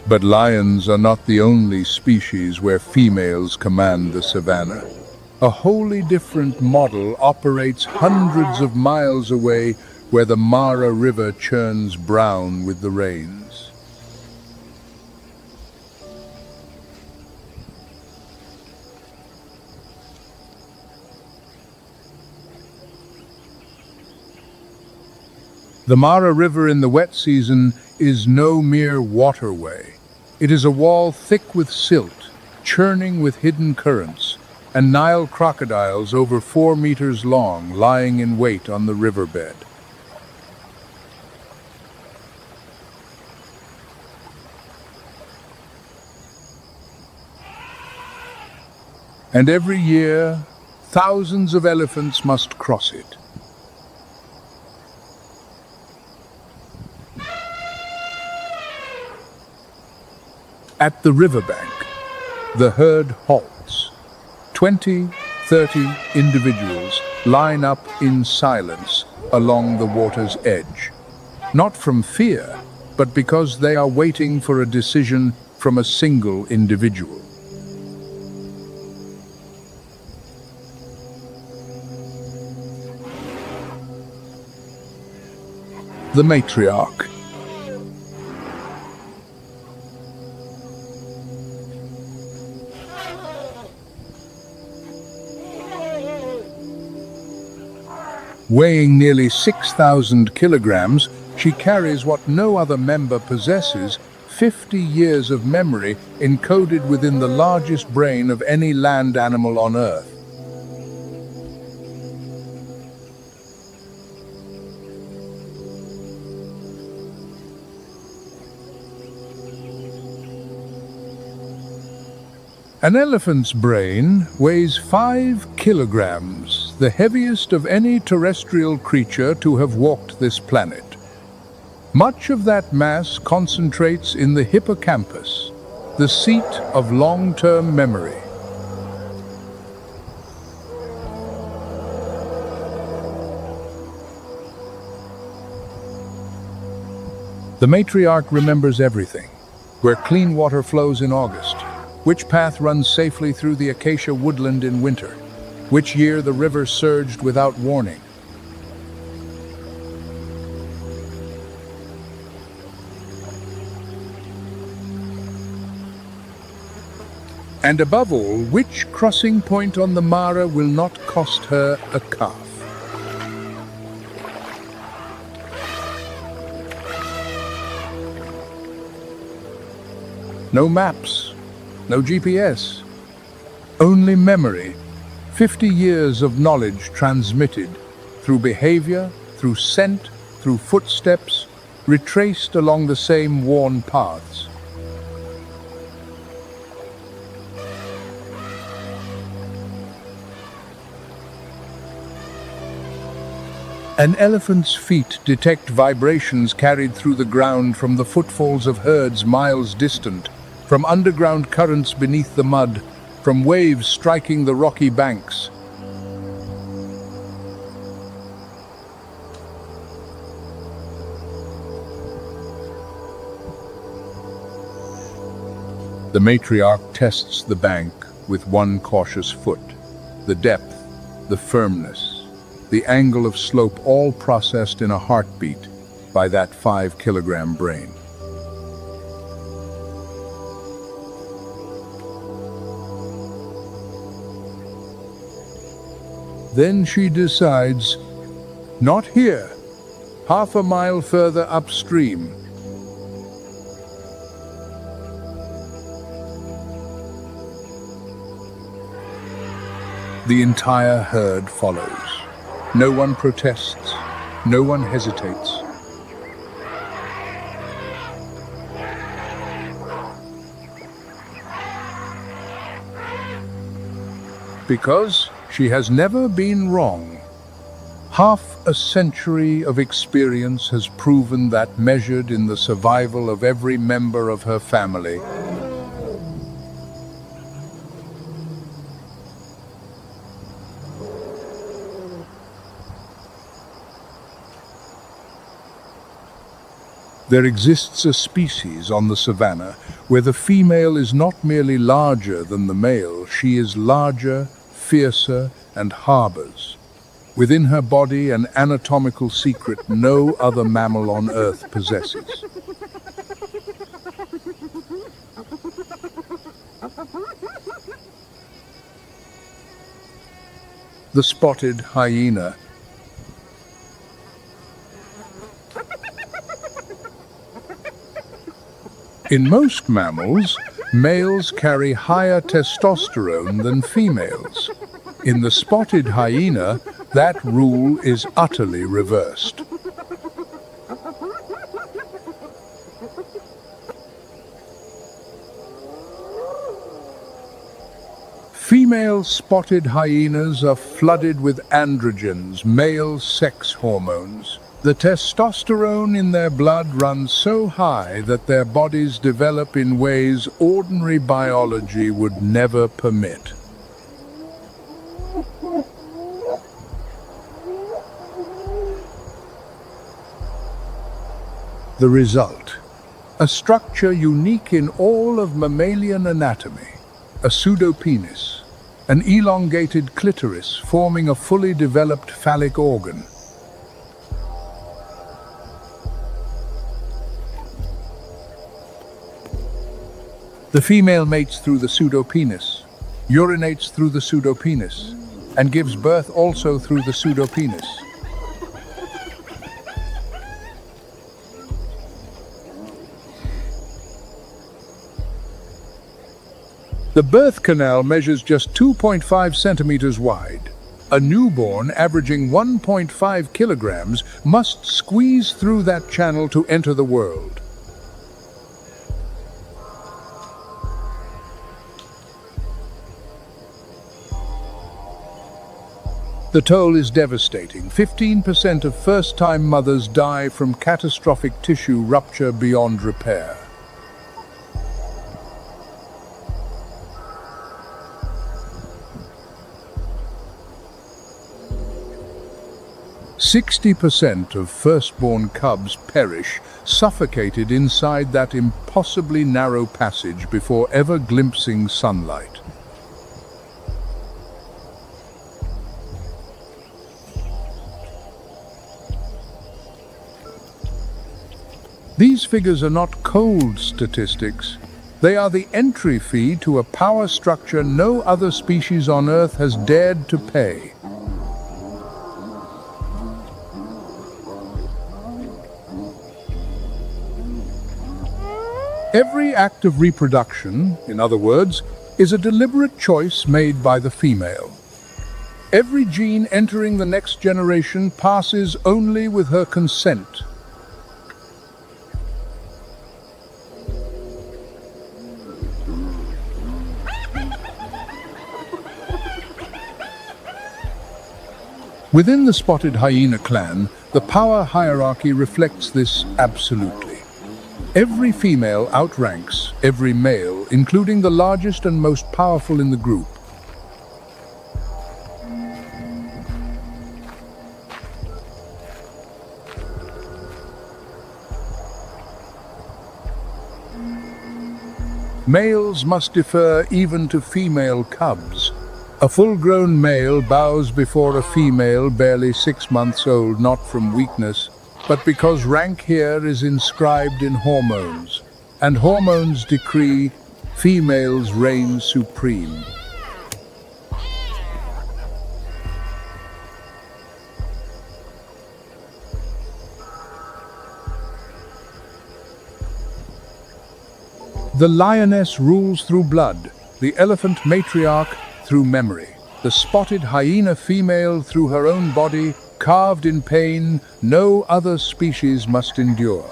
But lions are not the only species where females command the savanna. A wholly different model operates hundreds of miles away, where the Mara River churns brown with the rains. The Mara River in the wet season is no mere waterway. It is a wall thick with silt, churning with hidden currents, and Nile crocodiles over 4 meters long lying in wait on the riverbed. And every year, thousands of elephants must cross it. At the riverbank, the herd halts. 20, 30 individuals line up in silence along the water's edge. Not from fear, but because they are waiting for a decision from a single individual. The matriarch. Weighing nearly 6,000 kilograms, she carries what no other member possesses: 50 years of memory encoded within the largest brain of any land animal on Earth. An elephant's brain weighs 5 kilograms, the heaviest of any terrestrial creature to have walked this planet. Much of that mass concentrates in the hippocampus, the seat of long-term memory. The matriarch remembers everything: where clean water flows in August, which path runs safely through the acacia woodland in winter, which year the river surged without warning. And above all, which crossing point on the Mara will not cost her a calf. No maps, no GPS, only memory, 50 years of knowledge transmitted through behavior, through scent, through footsteps, retraced along the same worn paths. An elephant's feet detect vibrations carried through the ground from the footfalls of herds miles distant, from underground currents beneath the mud, from waves striking the rocky banks. The matriarch tests the bank with one cautious foot, the depth, the firmness, the angle of slope, all processed in a heartbeat by that 5-kilogram brain. Then she decides, not here, half a mile further upstream. The entire herd follows. No one protests, no one hesitates. Because she has never been wrong. Half a century of experience has proven that, measured in the survival of every member of her family, there exists a species on the Savanna where the female is not merely larger than the male, she is larger, fiercer, and harbors within her body an anatomical secret no other mammal on Earth possesses. The spotted hyena. In most mammals, males carry higher testosterone than females. In the spotted hyena, that rule is utterly reversed. Female spotted hyenas are flooded with androgens, male sex hormones. The testosterone in their blood runs so high that their bodies develop in ways ordinary biology would never permit. The result: a structure unique in all of mammalian anatomy, a pseudopenis, an elongated clitoris forming a fully developed phallic organ. The female mates through the pseudopenis, urinates through the pseudopenis, and gives birth also through the pseudopenis. The birth canal measures just 2.5 centimeters wide. A newborn averaging 1.5 kilograms must squeeze through that channel to enter the world. The toll is devastating. 15% of first-time mothers die from catastrophic tissue rupture beyond repair. "60% of firstborn cubs perish, suffocated inside that impossibly narrow passage before ever glimpsing sunlight." These figures are not cold statistics. They are the entry fee to a power structure no other species on Earth has dared to pay. Every act of reproduction, in other words, is a deliberate choice made by the female. Every gene entering the next generation passes only with her consent. Within the spotted hyena clan, the power hierarchy reflects this absolutely. Every female outranks every male, including the largest and most powerful in the group. Males must defer even to female cubs. A full-grown male bows before a female barely 6 months old, not from weakness, but because rank here is inscribed in hormones, and hormones decree females reign supreme. The lioness rules through blood, the elephant matriarch through memory, the spotted hyena female through her own body, carved in pain no other species must endure.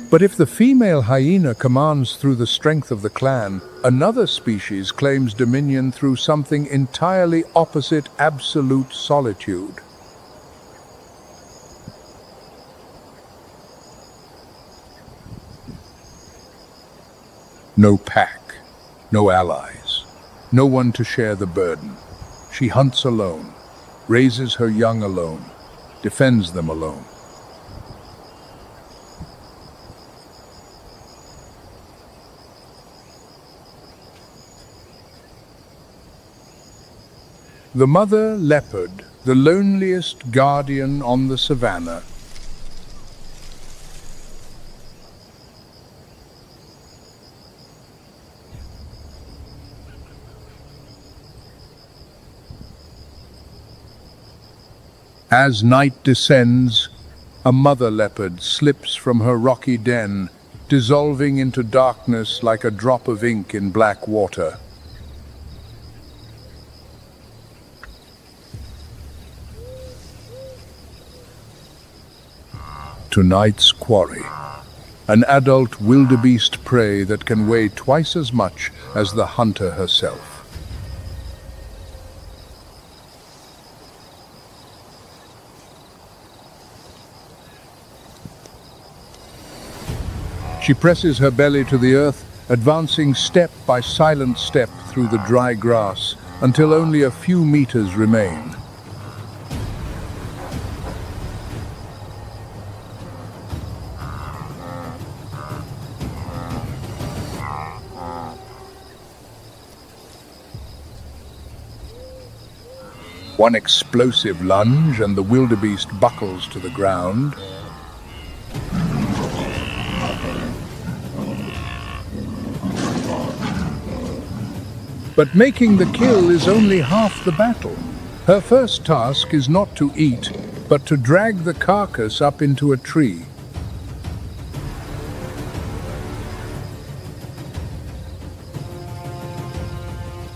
But if the female hyena commands through the strength of the clan, another species claims dominion through something entirely opposite: absolute solitude. No pack, no allies, no one to share the burden. She hunts alone, raises her young alone, defends them alone. The mother leopard, the loneliest guardian on the savanna. As night descends, a mother leopard slips from her rocky den, dissolving into darkness like a drop of ink in black water. Tonight's quarry, an adult wildebeest prey that can weigh twice as much as the hunter herself. She presses her belly to the earth, advancing step by silent step through the dry grass until only a few meters remain. One explosive lunge and the wildebeest buckles to the ground. But making the kill is only half the battle. Her first task is not to eat, but to drag the carcass up into a tree.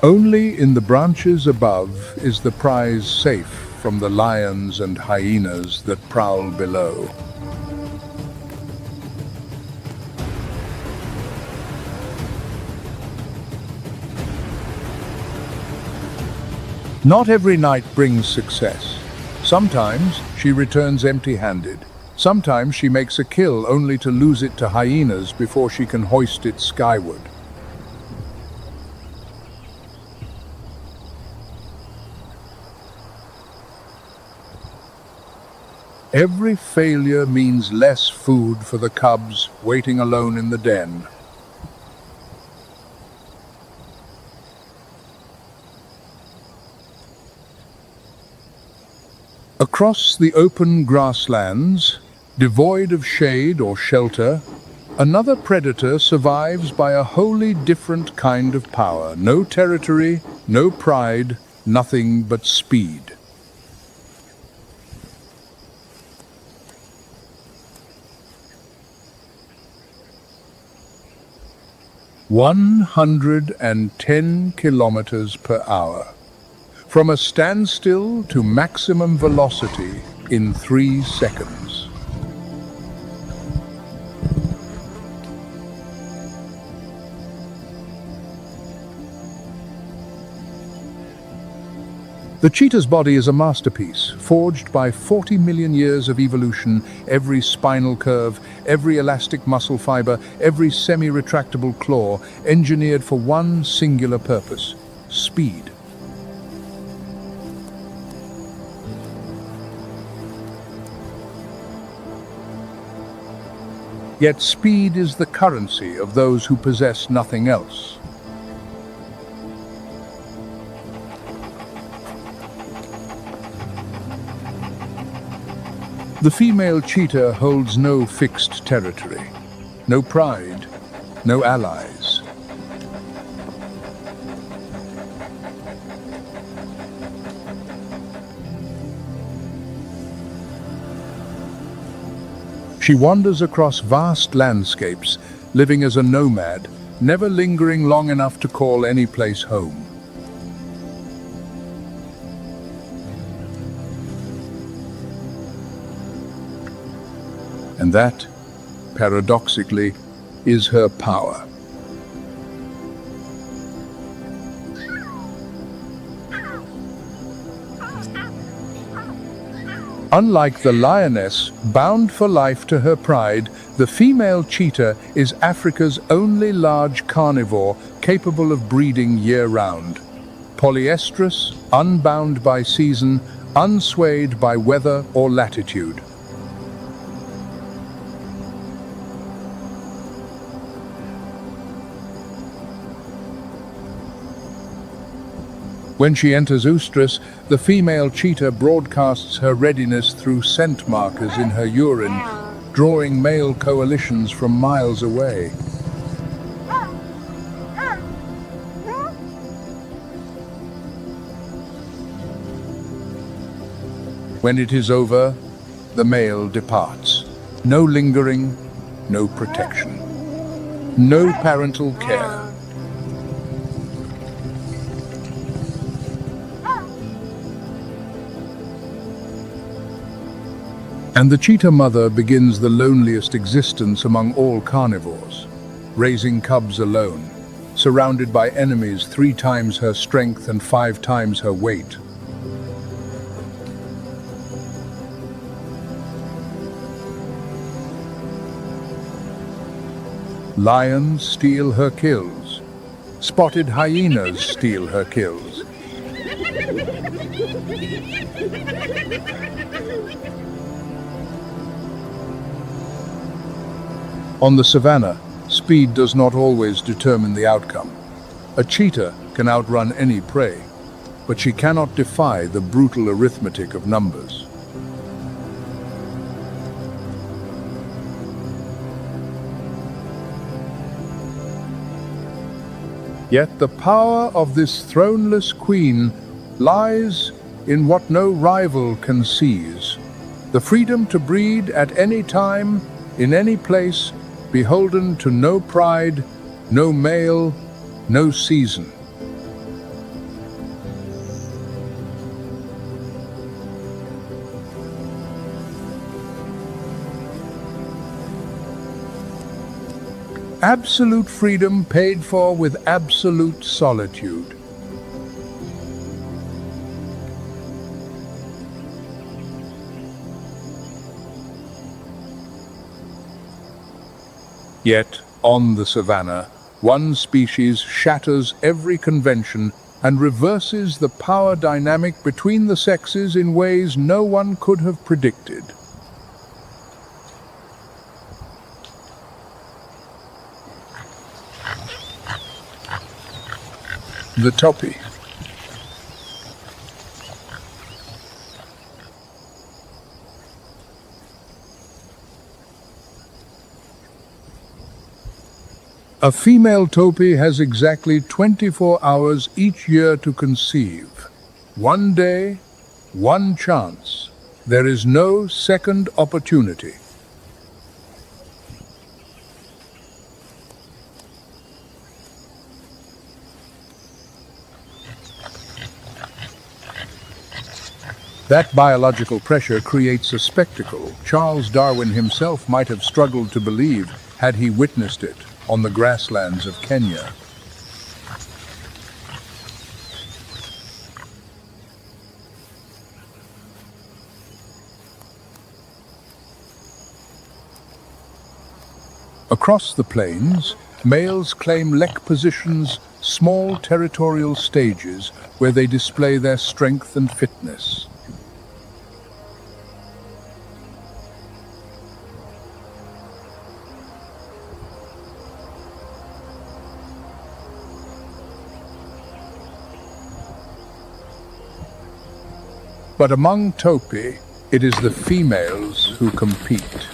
Only in the branches above is the prize safe from the lions and hyenas that prowl below. Not every night brings success. Sometimes she returns empty-handed. Sometimes she makes a kill only to lose it to hyenas before she can hoist it skyward. Every failure means less food for the cubs waiting alone in the den. Across the open grasslands, devoid of shade or shelter, another predator survives by a wholly different kind of power. No territory, no pride, nothing but speed. "110 kilometers per hour. From a standstill to maximum velocity in 3 seconds. The cheetah's body is a masterpiece, forged by 40 million years of evolution. Every spinal curve, every elastic muscle fiber, every semi-retractable claw, engineered for one singular purpose: speed. Yet speed is the currency of those who possess nothing else. The female cheetah holds no fixed territory, no pride, no allies. She wanders across vast landscapes, living as a nomad, never lingering long enough to call any place home. And that, paradoxically, is her power. Unlike the lioness, bound for life to her pride, the female cheetah is Africa's only large carnivore capable of breeding year-round. Polyestrous, unbound by season, unswayed by weather or latitude. When she enters oestrus, the female cheetah broadcasts her readiness through scent markers in her urine, drawing male coalitions from miles away. When it is over, the male departs. No lingering, no protection, no parental care. And the cheetah mother begins the loneliest existence among all carnivores, raising cubs alone, surrounded by enemies 3 times her strength and 5 times her weight. Lions steal her kills. Spotted hyenas steal her kills. On the Savanna, speed does not always determine the outcome. A cheetah can outrun any prey, but she cannot defy the brutal arithmetic of numbers. Yet the power of this throneless queen lies in what no rival can seize: the freedom to breed at any time, in any place, beholden to no pride, no male, no season. Absolute freedom paid for with absolute solitude. Yet, on the savanna, one species shatters every convention and reverses the power dynamic between the sexes in ways no one could have predicted. The topi. A female topi has exactly 24 hours each year to conceive. One day, one chance. There is no second opportunity. That biological pressure creates a spectacle Charles Darwin himself might have struggled to believe had he witnessed it on the grasslands of Kenya. Across the plains, males claim lek positions, small territorial stages where they display their strength and fitness. But among topi, it is the females who compete.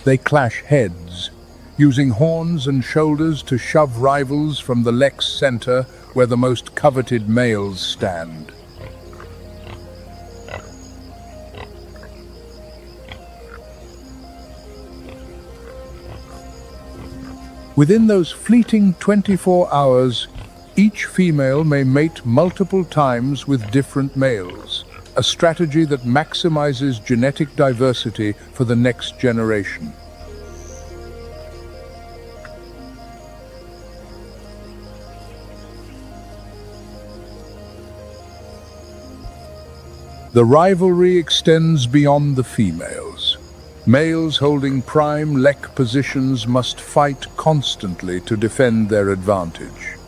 They clash heads, using horns and shoulders to shove rivals from the lek's center where the most coveted males stand. Within those fleeting 24 hours, each female may mate multiple times with different males, a strategy that maximizes genetic diversity for the next generation. The rivalry extends beyond the females. Males holding prime lek positions must fight constantly to defend their advantage.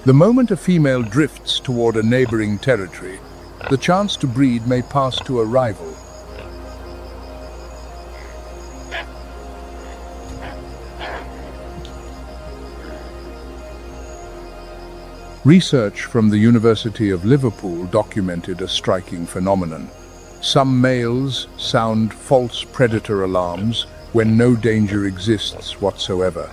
The moment a female drifts toward a neighboring territory, the chance to breed may pass to a rival. Research from the University of Liverpool documented a striking phenomenon. Some males sound false predator alarms when no danger exists whatsoever.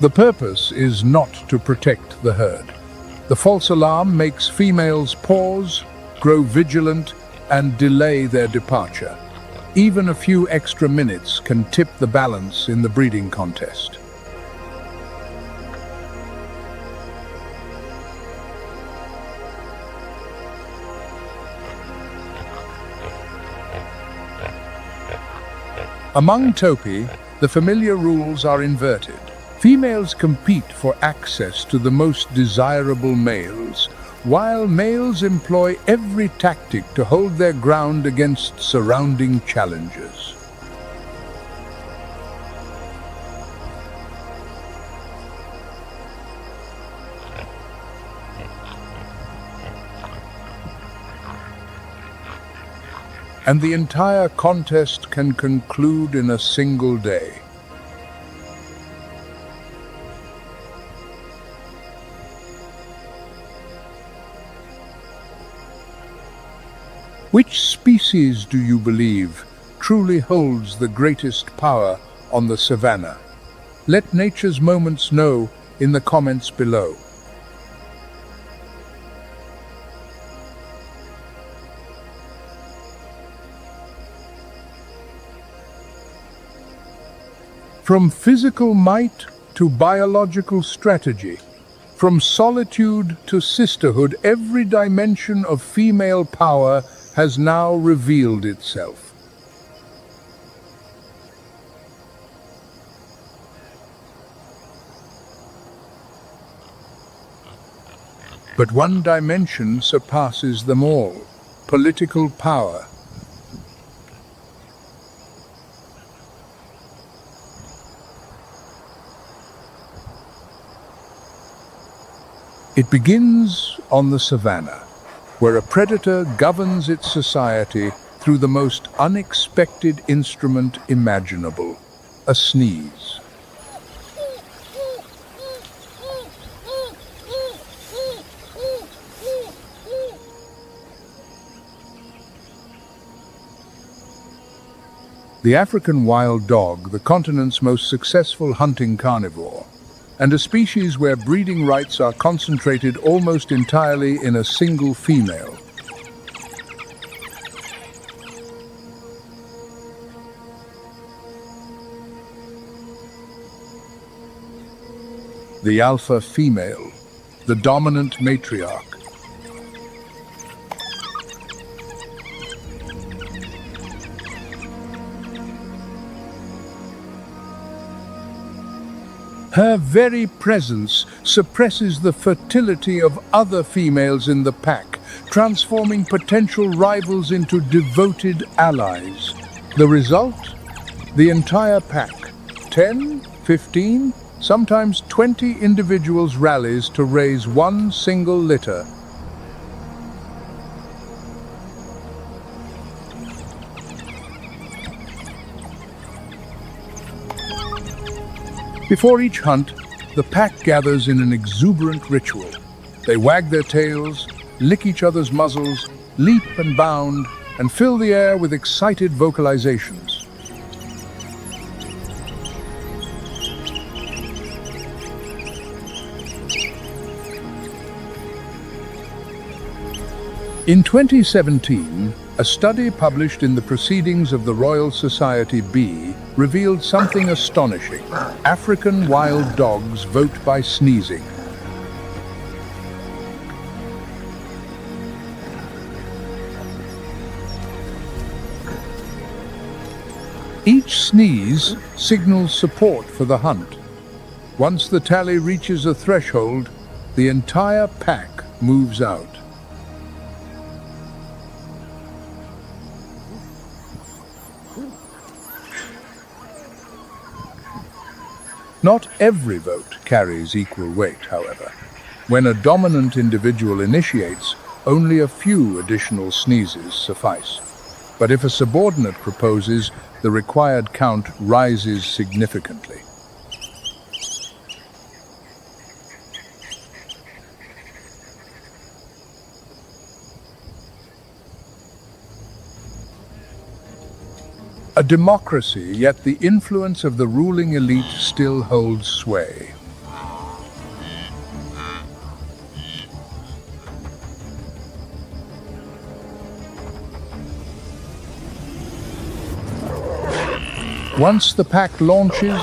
The purpose is not to protect the herd. The false alarm makes females pause, grow vigilant, and delay their departure. Even a few extra minutes can tip the balance in the breeding contest. Among topi, the familiar rules are inverted. Females compete for access to the most desirable males, while males employ every tactic to hold their ground against surrounding challenges. And the entire contest can conclude in a single day. Which species do you believe truly holds the greatest power on the savanna? Let Nature's Moments know in the comments below. From physical might to biological strategy, from solitude to sisterhood, every dimension of female power has now revealed itself. But one dimension surpasses them all: political power. It begins on the Savanna, where a predator governs its society through the most unexpected instrument imaginable: a sneeze. The African wild dog, the continent's most successful hunting carnivore, and a species where breeding rights are concentrated almost entirely in a single female. The alpha female, the dominant matriarch. Her very presence suppresses the fertility of other females in the pack, transforming potential rivals into devoted allies. The result? The entire pack, 10, 15, sometimes 20 individuals rallies to raise one single litter. Before each hunt, the pack gathers in an exuberant ritual. They wag their tails, lick each other's muzzles, leap and bound, and fill the air with excited vocalizations. In 2017, a study published in the Proceedings of the Royal Society B revealed something astonishing. African wild dogs vote by sneezing. Each sneeze signals support for the hunt. Once the tally reaches a threshold, the entire pack moves out. Not every vote carries equal weight, however. When a dominant individual initiates, only a few additional sneezes suffice. But if a subordinate proposes, the required count rises significantly. A democracy, yet the influence of the ruling elite still holds sway. Once the pack launches,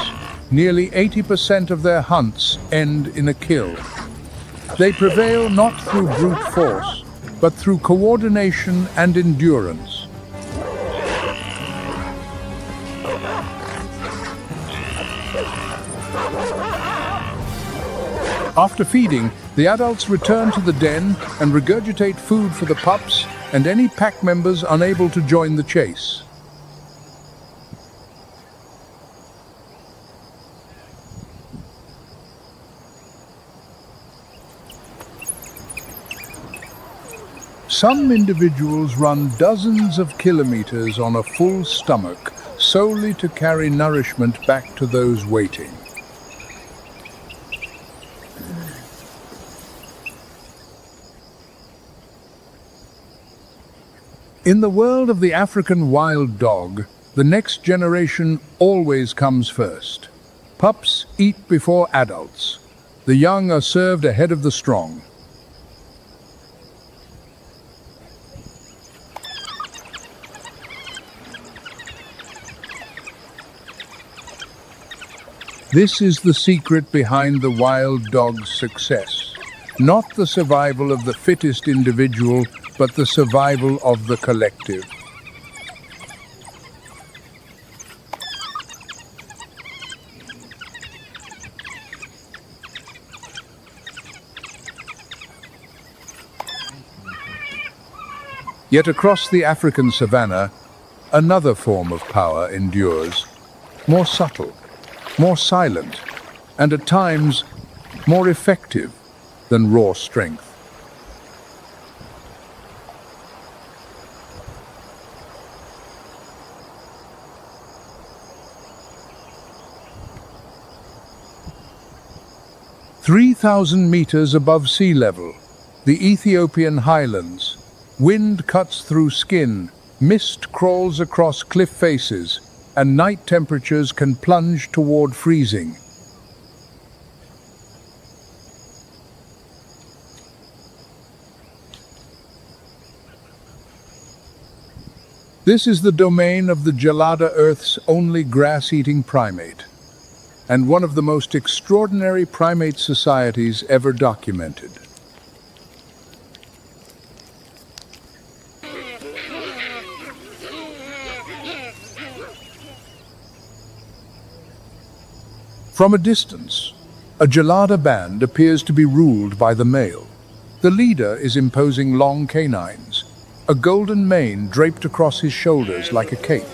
nearly 80% of their hunts end in a kill. They prevail not through brute force, but through coordination and endurance. After feeding, the adults return to the den and regurgitate food for the pups and any pack members unable to join the chase. Some individuals run dozens of kilometers on a full stomach solely to carry nourishment back to those waiting. In the world of the African wild dog, the next generation always comes first. Pups eat before adults. The young are served ahead of the strong. This is the secret behind the wild dog's success. Not the survival of the fittest individual, but the survival of the collective. Yet across the African savanna, another form of power endures, more subtle, more silent, and at times more effective than raw strength. "3,000 meters above sea level, the Ethiopian highlands. Wind cuts through skin, mist crawls across cliff faces, and night temperatures can plunge toward freezing. This is the domain of the Gelada, Earth's only grass-eating primate, and one of the most extraordinary primate societies ever documented. From a distance, a Gelada band appears to be ruled by the male. The leader is imposing long canines, a golden mane draped across his shoulders like a cape.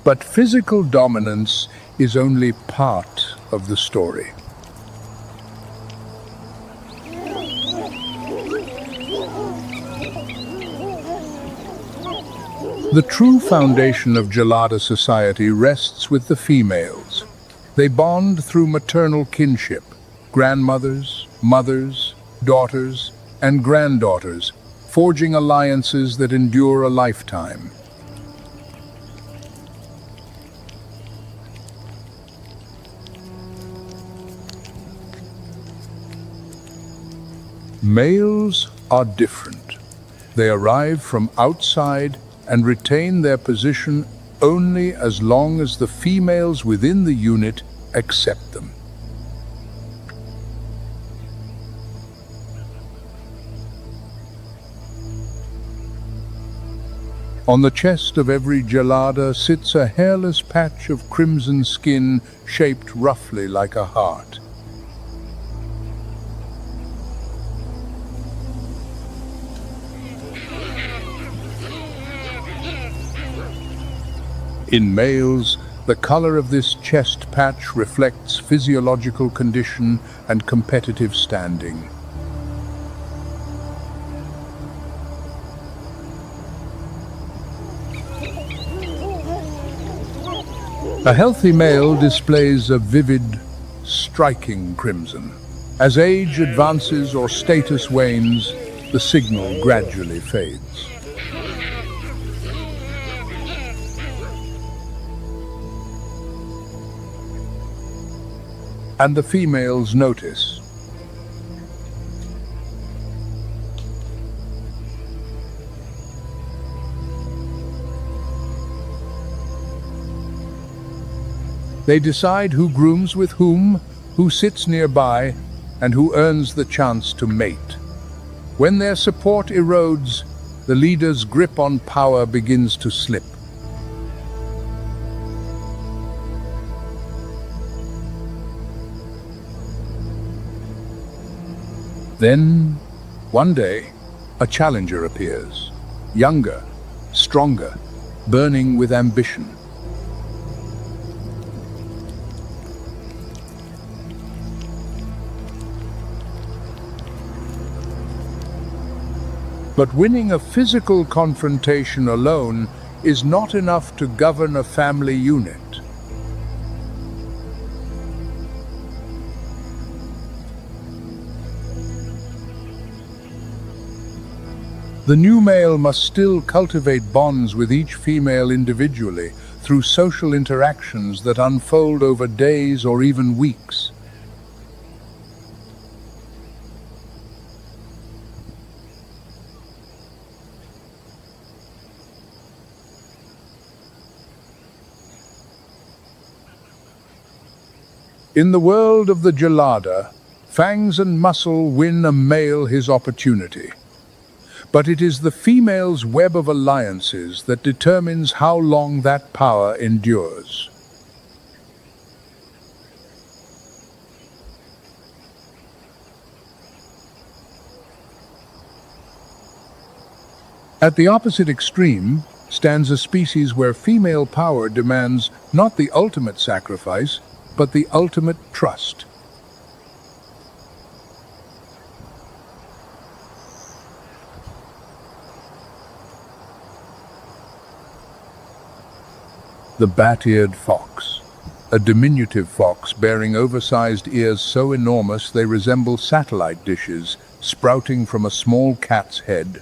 But physical dominance is only part of the story. The true foundation of Gelada society rests with the females. They bond through maternal kinship, grandmothers, mothers, daughters, and granddaughters, forging alliances that endure a lifetime. Males are different. They arrive from outside and retain their position only as long as the females within the unit accept them. On the chest of every Gelada sits a hairless patch of crimson skin shaped roughly like a heart. In males, the color of this chest patch reflects physiological condition and competitive standing. A healthy male displays a vivid, striking crimson. As age advances or status wanes, the signal gradually fades. And the females notice. They decide who grooms with whom, who sits nearby, and who earns the chance to mate. When their support erodes, the leader's grip on power begins to slip. Then, one day, a challenger appears, younger, stronger, burning with ambition. But winning a physical confrontation alone is not enough to govern a family unit. The new male must still cultivate bonds with each female individually through social interactions that unfold over days or even weeks. In the world of the Gelada, fangs and muscle win a male his opportunity. But it is the female's web of alliances that determines how long that power endures. At the opposite extreme stands a species where female power demands not the ultimate sacrifice, but the ultimate trust. The bat-eared fox, a diminutive fox bearing oversized ears so enormous they resemble satellite dishes sprouting from a small cat's head.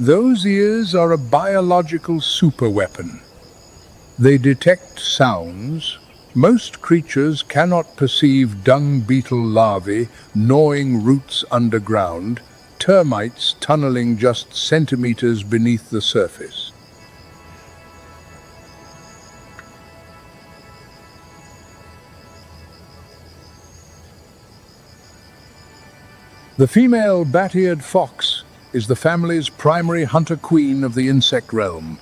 Those ears are a biological superweapon. They detect sounds. Most creatures cannot perceive dung beetle larvae gnawing roots underground, termites tunneling just centimeters beneath the surface. The female bat-eared fox is the family's primary hunter-queen of the insect realm.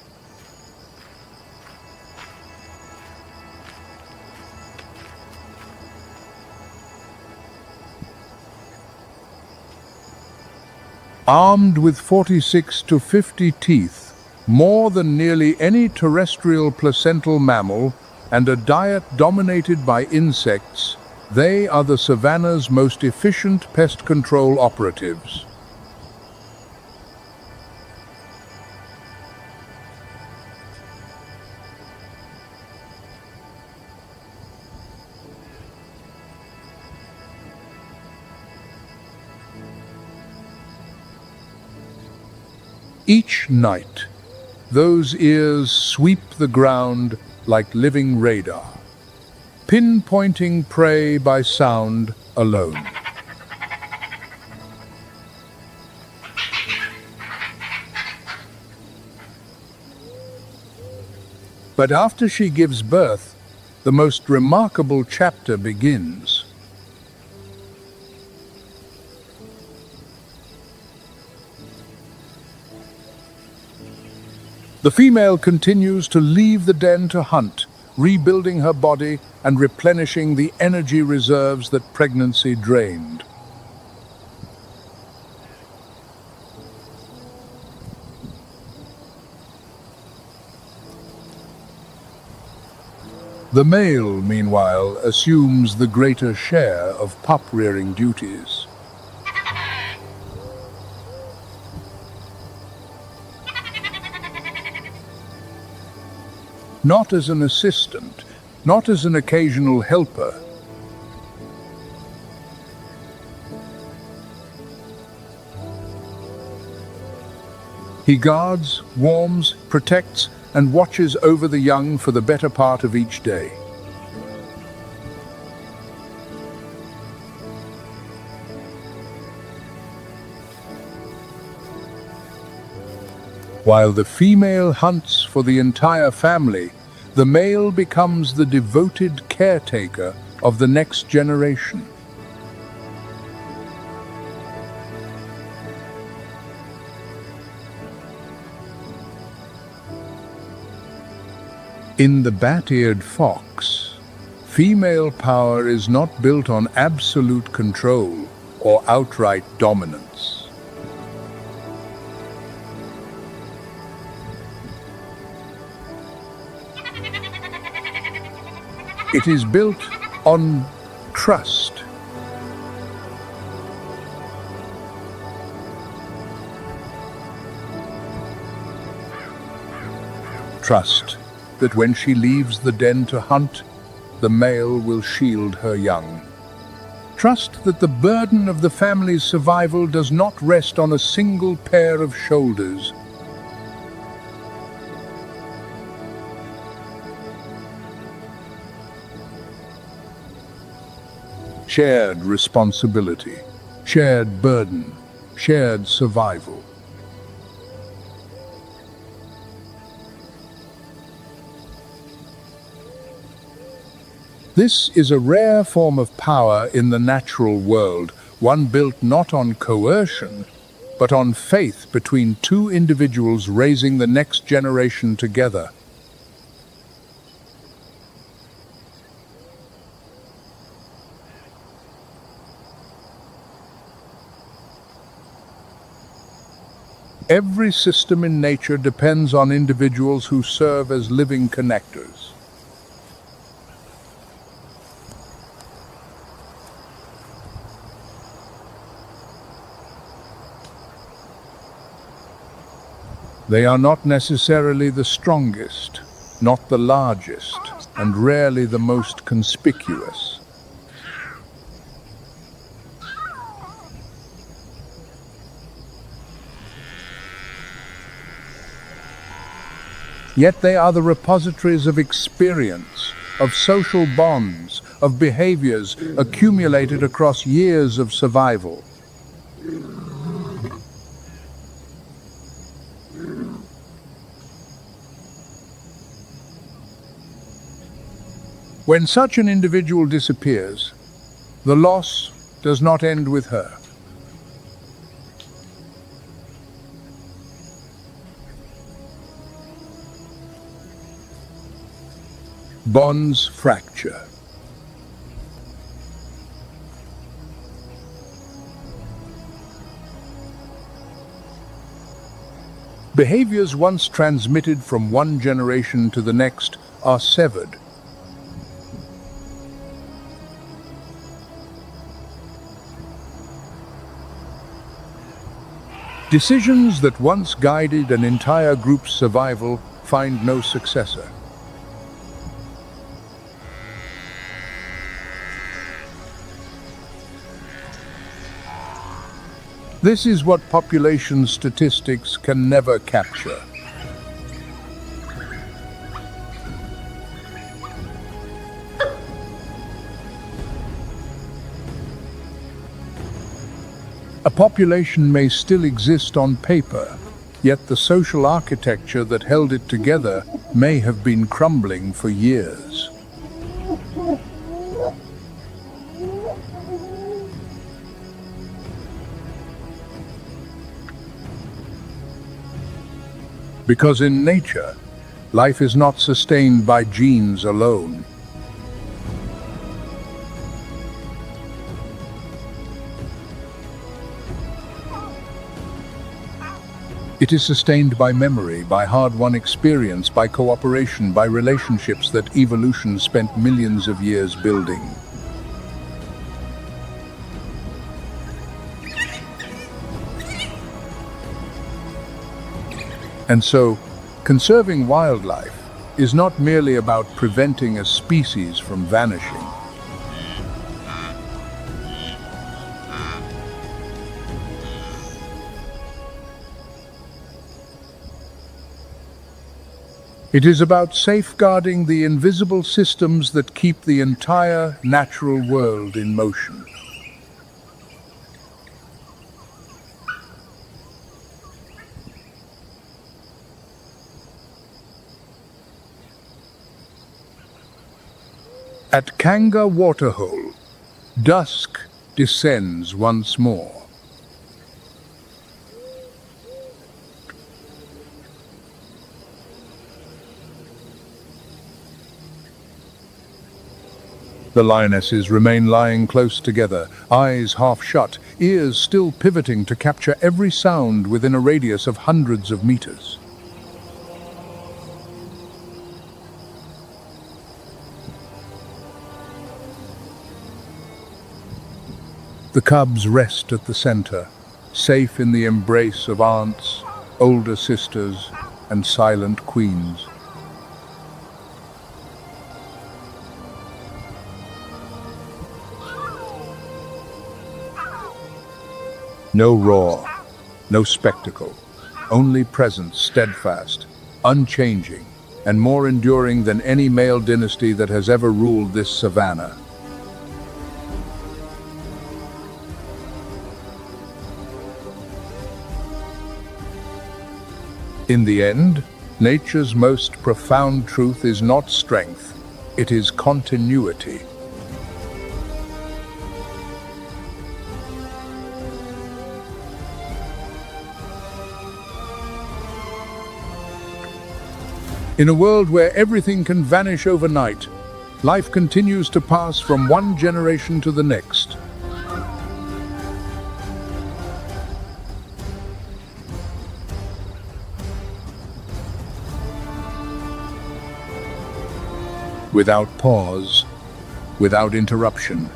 Armed with 46 to 50 teeth, more than nearly any terrestrial placental mammal, and a diet dominated by insects, they are the savanna's most efficient pest control operatives. Each night, those ears sweep the ground like living radar, pinpointing prey by sound alone. But after she gives birth, the most remarkable chapter begins. The female continues to leave the den to hunt, rebuilding her body and replenishing the energy reserves that pregnancy drained. The male, meanwhile, assumes the greater share of pup-rearing duties. Not as an assistant, not as an occasional helper. He guards, warms, protects, and watches over the young for the better part of each day. While the female hunts for the entire family, the male becomes the devoted caretaker of the next generation. In the bat-eared fox, female power is not built on absolute control or outright dominance. It is built on trust. Trust that when she leaves the den to hunt, the male will shield her young. Trust that the burden of the family's survival does not rest on a single pair of shoulders. Shared responsibility, shared burden, shared survival. This is a rare form of power in the natural world, one built not on coercion, but on faith between two individuals raising the next generation together. Every system in nature depends on individuals who serve as living connectors. They are not necessarily the strongest, not the largest, and rarely the most conspicuous. Yet they are the repositories of experience, of social bonds, of behaviors accumulated across years of survival. When such an individual disappears, the loss does not end with her. Bonds fracture. Behaviors once transmitted from one generation to the next are severed. Decisions that once guided an entire group's survival find no successor. This is what population statistics can never capture. A population may still exist on paper, yet the social architecture that held it together may have been crumbling for years. Because in nature, life is not sustained by genes alone. It is sustained by memory, by hard-won experience, by cooperation, by relationships that evolution spent millions of years building. And so, conserving wildlife is not merely about preventing a species from vanishing. It is about safeguarding the invisible systems that keep the entire natural world in motion. At Kanga Waterhole, dusk descends once more. The lionesses remain lying close together, eyes half shut, ears still pivoting to capture every sound within a radius of hundreds of meters. The cubs rest at the center, safe in the embrace of aunts, older sisters, and silent queens. No roar, no spectacle, only presence steadfast, unchanging, and more enduring than any male dynasty that has ever ruled this savanna. In the end, nature's most profound truth is not strength, it is continuity. In a world where everything can vanish overnight, life continues to pass from one generation to the next. without pause, without interruption.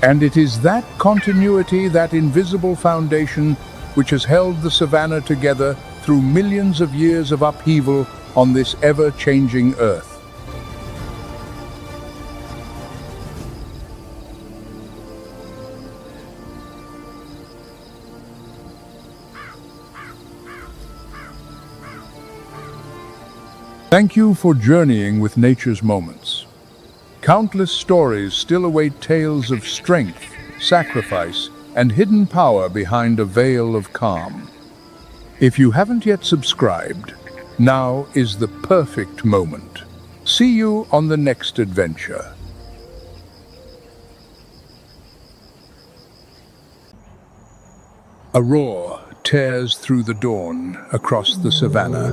And it is that continuity, that invisible foundation, which has held the savanna together through millions of years of upheaval on this ever-changing earth. Thank you for journeying with Nature's Moments. Countless stories still await tales of strength, sacrifice, and hidden power behind a veil of calm. If you haven't yet subscribed, now is the perfect moment. See you on the next adventure. A roar tears through the dawn across the savanna.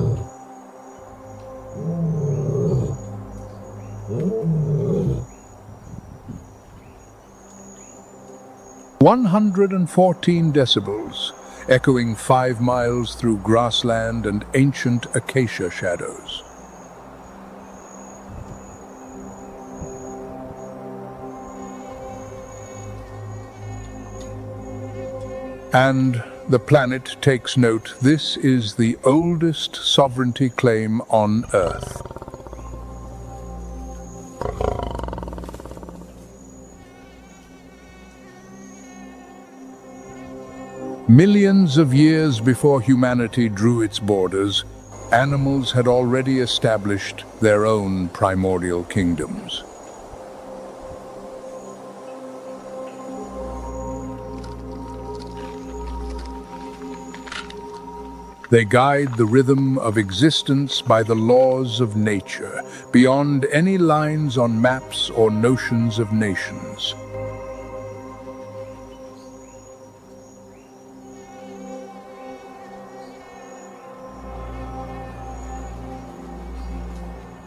114 decibels, echoing 5 miles through grassland and ancient acacia shadows. And the planet takes note. This is the oldest sovereignty claim on Earth. Millions of years before humanity drew its borders, animals had already established their own primordial kingdoms. They guide the rhythm of existence by the laws of nature, beyond any lines on maps or notions of nations.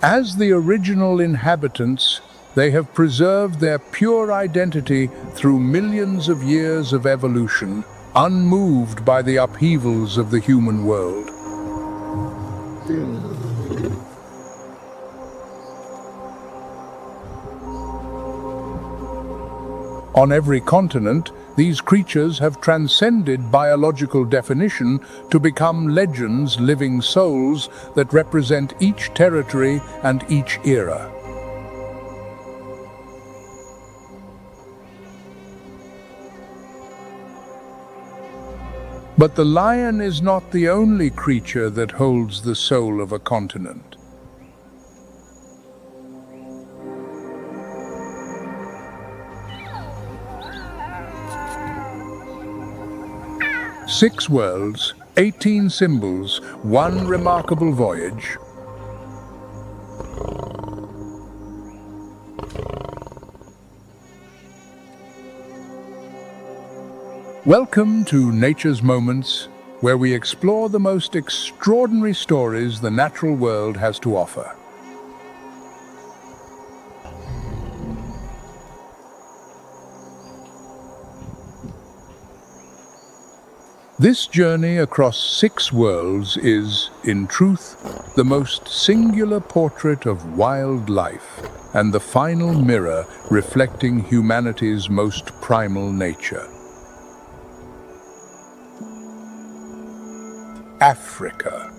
As the original inhabitants, they have preserved their pure identity through millions of years of evolution, unmoved by the upheavals of the human world. On every continent, these creatures have transcended biological definition to become legends, living souls that represent each territory and each era. But the lion is not the only creature that holds the soul of a continent. 6 worlds, 18 symbols, 1 remarkable voyage. Welcome to Nature's Moments, where we explore the most extraordinary stories the natural world has to offer. This journey across 6 worlds is, in truth, the most singular portrait of wild life and the final mirror reflecting humanity's most primal nature. Africa,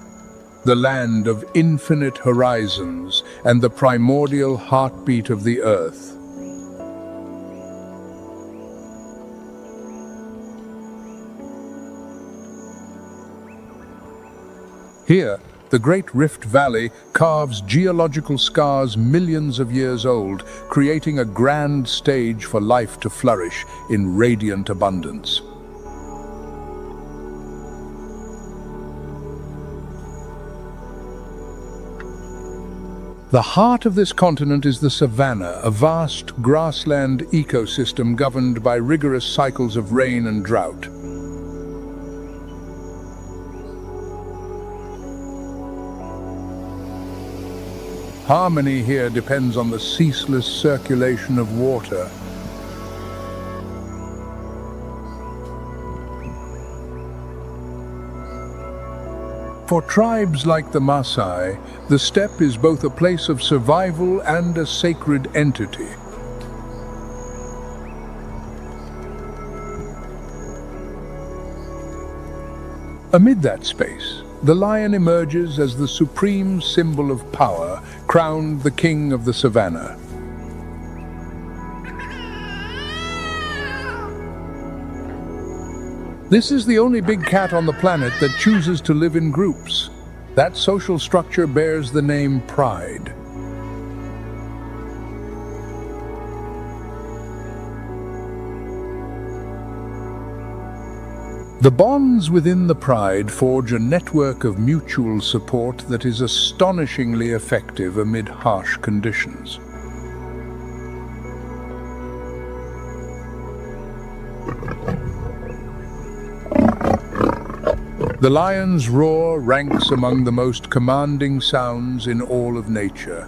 the land of infinite horizons and the primordial heartbeat of the earth. Here, the Great Rift Valley carves geological scars millions of years old, creating a grand stage for life to flourish in radiant abundance. The heart of this continent is the savanna, a vast grassland ecosystem governed by rigorous cycles of rain and drought. Harmony here depends on the ceaseless circulation of water. For tribes like the Maasai, the steppe is both a place of survival and a sacred entity. Amid that space, the lion emerges as the supreme symbol of power, crowned the king of the Savanna. This is the only big cat on the planet that chooses to live in groups. That social structure bears the name pride. The bonds within the pride forge a network of mutual support that is astonishingly effective amid harsh conditions. The lion's roar ranks among the most commanding sounds in all of nature.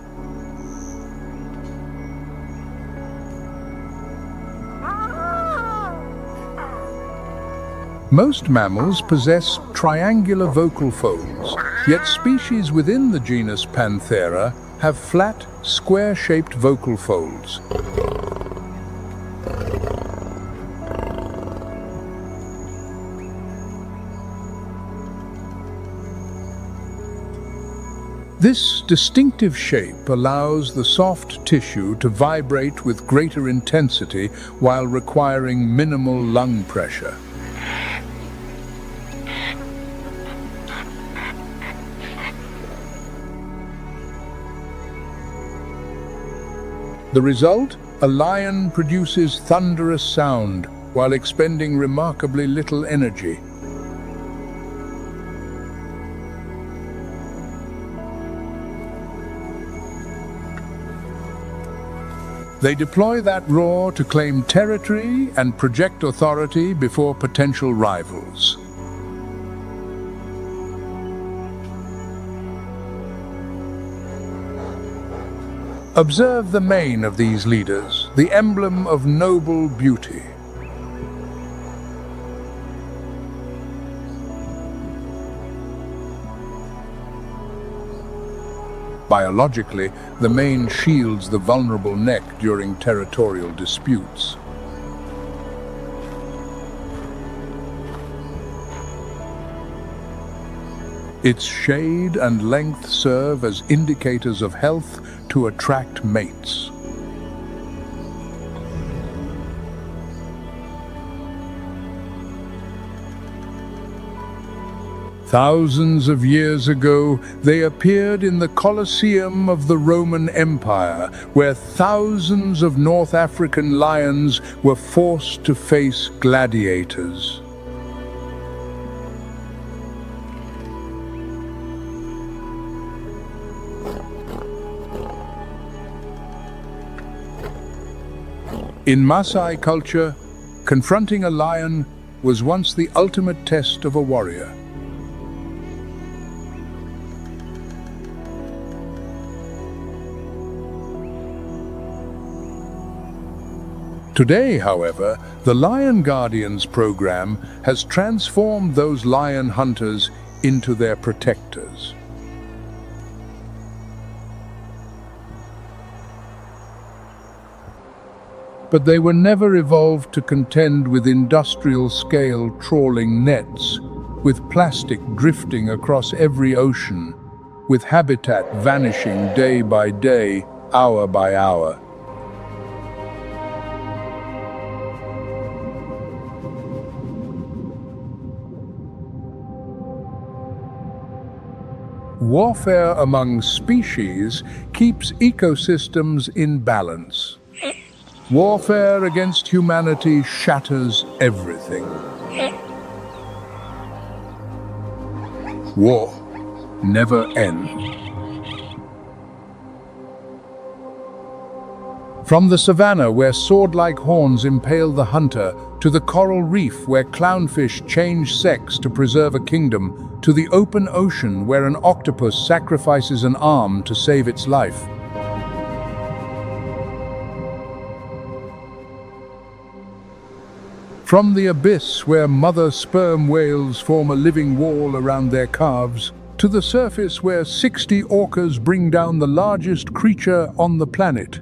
Most mammals possess triangular vocal folds, yet species within the genus Panthera have flat, square-shaped vocal folds. This distinctive shape allows the soft tissue to vibrate with greater intensity while requiring minimal lung pressure. The result? A lion produces thunderous sound while expending remarkably little energy. They deploy that roar to claim territory and project authority before potential rivals. Observe the mane of these leaders, the emblem of noble beauty. Biologically, the mane shields the vulnerable neck during territorial disputes. Its shade and length serve as indicators of health to attract mates. Thousands of years ago, they appeared in the Colosseum of the Roman Empire, where thousands of North African lions were forced to face gladiators. In Maasai culture, confronting a lion was once the ultimate test of a warrior. Today, however, the Lion Guardians program has transformed those lion hunters into their protectors. But they were never evolved to contend with industrial-scale trawling nets, with plastic drifting across every ocean, with habitat vanishing day by day, hour by hour. Warfare among species keeps ecosystems in balance. Warfare against humanity shatters everything. War never ends. From the savanna, where sword-like horns impale the hunter, to the coral reef, where clownfish change sex to preserve a kingdom, to the open ocean, where an octopus sacrifices an arm to save its life. From the abyss, where mother sperm whales form a living wall around their calves, to the surface where 60 orcas bring down the largest creature on the planet.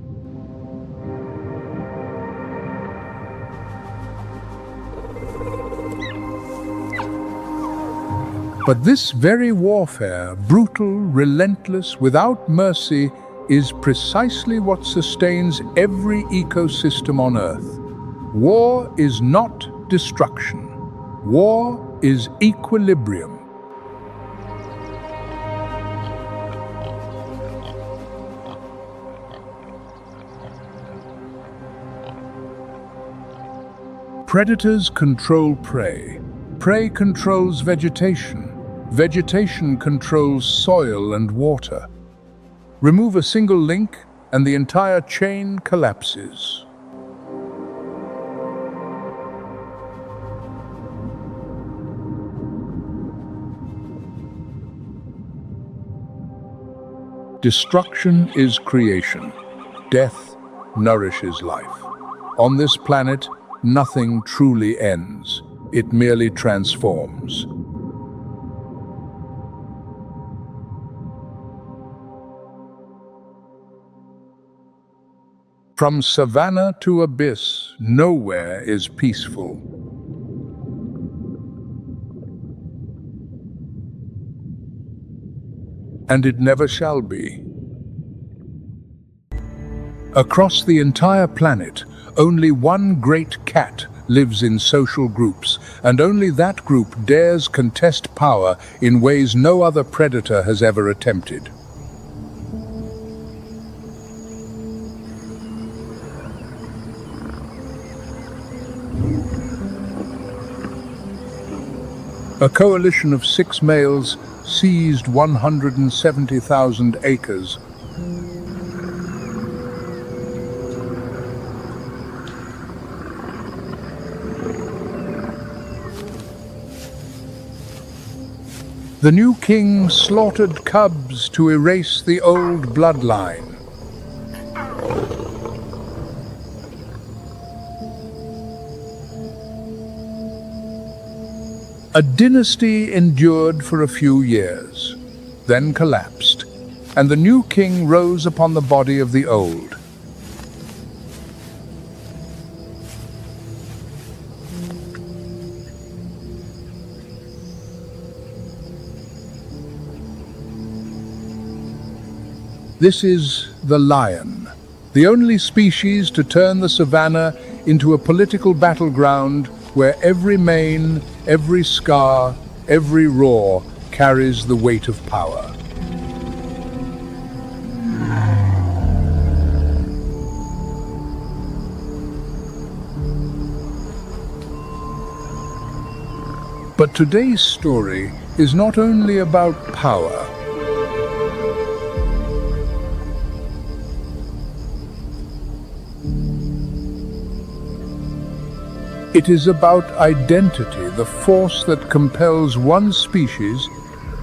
But this very warfare, brutal, relentless, without mercy, is precisely what sustains every ecosystem on Earth. War is not destruction. War is equilibrium. Predators control prey. Prey controls vegetation. Vegetation controls soil and water. Remove a single link, and the entire chain collapses. Destruction is creation. Death nourishes life. On this planet, nothing truly ends. It merely transforms. From savanna to abyss, nowhere is peaceful. And it never shall be. Across the entire planet, only one great cat lives in social groups, and only that group dares contest power in ways no other predator has ever attempted. A coalition of 6 males seized 170,000 acres. The new king slaughtered cubs to erase the old bloodline. A dynasty endured for a few years, then collapsed, and the new king rose upon the body of the old. This is the lion, the only species to turn the savanna into a political battleground where every mane, every scar, every roar carries the weight of power. But today's story is not only about power. It is about identity, the force that compels one species,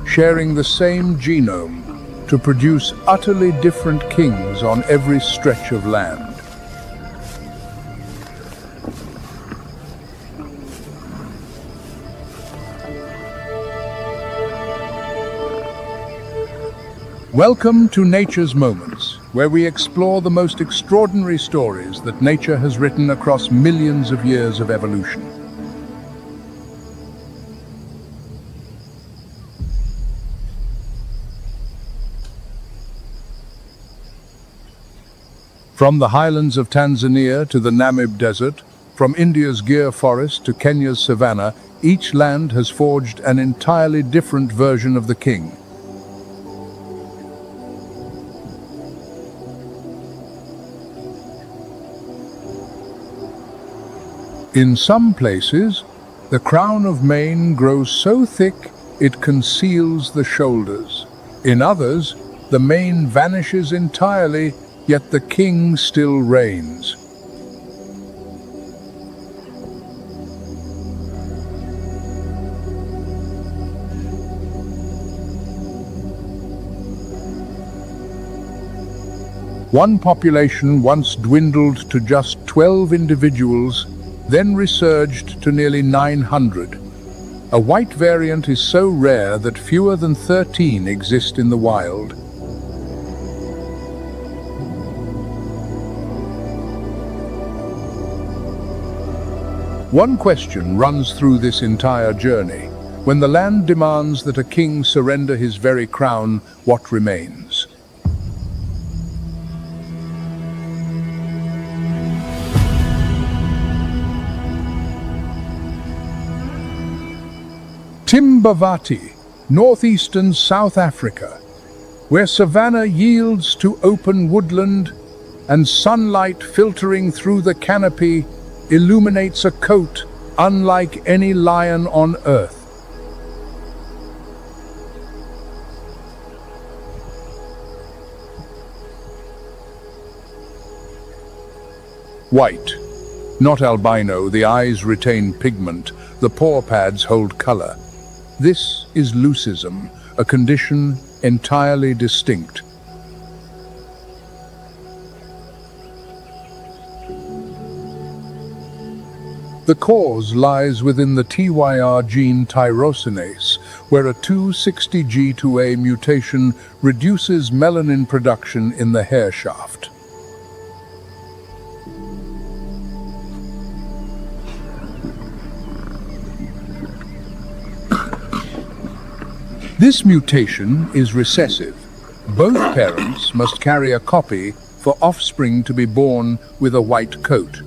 sharing the same genome, to produce utterly different kings on every stretch of land. Welcome to Nature's Moments, where we explore the most extraordinary stories that nature has written across millions of years of evolution. From the highlands of Tanzania to the Namib Desert, from India's Gir forest to Kenya's savanna, each land has forged an entirely different version of the king. In some places, the crown of mane grows so thick it conceals the shoulders. In others, the mane vanishes entirely, yet the king still reigns. One population once dwindled to just 12 individuals, then resurged to nearly 900. A white variant is so rare that fewer than 13 exist in the wild. One question runs through this entire journey. When the land demands that a king surrender his very crown, what remains? Timbavati, northeastern South Africa, where savanna yields to open woodland and sunlight filtering through the canopy illuminates a coat unlike any lion on earth. White, not albino, the eyes retain pigment, the paw pads hold color. This is leucism, a condition entirely distinct. The cause lies within the TYR gene tyrosinase, where a 260G2A mutation reduces melanin production in the hair shaft. This mutation is recessive. Both parents must carry a copy for offspring to be born with a white coat.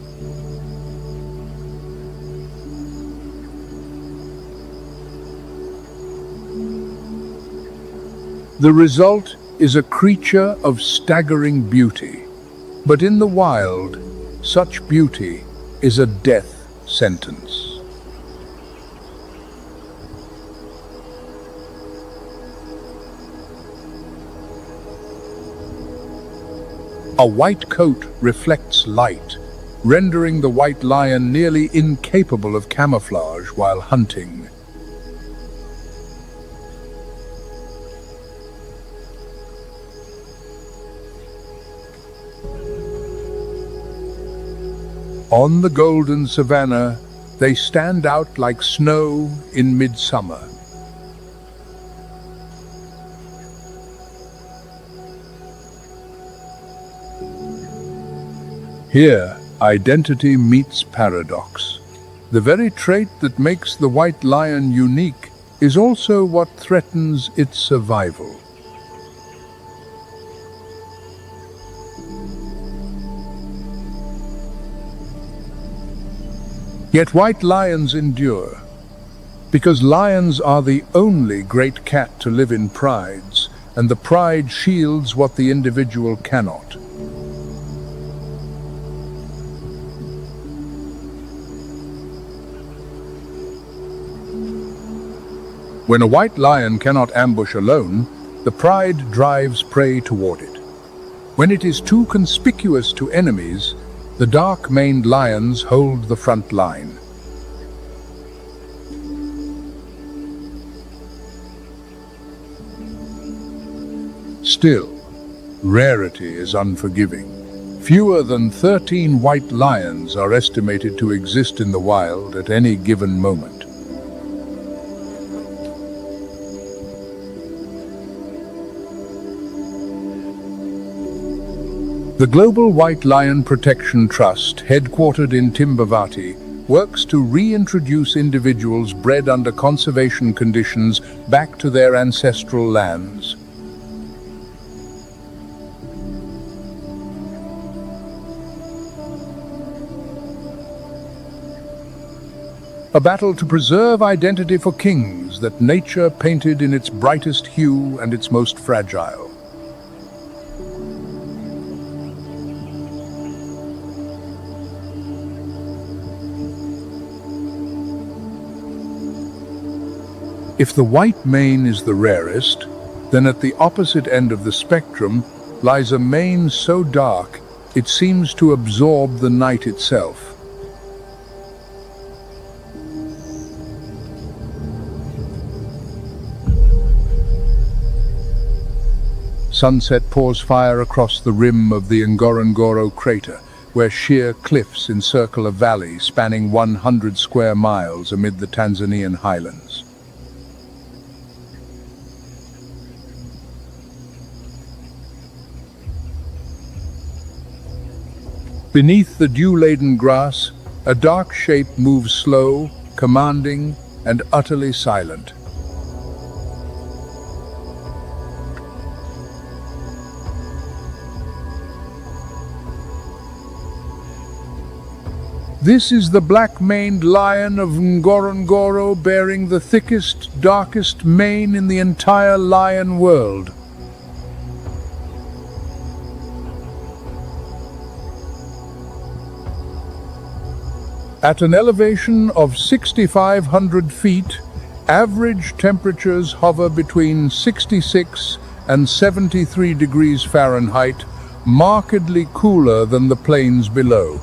The result is a creature of staggering beauty. But in the wild, such beauty is a death sentence. A white coat reflects light, rendering the white lion nearly incapable of camouflage while hunting. On the golden savanna, they stand out like snow in midsummer. Here, identity meets paradox. The very trait that makes the white lion unique is also what threatens its survival. Yet white lions endure, because lions are the only great cat to live in prides, and the pride shields what the individual cannot. When a white lion cannot ambush alone, the pride drives prey toward it. When it is too conspicuous to enemies, the dark-maned lions hold the front line. Still, rarity is unforgiving. Fewer than 13 white lions are estimated to exist in the wild at any given moment. The Global White Lion Protection Trust, headquartered in Timbavati, works to reintroduce individuals bred under conservation conditions back to their ancestral lands. A battle to preserve identity for kings that nature painted in its brightest hue and its most fragile. If the white mane is the rarest, then at the opposite end of the spectrum lies a mane so dark it seems to absorb the night itself. Sunset pours fire across the rim of the Ngorongoro crater, where sheer cliffs encircle a valley spanning 100 square miles amid the Tanzanian highlands. Beneath the dew-laden grass, a dark shape moves slow, commanding, and utterly silent. This is the black-maned lion of Ngorongoro, bearing the thickest, darkest mane in the entire lion world. At an elevation of 6,500 feet, average temperatures hover between 66 and 73 degrees Fahrenheit, markedly cooler than the plains below.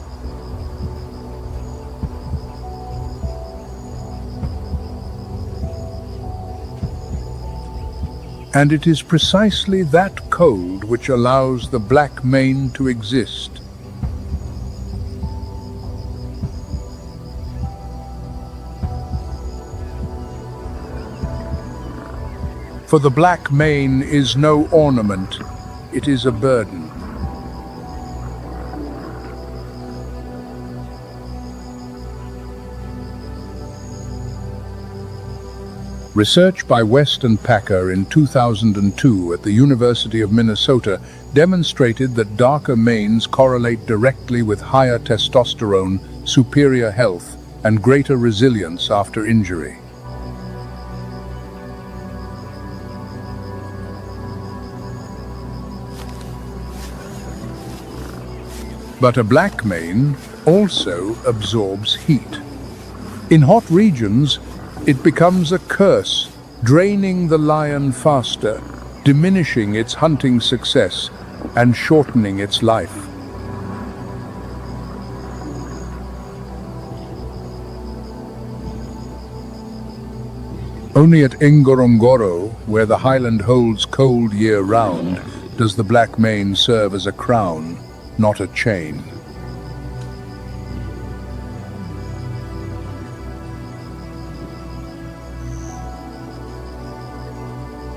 And it is precisely that cold which allows the black mane to exist. For the black mane is no ornament, it is a burden. Research by West and Packer in 2002 at the University of Minnesota demonstrated that darker manes correlate directly with higher testosterone, superior health, and greater resilience after injury. But a black mane also absorbs heat. In hot regions, it becomes a curse, draining the lion faster, diminishing its hunting success, and shortening its life. Only at Ngorongoro, where the highland holds cold year-round, does the black mane serve as a crown, not a chain.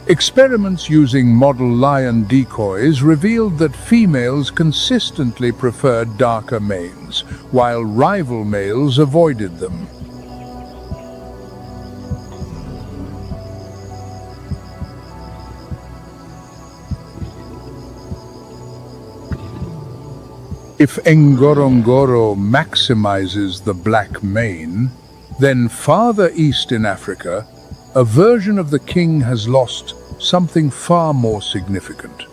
Experiments using model lion decoys revealed that females consistently preferred darker manes, while rival males avoided them. If Ngorongoro maximizes the black mane, then farther east in Africa, a version of the king has lost something far more significant.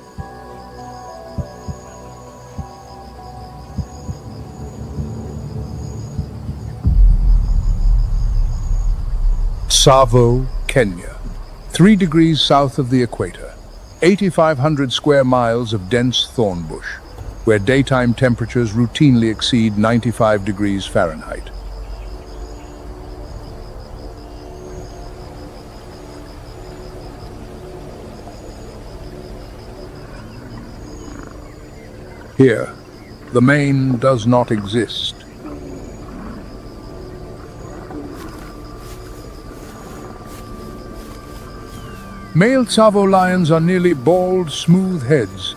Tsavo, Kenya, 3 degrees south of the equator, 8,500 square miles of dense thorn bush, where daytime temperatures routinely exceed 95 degrees Fahrenheit. Here, the mane does not exist. Male Tsavo lions are nearly bald, smooth heads,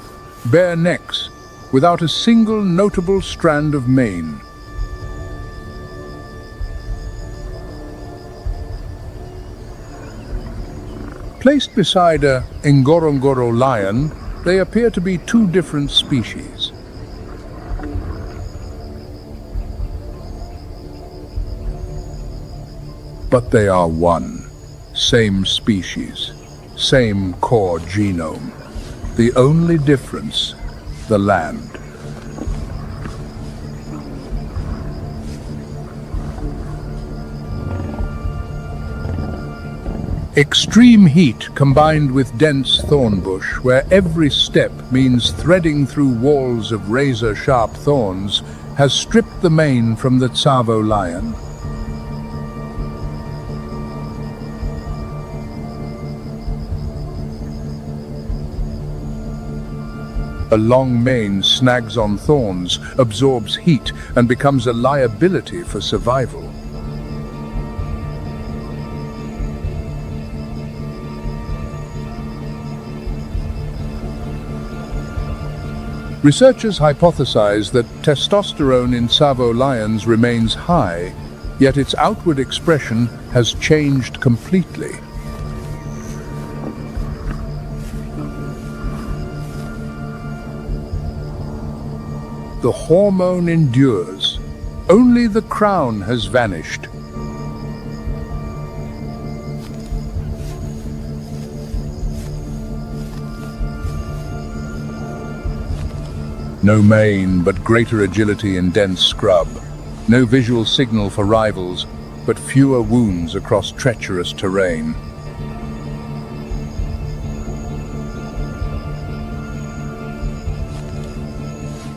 bare necks, without a single notable strand of mane. Placed beside a Ngorongoro lion, they appear to be two different species. But they are one, same species, same core genome. The only difference, the land. Extreme heat combined with dense thorn bush, where every step means threading through walls of razor-sharp thorns, has stripped the mane from the Tsavo lion. A long mane snags on thorns, absorbs heat, and becomes a liability for survival. Researchers hypothesize that testosterone in Savo lions remains high, yet its outward expression has changed completely. The hormone endures. Only the crown has vanished. No mane, but greater agility in dense scrub. No visual signal for rivals, but fewer wounds across treacherous terrain.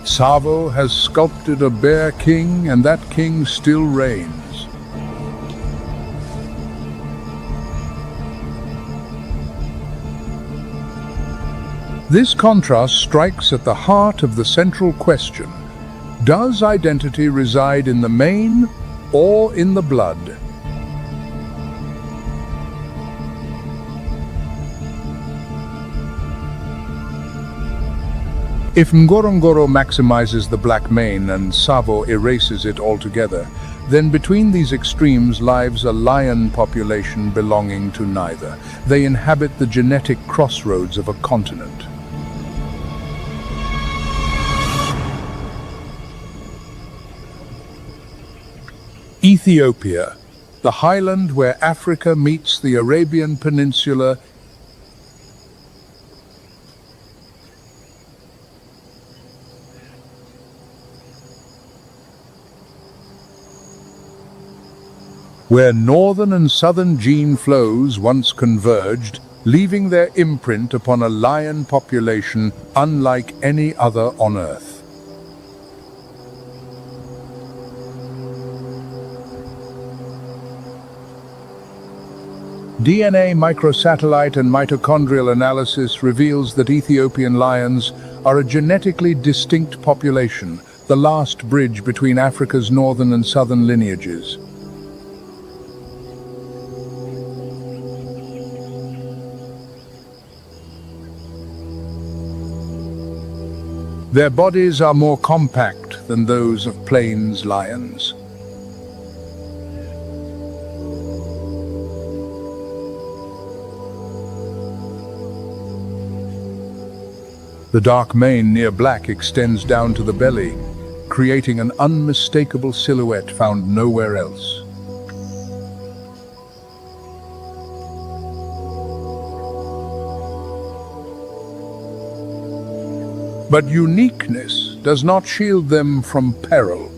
Savo has sculpted a bear king, and that king still reigns. This contrast strikes at the heart of the central question: does identity reside in the mane or in the blood? If Ngorongoro maximizes the black mane and Savo erases it altogether, then between these extremes lives a lion population belonging to neither. They inhabit the genetic crossroads of a continent. Ethiopia, the highland where Africa meets the Arabian Peninsula, where northern and southern gene flows once converged, leaving their imprint upon a lion population unlike any other on Earth. DNA microsatellite and mitochondrial analysis reveals that Ethiopian lions are a genetically distinct population, the last bridge between Africa's northern and southern lineages. Their bodies are more compact than those of plains lions. The dark mane near black extends down to the belly, creating an unmistakable silhouette found nowhere else. But uniqueness does not shield them from peril.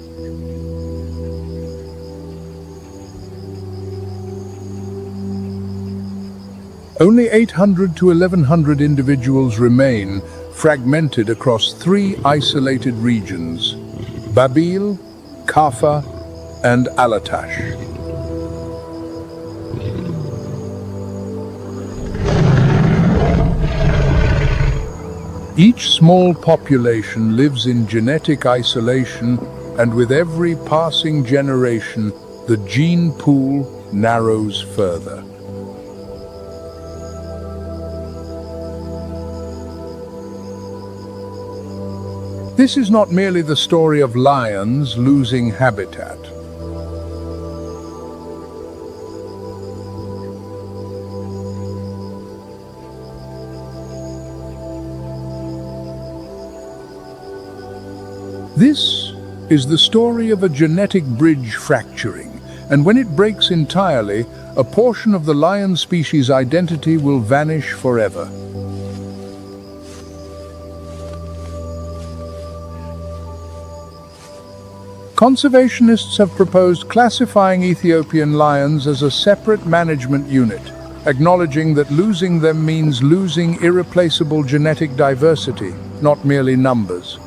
Only 800 to 1100 individuals remain, fragmented across 3 isolated regions: Babil, Kaffa, and Alatash. Each small population lives in genetic isolation, and with every passing generation, the gene pool narrows further. This is not merely the story of lions losing habitat. This is the story of a genetic bridge fracturing, and when it breaks entirely, a portion of the lion species' identity will vanish forever. Conservationists have proposed classifying Ethiopian lions as a separate management unit, acknowledging that losing them means losing irreplaceable genetic diversity, not merely numbers.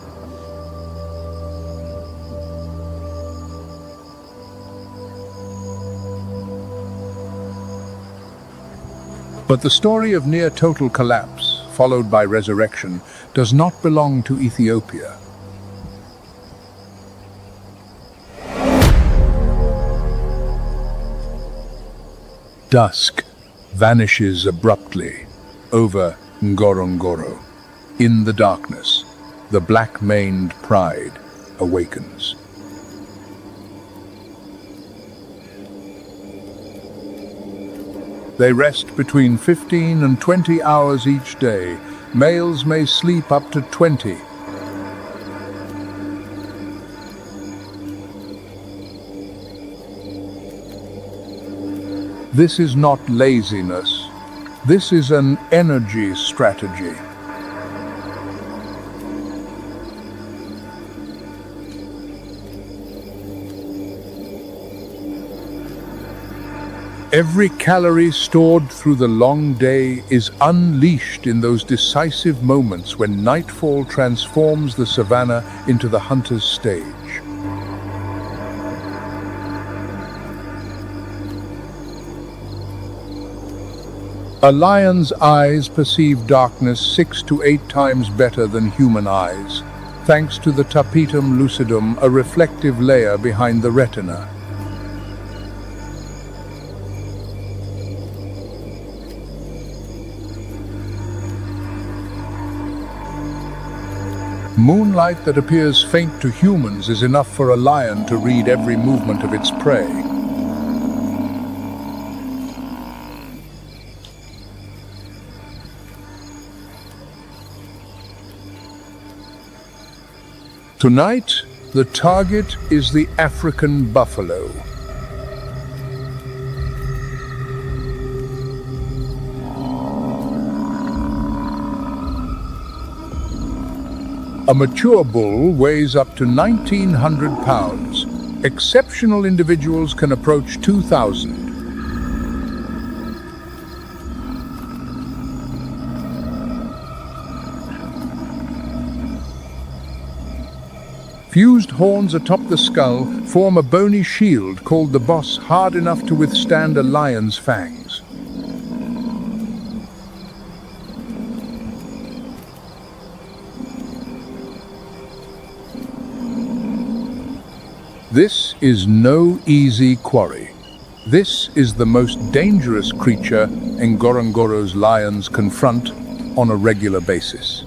But the story of near-total collapse followed by resurrection, does not belong to Ethiopia. Dusk vanishes abruptly over Ngorongoro. In the darkness, the black-maned pride awakens. They rest between 15 and 20 hours each day. Males may sleep up to 20. This is not laziness. This is an energy strategy. Every calorie stored through the long day is unleashed in those decisive moments when nightfall transforms the savanna into the hunter's stage. A lion's eyes perceive darkness 6 to 8 times better than human eyes, thanks to the tapetum lucidum, a reflective layer behind the retina. Moonlight that appears faint to humans is enough for a lion to read every movement of its prey. Tonight, the target is the African buffalo. A mature bull weighs up to 1,900 pounds. Exceptional individuals can approach 2,000. Fused horns atop the skull form a bony shield called the boss, hard enough to withstand a lion's fangs. This is no easy quarry. This is the most dangerous creature Ngorongoro's lions confront on a regular basis.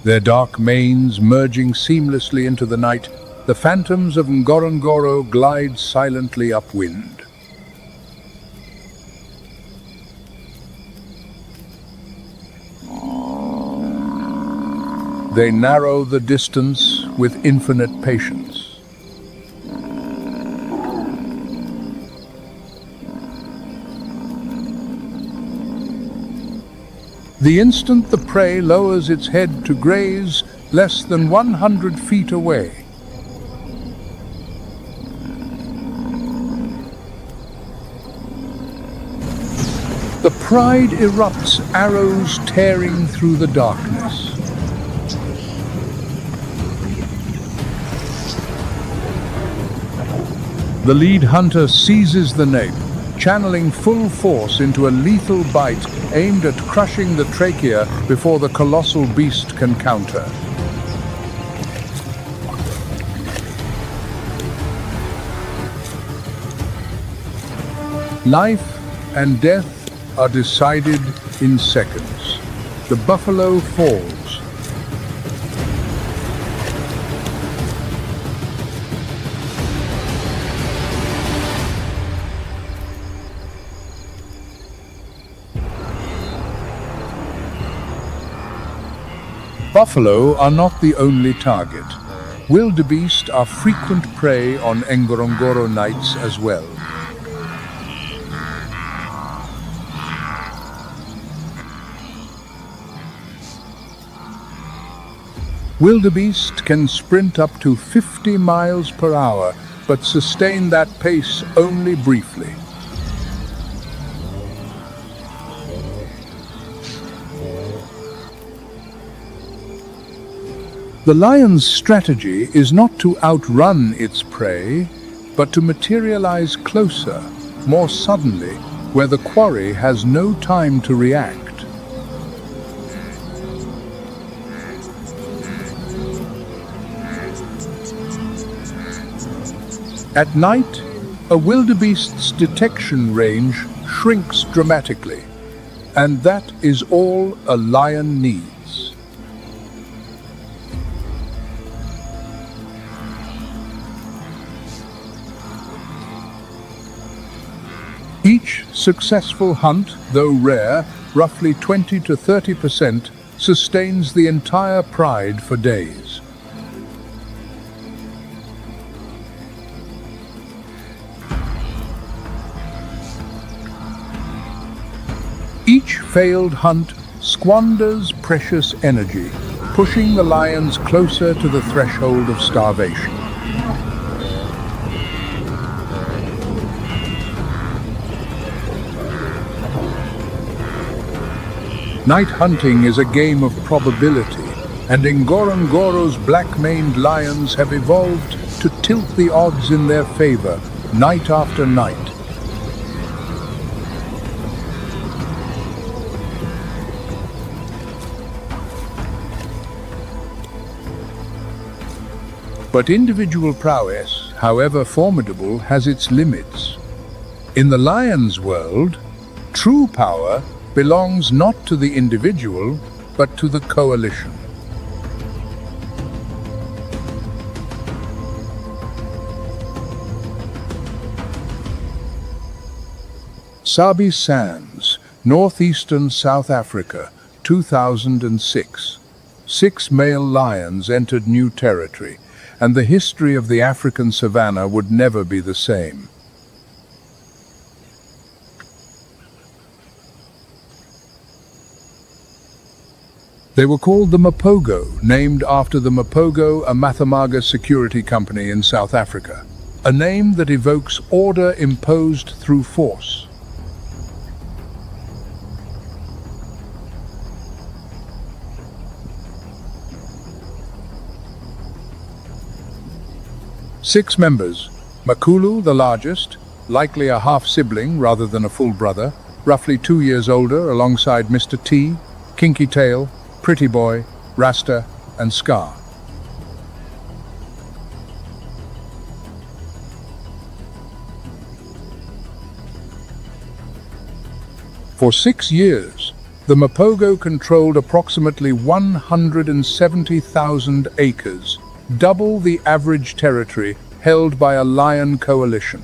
Their dark manes merging seamlessly into the night, the phantoms of Ngorongoro glide silently upwind. They narrow the distance with infinite patience. The instant the prey lowers its head to graze less than 100 feet away, the pride erupts, arrows tearing through the darkness. The lead hunter seizes the nape, channeling full force into a lethal bite aimed at crushing the trachea before the colossal beast can counter. Life and death are decided in seconds. The buffalo falls. Buffalo are not the only target. Wildebeest are frequent prey on Ngorongoro nights as well. Wildebeest can sprint up to 50 miles per hour, but sustain that pace only briefly. The lion's strategy is not to outrun its prey, but to materialize closer, more suddenly, where the quarry has no time to react. At night, a wildebeest's detection range shrinks dramatically, and that is all a lion needs. Each successful hunt, though rare, roughly 20 to 30%, sustains the entire pride for days. Each failed hunt squanders precious energy, pushing the lions closer to the threshold of starvation. Night hunting is a game of probability, and Ngorongoro's black-maned lions have evolved to tilt the odds in their favor night after night. But individual prowess, however formidable, has its limits. In the lion's world, true power belongs not to the individual, but to the coalition. Sabi Sands, northeastern South Africa, 2006. 6 male lions entered new territory, and the history of the African savanna would never be the same. They were called the Mapogo, named after the Mapogo, a Mathamaga security company in South Africa, a name that evokes order imposed through force. Six members: Makulu, the largest, likely a half-sibling rather than a full brother, roughly 2 years older, alongside Mr. T, Kinky Tail, Pretty Boy, Rasta, and Scar. For 6 years, the Mapogo controlled approximately 170,000 acres, double the average territory held by a lion coalition.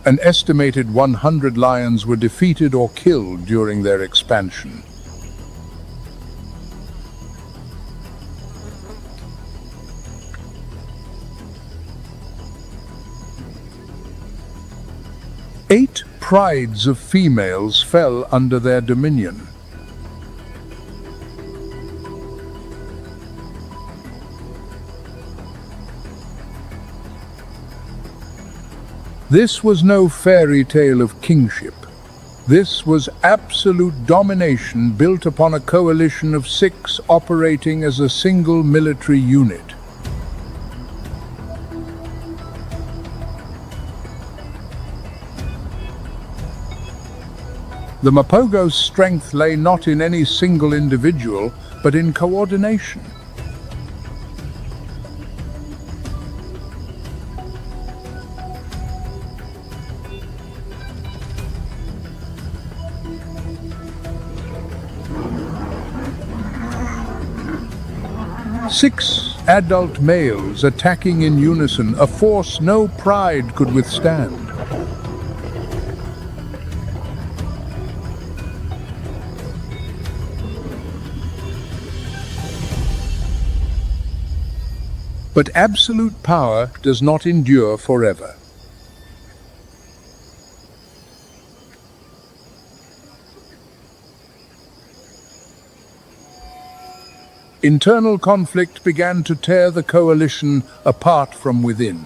An estimated 100 lions were defeated or killed during their expansion. Eight prides of females fell under their dominion. This was no fairy tale of kingship. This was absolute domination built upon a coalition of 6 operating as a single military unit. The Mapogo's strength lay not in any single individual, but in coordination. Six adult males attacking in unison, a force no pride could withstand. But absolute power does not endure forever. Internal conflict began to tear the coalition apart from within.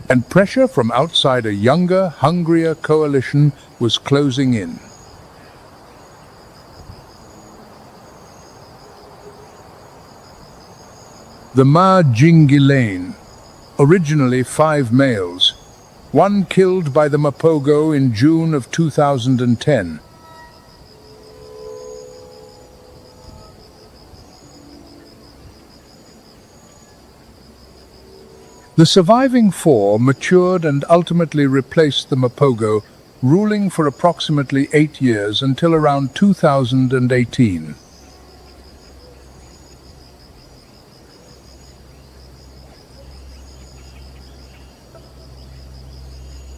and pressure from outside a younger, hungrier coalition was closing in. The Ma Jingilane, originally 5 males, one killed by the Mapogo in June of 2010. The surviving 4 matured and ultimately replaced the Mapogo, ruling for approximately 8 years until around 2018.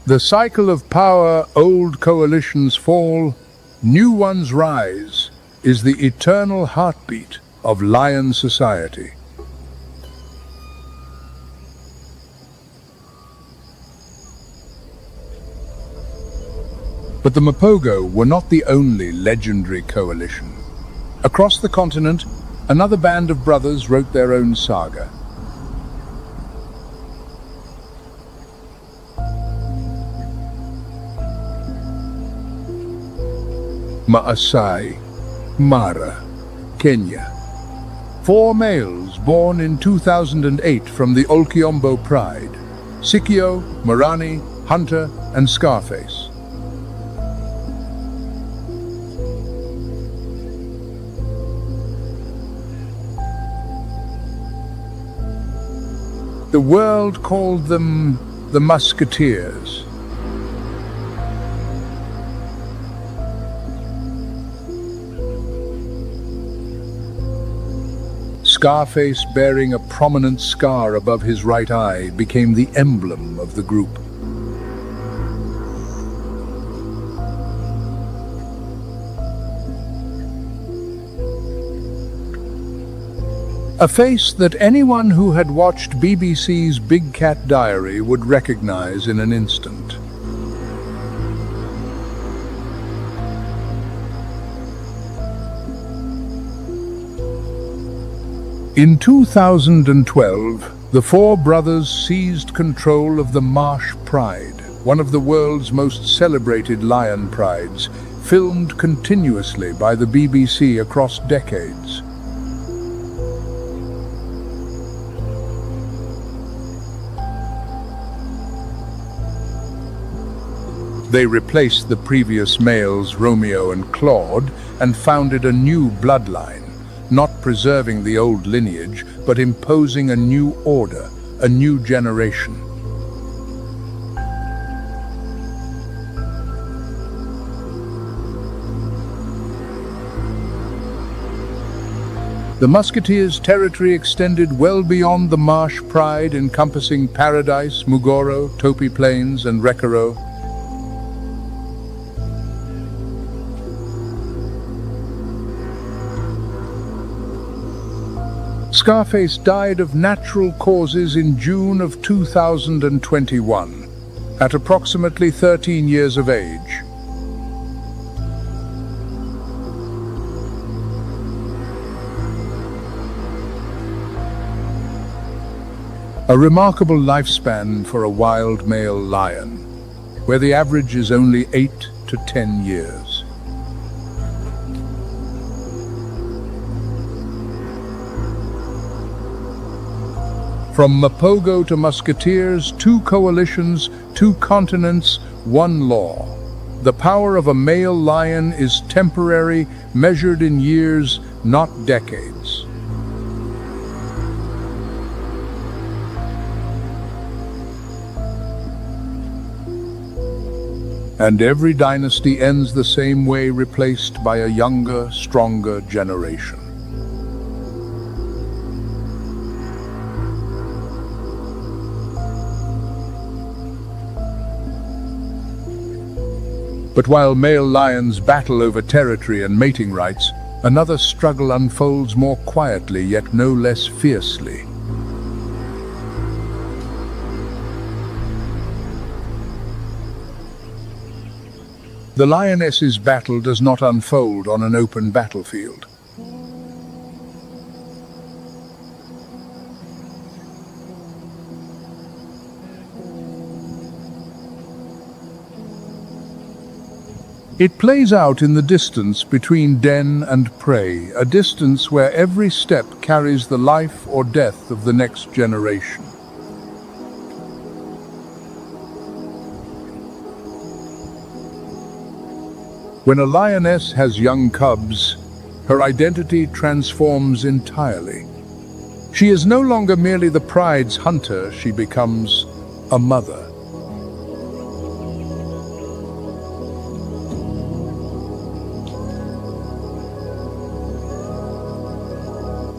The cycle of power, old coalitions fall, new ones rise, is the eternal heartbeat of lion society. But the Mapogo were not the only legendary coalition. Across the continent, another band of brothers wrote their own saga. Maasai Mara, Kenya. 4 males born in 2008 from the Olkiombo Pride: Sikio, Marani, Hunter, and Scarface. The world called them the Musketeers. Scarface, bearing a prominent scar above his right eye, became the emblem of the group. A face that anyone who had watched BBC's Big Cat Diary would recognize in an instant. In 2012, the 4 brothers seized control of the Marsh Pride, one of the world's most celebrated lion prides, filmed continuously by the BBC across decades. They replaced the previous males, Romeo and Claude, and founded a new bloodline, not preserving the old lineage, but imposing a new order, a new generation. The Musketeers' territory extended well beyond the Marsh Pride, encompassing Paradise, Mugoro, Topi Plains, and Rekaro. Scarface died of natural causes in June of 2021, at approximately 13 years of age. A remarkable lifespan for a wild male lion, where the average is only 8 to 10 years. From Mapogo to Musketeers, 2 coalitions, 2 continents, 1 law. The power of a male lion is temporary, measured in years, not decades. And every dynasty ends the same way, replaced by a younger, stronger generation. But while male lions battle over territory and mating rights, another struggle unfolds more quietly yet no less fiercely. The lioness's battle does not unfold on an open battlefield. It plays out in the distance between den and prey, a distance where every step carries the life or death of the next generation. When a lioness has young cubs, her identity transforms entirely. She is no longer merely the pride's hunter, she becomes a mother.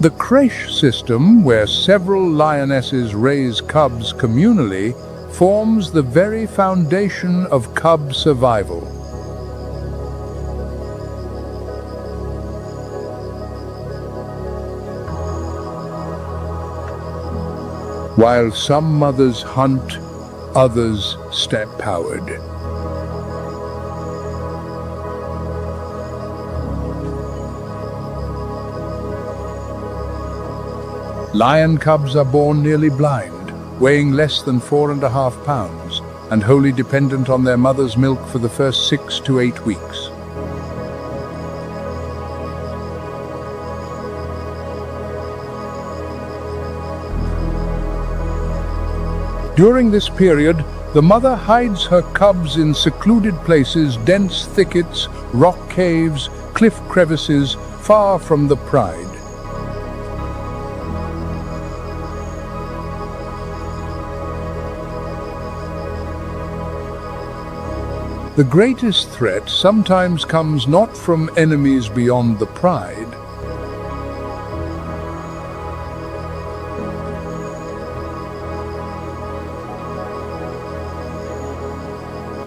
The crèche system, where several lionesses raise cubs communally, forms the very foundation of cub survival. While some mothers hunt, others step-powered. Lion cubs are born nearly blind, weighing less than 4.5 pounds, and wholly dependent on their mother's milk for the first 6 to 8 weeks. During this period, the mother hides her cubs in secluded places, dense thickets, rock caves, cliff crevices, far from the pride. The greatest threat sometimes comes not from enemies beyond the pride,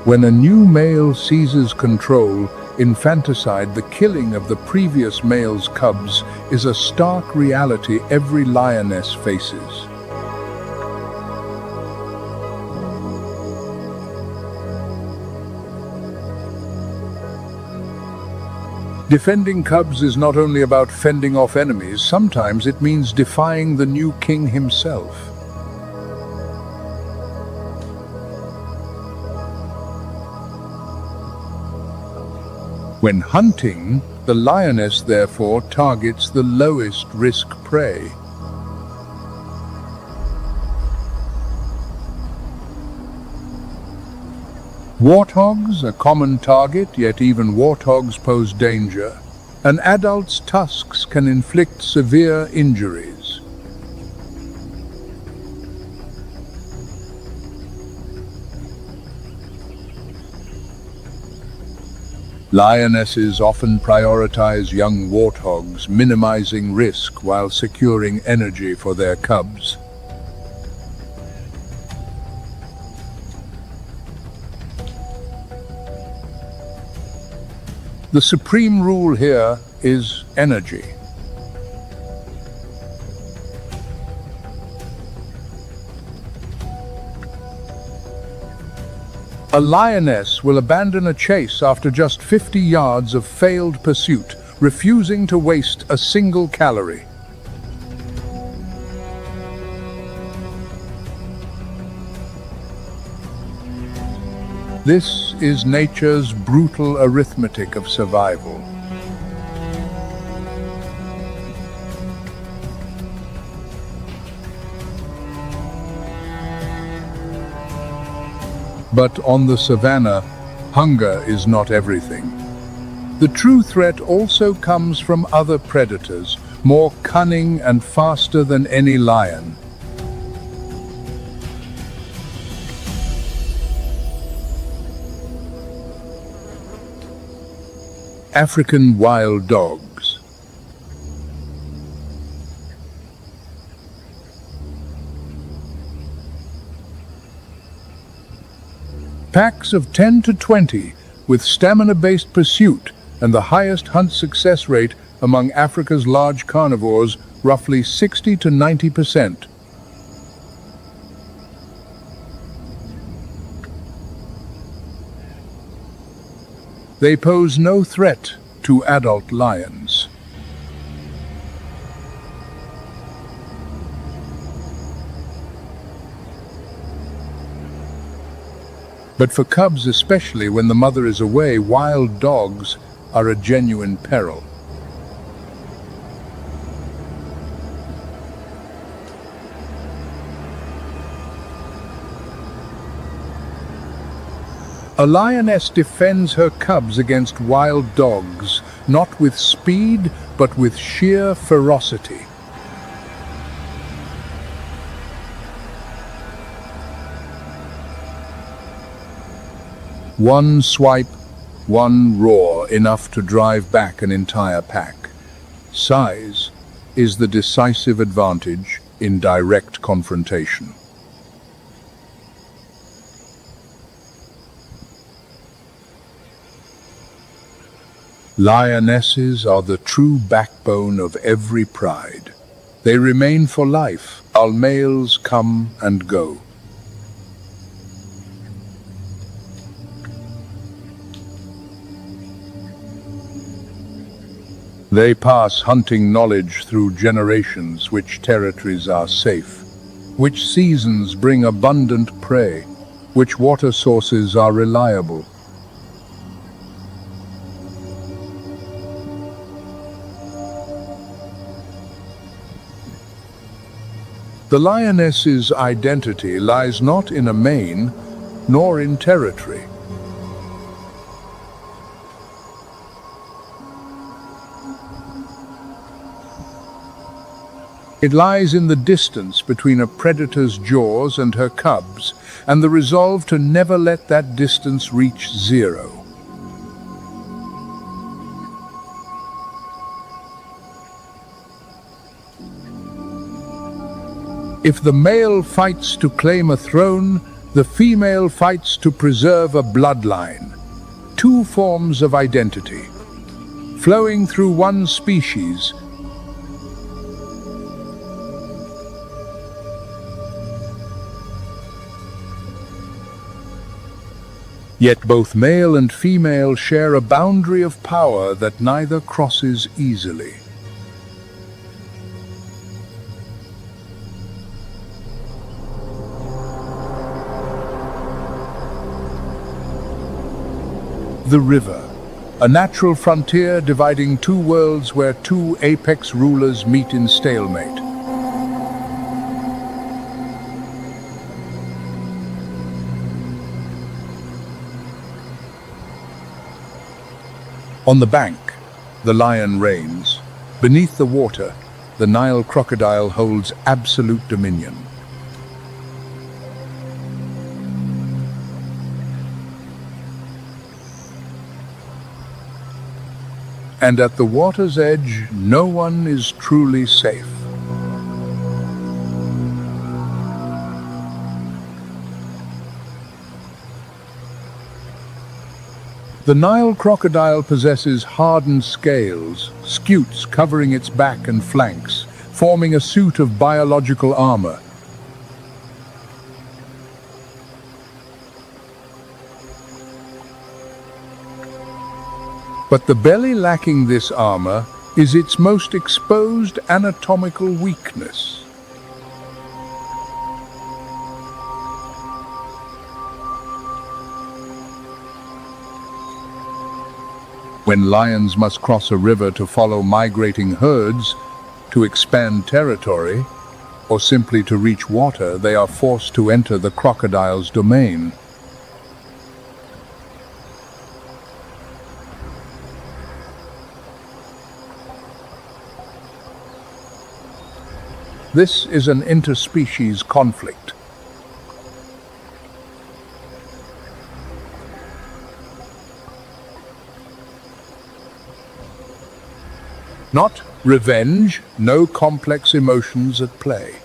when a new male seizes control. Infanticide, the killing of the previous male's cubs, is a stark reality every lioness faces. Defending cubs is not only about fending off enemies, sometimes it means defying the new king himself. When hunting, the lioness therefore targets the lowest risk prey. Warthogs, a common target, yet even warthogs pose danger. An adult's tusks can inflict severe injuries. Lionesses often prioritize young warthogs, minimizing risk while securing energy for their cubs. The supreme rule here is energy. A lioness will abandon a chase after just 50 yards of failed pursuit, refusing to waste a single calorie. This is nature's brutal arithmetic of survival. But on the Savanna, hunger is not everything. The true threat also comes from other predators, more cunning and faster than any lion. African wild dogs. Packs of 10 to 20, with stamina-based pursuit and the highest hunt success rate among Africa's large carnivores, roughly 60 to 90%. They pose no threat to adult lions. But for cubs, especially when the mother is away, wild dogs are a genuine peril. A lioness defends her cubs against wild dogs, not with speed, but with sheer ferocity. One swipe, one roar, enough to drive back an entire pack. Size is the decisive advantage in direct confrontation. Lionesses are the true backbone of every pride. They remain for life, while males come and go. They pass hunting knowledge through generations: which territories are safe, which seasons bring abundant prey, which water sources are reliable. The lioness's identity lies not in a mane, nor in territory. It lies in the distance between a predator's jaws and her cubs, and the resolve to never let that distance reach zero. If the male fights to claim a throne, the female fights to preserve a bloodline. Two forms of identity, flowing through one species. Yet both male and female share a boundary of power that neither crosses easily. The river, a natural frontier dividing two worlds where two apex rulers meet in stalemate. On the bank, the lion reigns. Beneath the water, the Nile crocodile holds absolute dominion. And at the water's edge, no one is truly safe. The Nile crocodile possesses hardened scales, scutes covering its back and flanks, forming a suit of biological armor. But the belly lacking this armor is its most exposed anatomical weakness. When lions must cross a river to follow migrating herds, to expand territory, or simply to reach water, they are forced to enter the crocodile's domain. This is an interspecies conflict. Not revenge, no complex emotions at play.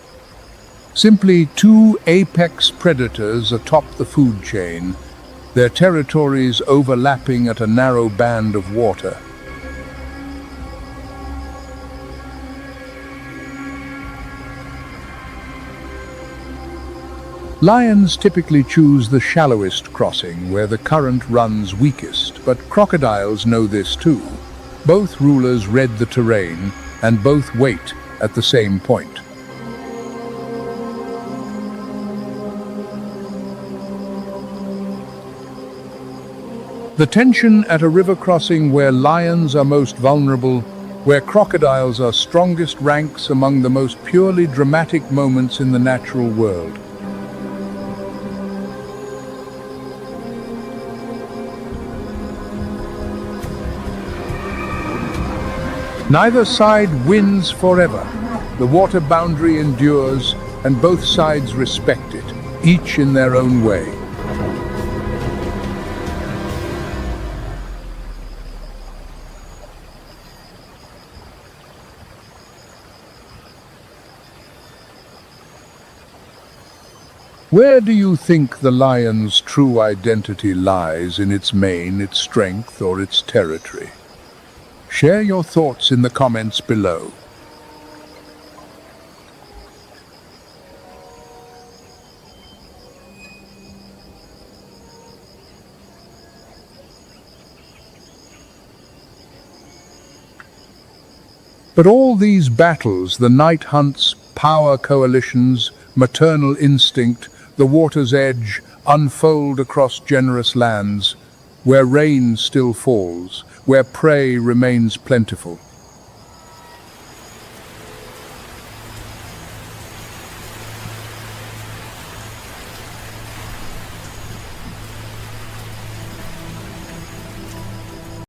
Simply two apex predators atop the food chain, their territories overlapping at a narrow band of water. Lions typically choose the shallowest crossing, where the current runs weakest, but crocodiles know this too. Both rulers read the terrain, and both wait at the same point. The tension at a river crossing where lions are most vulnerable, where crocodiles are strongest, ranks among the most purely dramatic moments in the natural world. Neither side wins forever. The water boundary endures, and both sides respect it, each in their own way. Where do you think the lion's true identity lies, in its mane, its strength, or its territory? Share your thoughts in the comments below. But all these battles, the night hunts, power coalitions, maternal instinct, the water's edge, unfold across generous lands, where rain still falls, where prey remains plentiful.